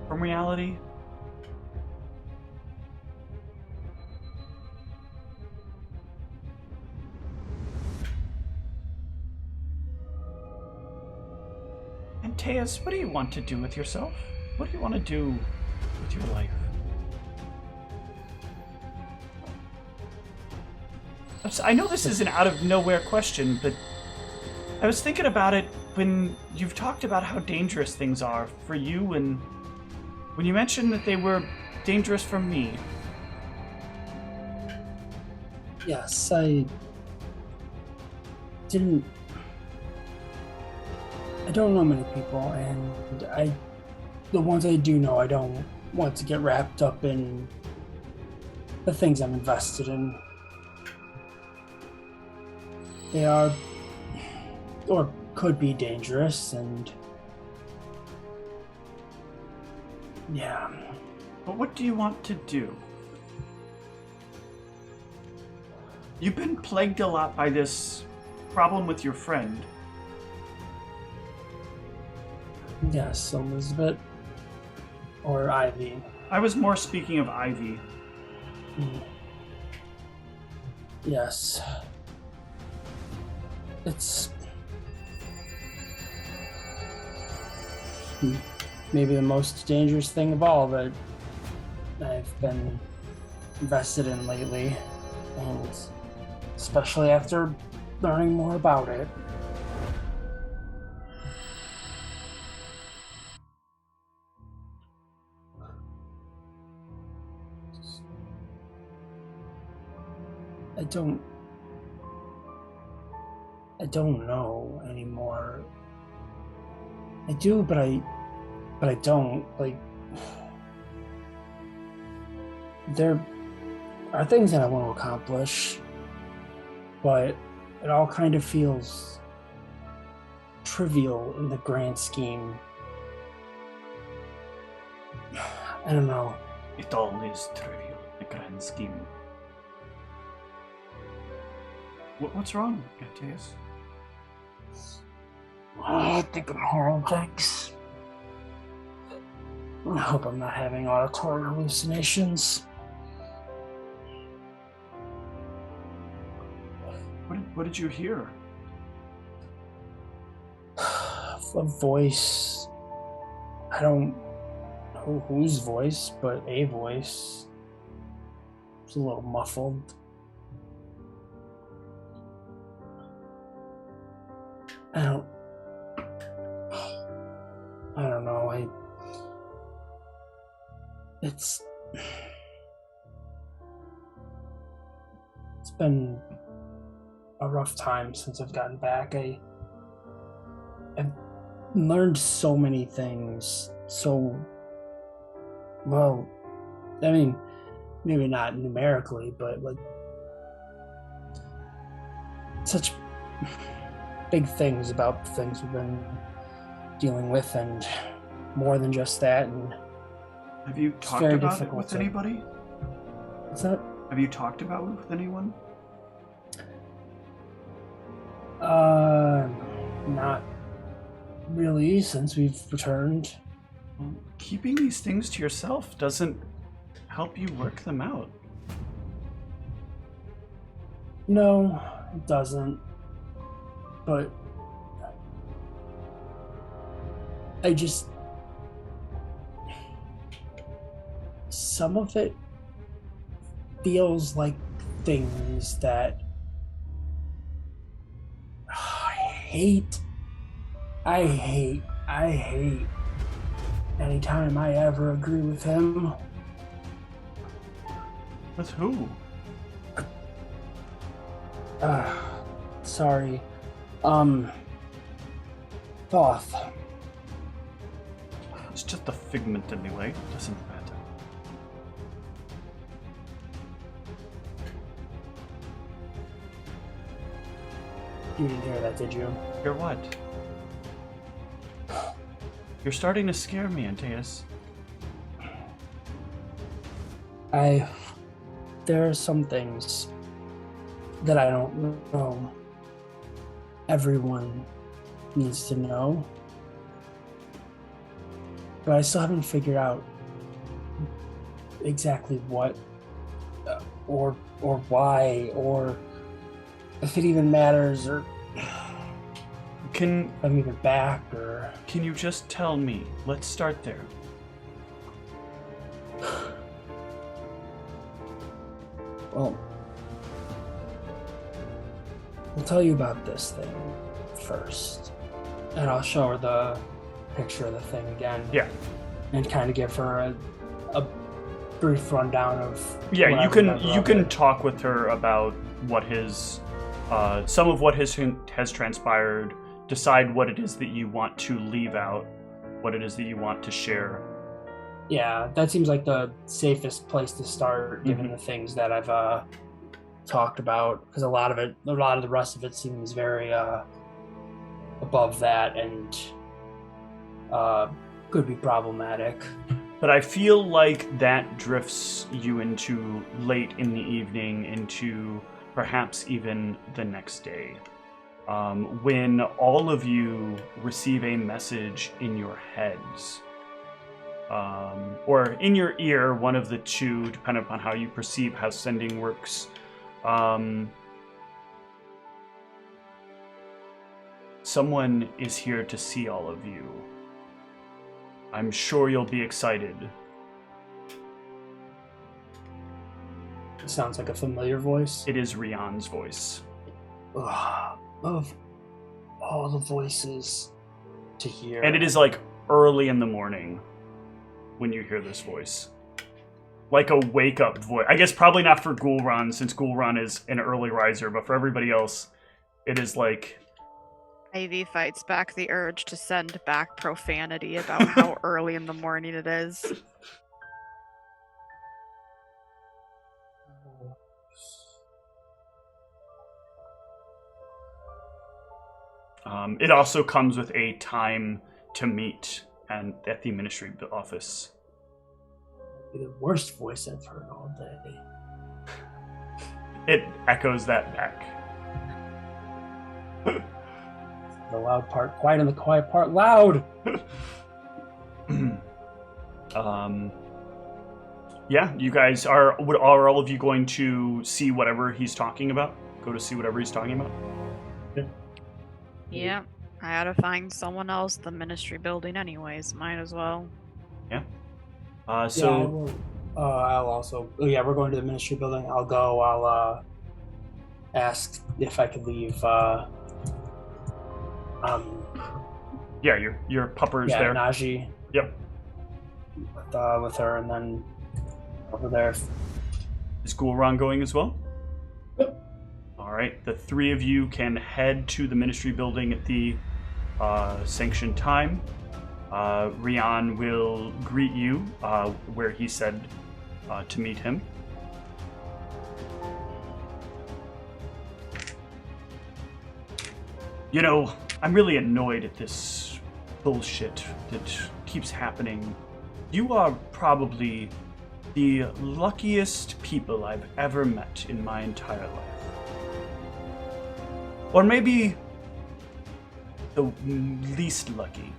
from reality. And Teus, what do you want to do with yourself? What do you want to do with your life? I know this is an out of nowhere question, but I was thinking about it when you've talked about how dangerous things are for you, and when you mentioned that they were dangerous for me. Yes, I don't know many people, and the ones I do know, I don't want to get wrapped up in the things I'm invested in. They are, or could be, dangerous, and yeah. But what do you want to do? You've been plagued a lot by this problem with your friend. Yes, Elizabeth. Or Ivy. I was more speaking of Ivy. Yes. It's maybe the most dangerous thing of all that I've been invested in lately, and especially after learning more about it. I don't know anymore. I do, but I don't. Like, there are things that I want to accomplish, but it all kind of feels trivial in the grand scheme. I don't know. It all is trivial in the grand scheme. What's wrong, Matthias? I think I'm horrible, thanks. I hope I'm not having auditory hallucinations. What did you hear? A voice. I don't know whose voice, but a voice. It's a little muffled. I don't know. It's been a rough time since I've gotten back. I've learned so many things. So, well, I mean, maybe not numerically, but like such big things about the things we've been dealing with, and more than just that. And have you talked about it with anybody? What's that? Have you talked about it with anyone? Not really, since we've returned. Well, keeping these things to yourself doesn't help you work them out. No, it doesn't. But I just... some of it feels like things that I hate anytime I ever agree with him. With who? Sorry. Thoth. It's just a figment anyway. It doesn't matter. You didn't hear that, did you? Hear what? You're starting to scare me, Antaeus. There are some things that I don't know. Everyone needs to know. But I still haven't figured out exactly what, or why, or if it even matters, or if I'm even back, or... Can you just tell me? Let's start there. Well, I'll tell you about this thing first. And I'll show her the picture of the thing again. Yeah. And kind of give her a brief rundown of... Yeah, you can talk with her about what his... some of what has transpired, decide what it is that you want to leave out, what it is that you want to share. Yeah, that seems like the safest place to start, given the things that I've talked about, because a lot of the rest of it seems very above that and could be problematic. But I feel like that drifts you into late in the evening, into perhaps even the next day, when all of you receive a message in your heads, or in your ear, one of the two, depending upon how you perceive how sending works. Someone is here to see all of you. I'm sure you'll be excited. It sounds like a familiar voice. It is Rian's voice. Ugh, of all the voices to hear. And it is like early in the morning when you hear this voice. Like a wake-up voice. I guess probably not for Gul'ran, since Gul'ran is an early riser, but for everybody else, it is like... Ivy fights back the urge to send back profanity about how early in the morning it is. It also comes with a time to meet at the ministry office. The worst voice I've heard all day. It echoes that back. The loud part quiet and the quiet part loud. Yeah, you guys are all of you going to see whatever he's talking about? Go to see whatever he's talking about? Yeah, I had to find someone else the ministry building anyways. Might as well. Yeah. I'll also... yeah, we're going to the ministry building. I'll go. I'll ask if I could leave... yeah, your pupper's there. Najee. Yep. With her, and then over there. Is Gul'ran going as well? Yep. Alright, the three of you can head to the ministry building at the sanctioned time. Rian will greet you where he said to meet him. You know, I'm really annoyed at this bullshit that keeps happening. You are probably the luckiest people I've ever met in my entire life. Or maybe the least lucky.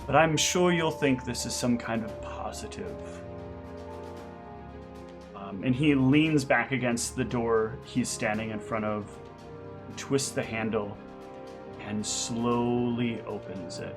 But I'm sure you'll think this is some kind of positive. And he leans back against the door he's standing in front of, twists the handle, and slowly opens it.